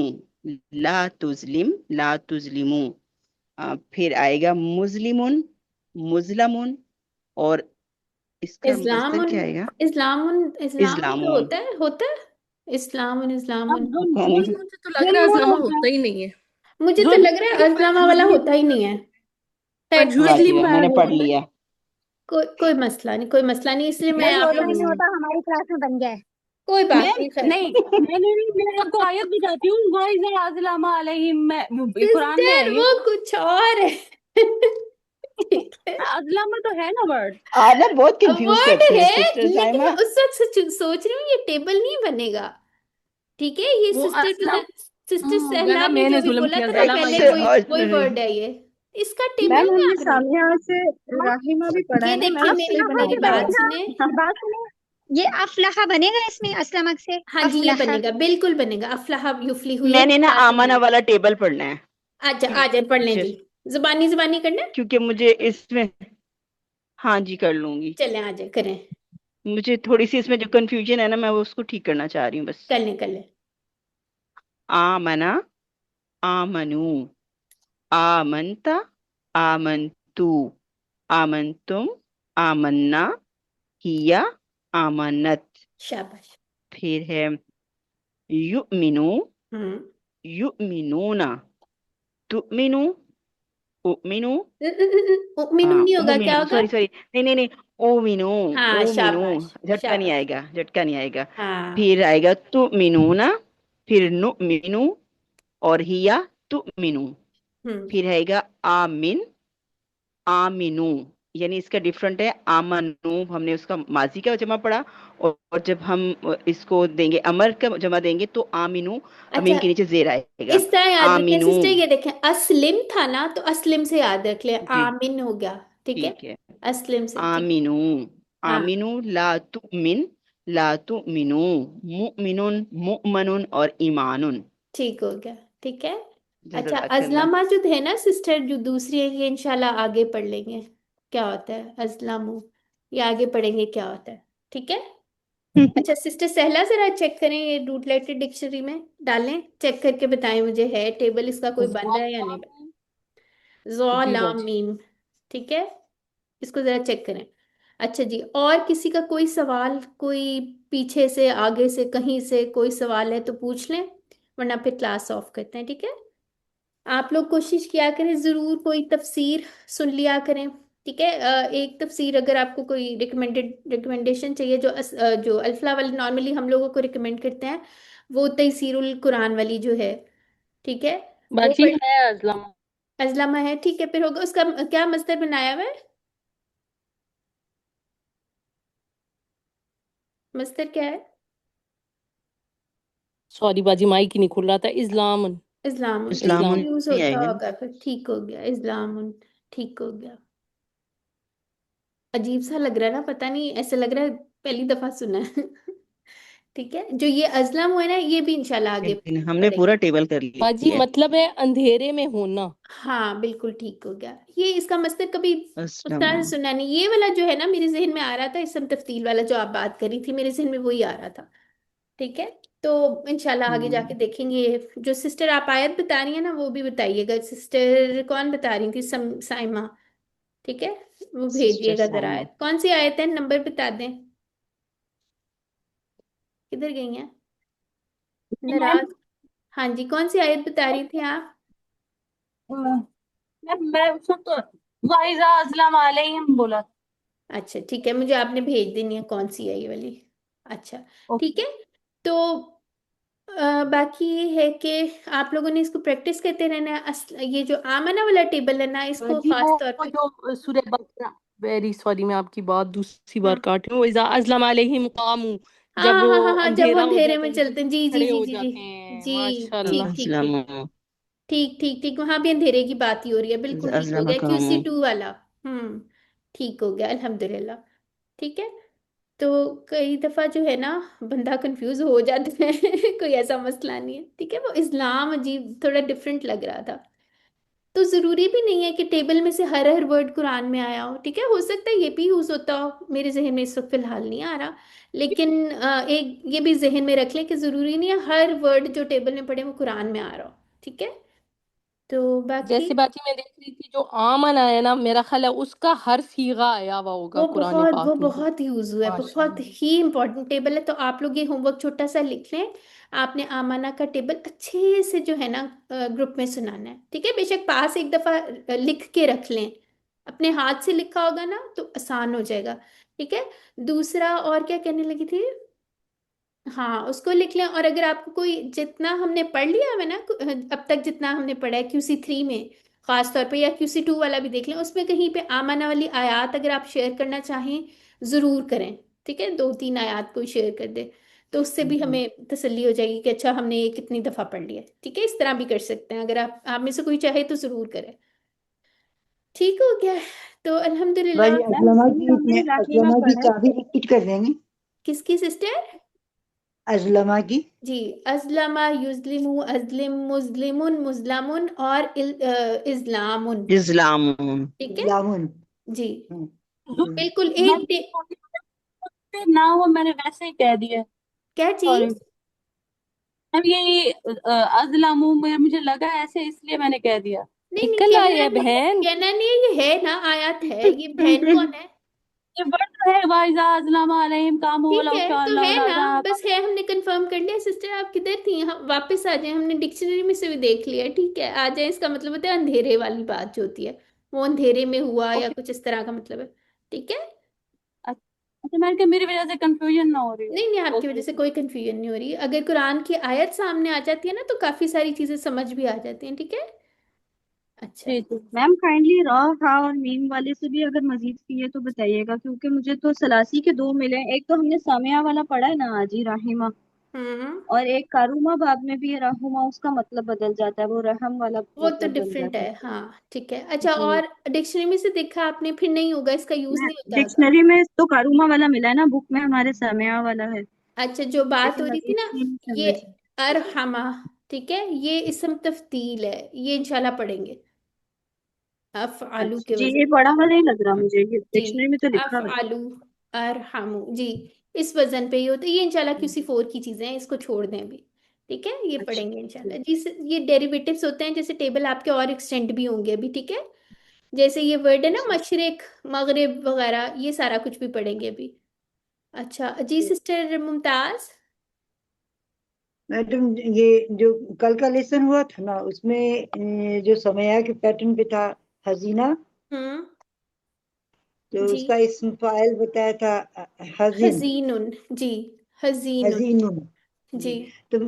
ला तुज़लिम, ला तुज़लिमू। फिर आएगा मुज़लिमुन, मुज़लमुन, और इसका मज़दर इस्लामुन, क्या आएगा? इस्लामुन, इस्लामुन तो इस्लामुन। होता है, होता है इस्लामुन, अब इस्लामुन। पता नहीं। मुझे तो लग रहा है अजलामा होता ही नहीं है। मुझे तो जुल लग रहा है अजलामा वाला होता ही नहीं है। पर खैर वाह चलिए, जी वाह, मैंने पढ़ होता है। लिया। कोई मसला नहीं, कोई मसला नहीं, इसलिए मैं नहीं आप होता लोगों नहीं से, होता, हमारी क्लास में बन गया है। कोई बात मैम नहीं, खैर। नहीं, मैं आपको आयत बताती हूँ, वाइज़ अजलामा अलैहिम में, कुरान में है सिस्टर ये। वो कुछ और है। ठीक है, अजलामा तो है ना वर्ड। आप ना बहुत अब कंफ्यूज वर्ड करते हैं है, सिस्टर लेकिन मैं साइमा। उस वक्त सोच रही हूँ ये टेबल नहीं बनेगा। ठीक है, ये वो सिस्टर, असलम सिस्टर सहला गला ने जो मैंने भी जुल्म बोला किया, था ना गला पहले, मैंने सिस्टर वही जुल्म वही और वर्ड है ये। इसका टेबल मैम नहीं हमने आपने। सामिया से राहिमा भी पढ़ा ये है ना देखिए, मैम, मेरी सही बना मेरी देता बात है। सुने। बात सुनो, ये अफलाहा बनेगा इसमें अस्लमक से? हाँ जी, ये अफलाहा। बनेगा, बिल्कुल बनेगा, अफलाह युफलिहु, ये मैंने ना बात आमना बनेगा। वाला टेबल पढ़ना है। अच्छा आ जाए, पढ़ लें जी, टीचर, जुबानी जुबानी करना है? क्योंकि मुझे इसमें, हाँ जी कर लूंगी। चलें आ जाए, करें, मुझे थोड़ी सी इसमें जो कंफ्यूजन है ना, मैं वो उसको ठीक करना चाह रही हूँ बस। कर लें, कर लें। आमना, आमनू, आमनता, आमनतू, आमनतुम, आमन्ना, हिया आमनत। शाबाश। फिर है युमिनु, हम्म, युमिनूना, तुमिनु, उमिनु, उमिनू नहीं होगा, क्या ओमिनु, होगा? सॉरी सॉरी, नहीं नहीं नहीं, ओमिनु, हाँ ओमिनु। शाबाश, झटका नहीं शाबाश। आएगा, झटका नहीं आएगा। हाँ, फिर आएगा तुमिनूना, फिर नुमिनु, और हिया तुमिनु। हम्म, फिर आएगा आमिन, आमिनु। यानी इसका डिफरेंट है। आमनु हमने उसका माजी का जमा पढ़ा, और जब हम इसको देंगे, अमर का जमा देंगे, तो आमिनु, अच्छा अमीन के नीचे जेर आएगा। इस तरह याद रखें आमिनु। सिस्टर, ये देखें, अस्लिम था ना, तो अस्लिम से याद रख ले, जी आमिन हो गया, ठीक है। ठीक है। अस्लिम से, ठीक है। आमिनु, हाँ, आमिनु ला तुमिन, ला तुमिनु, मुमिनुन, मुमनुन और ईमानुन। ठीक हो गया, ठीक है। अच्छा जज़ाकल्लाह। अजलामा जो है ना सिस्टर, जो दूसरी है, ये इंशाल्लाह आगे पढ़ लेंगे क्या होता है अजलामू। या आगे पढ़ेंगे क्या होता है? ठीक है। अच्छा सिस्टर सहला, जरा चेक करें ये रूट लेटर डिक्शनरी में डालें, चेक करके बताएं मुझे है टेबल इसका कोई बन रहा है या नहीं बन। ज़ो जी लाम बाजी। मीम। ठीक है, इसको जरा चेक करें। अच्छा जी, और किसी का कोई सवाल, कोई पीछे से आगे से कहीं से कोई सवाल है तो पूछ लें, वरना फिर क्लास ऑफ करते हैं। ठीक है, आप लोग कोशिश किया करें जरूर कोई तफसीर सुन लिया करें। ठीक है, एक तफसीर अगर आपको कोई रिकमेंडेशन चाहिए, जो अल्फला वाली नॉर्मली हम लोगों को रिकमेंड करते हैं, वो तयसीरुल कुरान वाली जो है, ठीक है, वो बाजी पढ़। है अजलम। अजलमा है, ठीक है, फिर होगा उसका क्या मस्दर बनाया हुआ है? मस्दर क्या है? सॉरी बाजी, माइक ही नहीं खुल रहा था। इस्लाम। इस्लामुन, ठीक है, इस्लाम इस्लाम। यूज ही होता आएगा ना। होगा फिर, ठीक हो गया इस्लामुन। ठीक हो गया। अजीब सा लग रहा है ना, पता नहीं, ऐसा लग रहा है पहली दफा सुना है। ठीक है, जो ये अजलम हुआ है ना, ये भी इंशाल्लाह आगे नहीं, हमने पूरा पढ़ेंगे। टेबल कर बाजी लिया है। मतलब है अंधेरे में होना। हाँ बिल्कुल ठीक हो गया, ये इसका मतलब कभी अस्सलाम। उतना सुना नहीं, ये वाला जो है ना मेरे जहन में आ रहा था, इसम तफ्तील वाला जो आप बात करी थी, मेरे जहन में वही आ रहा था। ठीक है, तो इंशाल्लाह आगे जाके हम्म। देखेंगे। जो सिस्टर आप आयत बता रही है ना, वो भी बताइएगा। सिस्टर कौन बता रही थी? साइमा। ठीक है, वो सिस्टर भेजिएगा जरा साइमा। आयत, कौन सी आयत है, नंबर बता दें। किधर गई हैं? मैम, नाराज। हाँ जी, कौन सी आयत बता रही थी आप? मैं उसको तो वाइजा अस्सलाम अलैहिम बोला। अच्छा ठीक है, मुझे आपने भेज देनी है कौन सी है ये वाली। अच्छा ठीक ओके। है। तो बाकी ये है कि आप लोगों ने इसको प्रैक्टिस करते रहना है। ये जो आमना वाला टेबल है ना, इसको बाजी खास तौर वो पे। जो सूरह बकरा, वेरी सॉरी मैं आपकी बात दूसरी बार हम्म। काट रही हूँ। इज़ा अज़लम अलैहिम क़ामू, हाँ जब हाँ हाँ वो हाँ हाँ, जब वो अंधेरा हो अंधेरे जाता में है तो चलते हैं, जी जी खड़े जी हो जी जी। जाते हैं। जी ठीक माशाल्लाह। ठीक ठीक। अस्सलाम। ठीक ठीक ठीक, वहां भी अंधेरे की बात ही हो रही है, बिल्कुल ठीक हो अस्सलाम गया, कामू। QC2 वाला। हम्म। ठीक हो गया अल्हम्दुलिल्लाह। ठीक है। तो कई दफा जो है ना, बंदा कंफ्यूज हो जाता है। कोई ऐसा मसला नहीं है, ठीक है, वो इस्लाम अजीब थोड़ा डिफरेंट लग रहा था। तो जरूरी भी नहीं है कि टेबल में से हर हर वर्ड कुरान में आया हो। ठीक है, हो सकता है ये भी यूज होता हो, मेरे जहन में इस वक्त फिलहाल नहीं आ रहा। लेकिन एक ये भी जहन में रख लें कि जरूरी नहीं है हर वर्ड जो टेबल में पढ़े वो कुरान में आ रहा हो। ठीक है, तो बाकी जैसे बाजी मैं देख रही थी जो आमन है ना, मेरा ख्याल है उसका हर सीगा आया हुआ होगा कुरान वो पाक में ही। बहुत यूज हुआ है, बहुत माशाल्लाह। ही इंपॉर्टेंट टेबल है। तो आप लोग ये होमवर्क छोटा सा लिख लें। आपने आमाना का टेबल अच्छे से जो है ना ग्रुप में सुनाना है। ठीक है, बेशक पास एक दफा लिख के रख लें, अपने हाथ से लिखा होगा ना तो आसान हो जाएगा। ठीक है। दूसरा और क्या कहने लगी थी? हाँ उसको लिख लें। और अगर आपको कोई, जितना हमने पढ़ लिया है ना अब तक, जितना हमने पढ़ा है QC3 में खास तौर पे, या QC2 वाला भी देख लें, उसमें कहीं पे आमाना वाली आयत अगर आप शेयर करना चाहें जरूर करें। ठीक है, 2-3 आयत कोई शेयर कर दे, तो उससे भी हमें तसल्ली हो जाएगी कि अच्छा हमने ये कितनी दफा पढ़ लिया है। ठीक है, इस तरह भी कर सकते हैं, अगर आप में से कोई चाहे तो जरूर करें। ठीक हो गया है? तो अल्हम्दुलिल्लाह। भाई मैम अजलमा अभी की हमने राहिमा अजलमा की पढ़ा है। चाबी रिपीट कर देंगे। किसकी सिस्टर? अजलमा की। जी, अजलमा, युजलिमु, अजलिम, मुजलिमुन, मुजलमुन और इस्लामुन। इस्लाम। ठीक है इस्लामुन। जी, जी। बिल्कुल मैं एक ना वो मैंने वैसे ही कह दिया। क्या सॉरी चीज? मैम, ये अज़लामू में मुझे लगा ऐसे, इसलिए मैंने कह दिया। नहीं नहीं, निकल आई कहना है नहीं, बहन। कहना नहीं है, ये है ना आयत है, ये बहन कौन है? ये वर्ड तो है, वाइजा अस्सलाम अलैहिम कामू ठीक वला है, तो शाअल्लाह है वला ना, ज़ाक़। बस है, हमने कंफर्म कर लिया। सिस्टर आप किधर थी? हम वापस आ जाए, हमने डिक्शनरी में से भी देख लिया। ठीक है, आ जाए, इसका मतलब होता है अंधेरे वाली बात जो होती है, वो अंधेरे में हुआ या ओके। कुछ इस तरह का मतलब है। ठीक है। अच्छा, मैंने कहा मेरी वजह से कंफ्यूजन ना हो रही हो। नहीं नहीं, आपकी वजह ओके। से कोई कंफ्यूजन नहीं हो रही। अगर कुरान की आयत सामने आ जाती है ना, तो काफी सारी चीजें समझ भी आ जाती हैं। ठीक है। अच्छा। जी जी। मैम काइंडली रॉ हा और मीम वाले से भी अगर मजीद चाहिए तो बताइएगा, क्योंकि मुझे तो सलासी के दो मिले हैं। एक तो हमने सामिया वाला पढ़ा है ना आज ही, राहिमा। हम्म। और एक कारूमा बाब में भी ये रहूमा उसका मतलब बदल जाता है, वो रहम वाला वो तो मतलब बन डिफरेंट जाता है, है। हाँ ठीक है। अच्छा, जी। और डिक्शनरी में से देखा आपने? फिर नहीं होगा, इसका यूज मैं नहीं होता होगा। डिक्शनरी में तो कारूमा वाला मिला है ना, बुक में हमारे सामिया वाला है। अच्छा, जो बात हो लेकिन रही थी मजीद ना, नहीं ये समझ। अरहमा, ठीक है, ये इसम तफ्तील है, ये इंशाल्लाह पढ़ेंगे। अफ आलू के जी वजन। ये पढ़ा हुआ नहीं लग रहा मुझे, ये जी, डिक्शनरी में तो अफ लिखा हुआ है। आलू अरहमू जी, इस वजन पे ही होता है ये। इंशाल्लाह क्यूसी फोर की चीजें हैं, इसको छोड़ दें अभी। ठीक है, ये अच्छा पढ़ेंगे इंशाल्लाह ठीक। जी। ये डेरिवेटिव्स होते हैं, जैसे टेबल आपके और एक्सटेंड भी होंगे अभी। ठीक है, जैसे ये वर्ड है ना अच्छा मशरिक मगरिब वगैरह, ये सारा कुछ भी पढ़ेंगे अभी। अच्छा जी ठीक। सिस्टर मुमताज। मैडम ये जो कल का लेसन हुआ था ना उसमें जो समया के पैटर्न पे था हजीना, हम्म। तो जी, उसका इसम फाइल बताया था हजीन, हजीनुन जी, हजीनुन हजीनुन। जी। जी। तो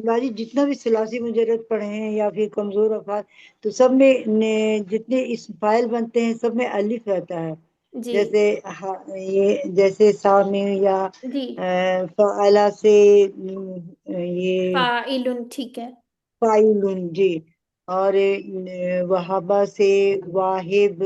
बाजी जितना भी सलासी मुजरद पढ़े हैं या फिर कमजोर अल्फाज, तो सब में जितने इसम फाइल बनते हैं सब में अलिफ रहता है। जी जैसे ये जैसे सामी या जी, फ़अला से ये फाइलुन ठीक है। फाइलुन जी। और वहाबा से वाहिब।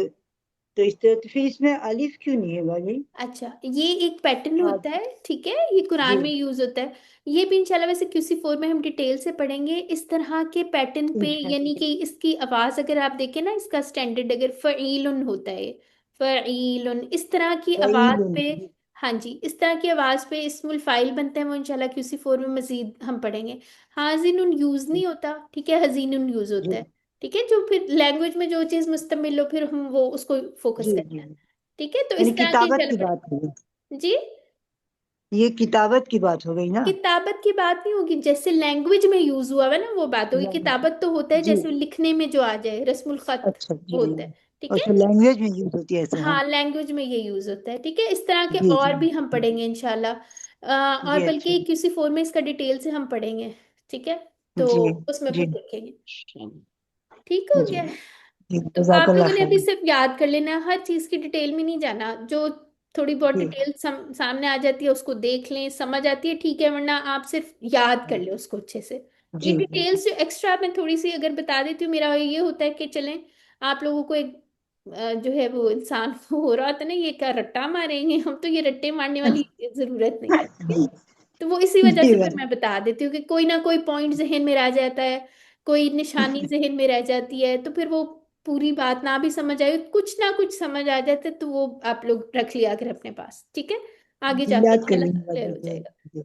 तो इस तरह, तो फिर इसमें अलिफ क्यों नहीं है बाजी? अच्छा, ये एक पैटर्न हाँ होता है, ठीक है, ये जी। कुरान में यूज होता है। ये भी इंशाल्लाह वैसे क्यूसी फोर में हम डिटेल से पढ़ेंगे इस तरह के पैटर्न पे। यानी इंशाल्लाह। कि इसकी आवाज अगर आप देखें ना, इसका स्टैंडर्ड अगर फईलुन होता है, फईलुन इस तरह की आवाज फाइलुन पे। जी। हाँ जी, इस तरह की आवाज पे इसमुल फाइल बनते हैं, वो इंशाल्लाह क्यूसी फोर में मजीद हम पढ़ेंगे। हाजिनुन यूज नहीं होता, ठीक है, हजीनुन यूज होता जी है। ठीक है, जो फिर लैंग्वेज में जो चीज मुस्तमिल हो, फिर हम वो उसको फोकस जी करते जी। हैं। ठीक है, तो यानी इस तरह की किताबत की इंशाल्लाह बात हो गई, पढ़ेंगे जी। ये किताबत की बात हो गई ना? किताबत की बात नहीं होगी, जैसे लैंग्वेज में यूज हुआ है ना वो बात होगी। किताबत तो होता है जी। जैसे लिखने में जो आ जाए, रस्मुल खत अच्छा जी। होता है। ठीक है, अच्छा लैंग्वेज में यूज होती है ऐसे, हाँ। हाँ लैंग्वेज में ये यूज होता है। ठीक है, इस तरह के जी जी और भी हम पढ़ेंगे इंशाल्लाह। और जी। अच्छा बल्कि किसी फोर में इसका डिटेल से हम पढ़ेंगे। ठीक है, तो जी उसमें जी फिर देखेंगे। ठीक हो जी गया। जी। तो आप जज़ाकल्लाह लोगों ने खैर। अभी सिर्फ याद कर लेना है, हर चीज की डिटेल में नहीं जाना। जो थोड़ी बहुत जी डिटेल सामने आ जाती है उसको देख लें, समझ आती है ठीक है, वरना आप सिर्फ याद कर ले उसको अच्छे से। ये जी जी डिटेल्स जो एक्स्ट्रा मैं थोड़ी सी अगर बता देती हूँ, मेरा ये होता है कि चलें आप लोगों को एक जो है वो इंसान हो रहा था ना, ये क्या रट्टा मारेंगे हम, तो ये रट्टे मारने वाली जरूरत नहीं है। ठीक है? जी तो वो इसी वजह जी से फिर भाई। मैं बता देती हूँ कि कोई ना कोई पॉइंट जहन में रह जाता है, कोई निशानी जहन में रह जाती है, तो फिर वो पूरी बात ना भी समझ आए, कुछ ना कुछ समझ आ जाते, तो वो आप लोग रख लिया कर अपने पास। ठीक है, आगे जाके याद कर इंशाल्लाह लेंगे क्लियर बाजी हो को। जाएगा। जी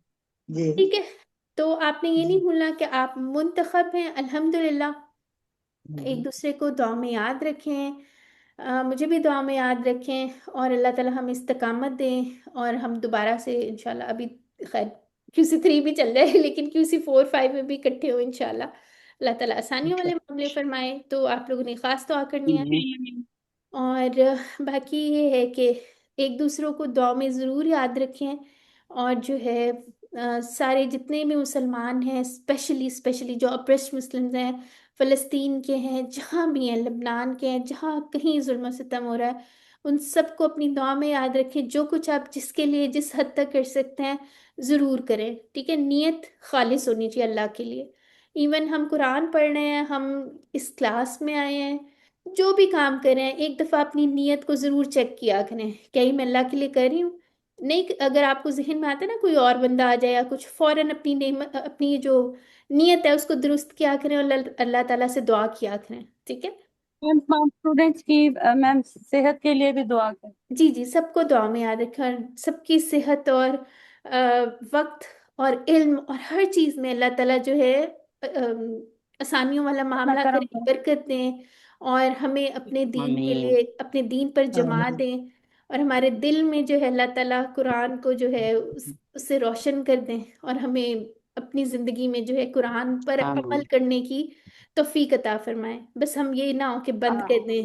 जी ठीक है, तो आपने ये नहीं जी। भूलना कि आप मुंतखब हैं अल्हम्दुलिल्लाह। एक दूसरे को दुआ में याद रखें, मुझे भी दुआ में याद रखें, और अल्लाह ताला हमें इस्तकामत दें, और हम दोबारा से इंशाल्लाह अभी खैर क्यूसी थ्री भी चल रहा है, लेकिन क्यूसी फोर फाइव में भी इकट्ठे हो इंशाल्लाह। अल्लाह ताला आसानियों अच्छा वाले मामले फरमाए, तो आप लोगों ने खास दुआ करनी है। और बाकी ये है कि एक दूसरों को दुआ में ज़रूर याद रखें। और जो है सारे जितने भी मुसलमान हैं, स्पेशली स्पेशली जो अप्रेस्ड मुस्लिम्स हैं, फ़लस्तीन के हैं, जहाँ भी हैं, लबनान के हैं, जहाँ कहीं जुल्म सितम हो रहा है, उन सबको अपनी दुआ में याद रखें। जो कुछ आप जिसके लिए जिस हद तक कर सकते हैं ज़रूर करें। ठीक है, नीयत खालिस होनी चाहिए अल्लाह के लिए। इवन हम कुरान पढ़ रहे हैं, हम इस क्लास में आए हैं, जो भी काम कर रहे हैं, एक दफ़ा अपनी नीयत को ज़रूर चेक किया करें, क्या ये मैं अल्लाह के लिए कर रही हूँ। नहीं, अगर आपको जहन में आता है ना कोई और बंदा आ जाए या कुछ, फौरन अपनी नेमत अपनी जो नीयत है उसको दुरुस्त किया करें, और अल्लाह ताला से दुआ किया करें। ठीक है, मैम स्टूडेंट्स की मैम सेहत के लिए भी दुआ करें। जी जी, सबको दुआ में याद रखें, और सबकी सेहत और वक्त और इल्म और हर चीज़ में अल्लाह ताला जो है आसानियों वाला अपना मामला करम करें, करें। बरकत दें, और हमें अपने दीन के लिए अपने दीन पर जमा आमीन दें, और हमारे दिल में जो है अल्लाह ताला कुरान को जो है उससे रोशन कर दें, और हमें अपनी ज़िंदगी में जो है कुरान पर अमल करने की तौफीक अता फरमाएं। बस हम ये ना हो कि बंद कर दें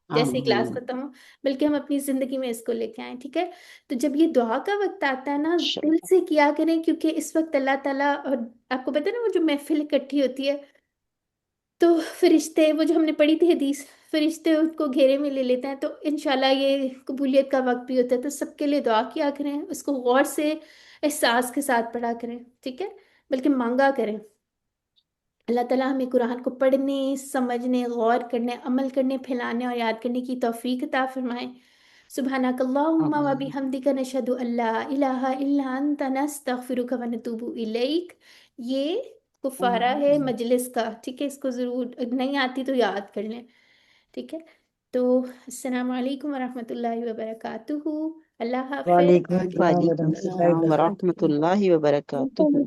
जैसे ही क्लास खत्म हो, बल्कि हम अपनी जिंदगी में इसको लेके आए। ठीक है, तो जब ये दुआ का वक्त आता है ना, दिल से किया करें, क्योंकि इस वक्त अल्लाह ताला, और आपको पता है ना वो जो महफिल इकट्ठी होती है, तो फरिश्ते, वो जो हमने पढ़ी थी हदीस, फरिश्ते उसको घेरे में ले लेते हैं, तो इंशाल्लाह ये कबूलियत का वक्त भी होता है। तो सबके लिए दुआ किया करें, उसको गौर से एहसास के साथ पढ़ा करें। ठीक है, बल्कि मांगा करें। अल्लाह ताला हमें कुरान को पढ़ने, समझने, गौर करने, अमल करने, फैलाने और याद करने की तौफीक अता फरमाए। सुबहानक अल्लाहुम्मा व बिहम्दिका नशहदु अल्ला इलाहा इल्ला अंता नस्तगफिरुका व नतूबु इलैक। ये कुफारा है मजलिस का। ठीक है, इसको ज़रूर नहीं आती तो याद कर लें। ठीक है, तो अस्सलाम वालेकुम वरहमतुल्लाहि वबरकातुहू। अल्लाह हाफिज। वालेकुम अस्सलाम वालेकुम वरहमतुल्लाहि अस्सलाम वबरकातुहू। वरहमतुल्लाहि वबरकातुहू।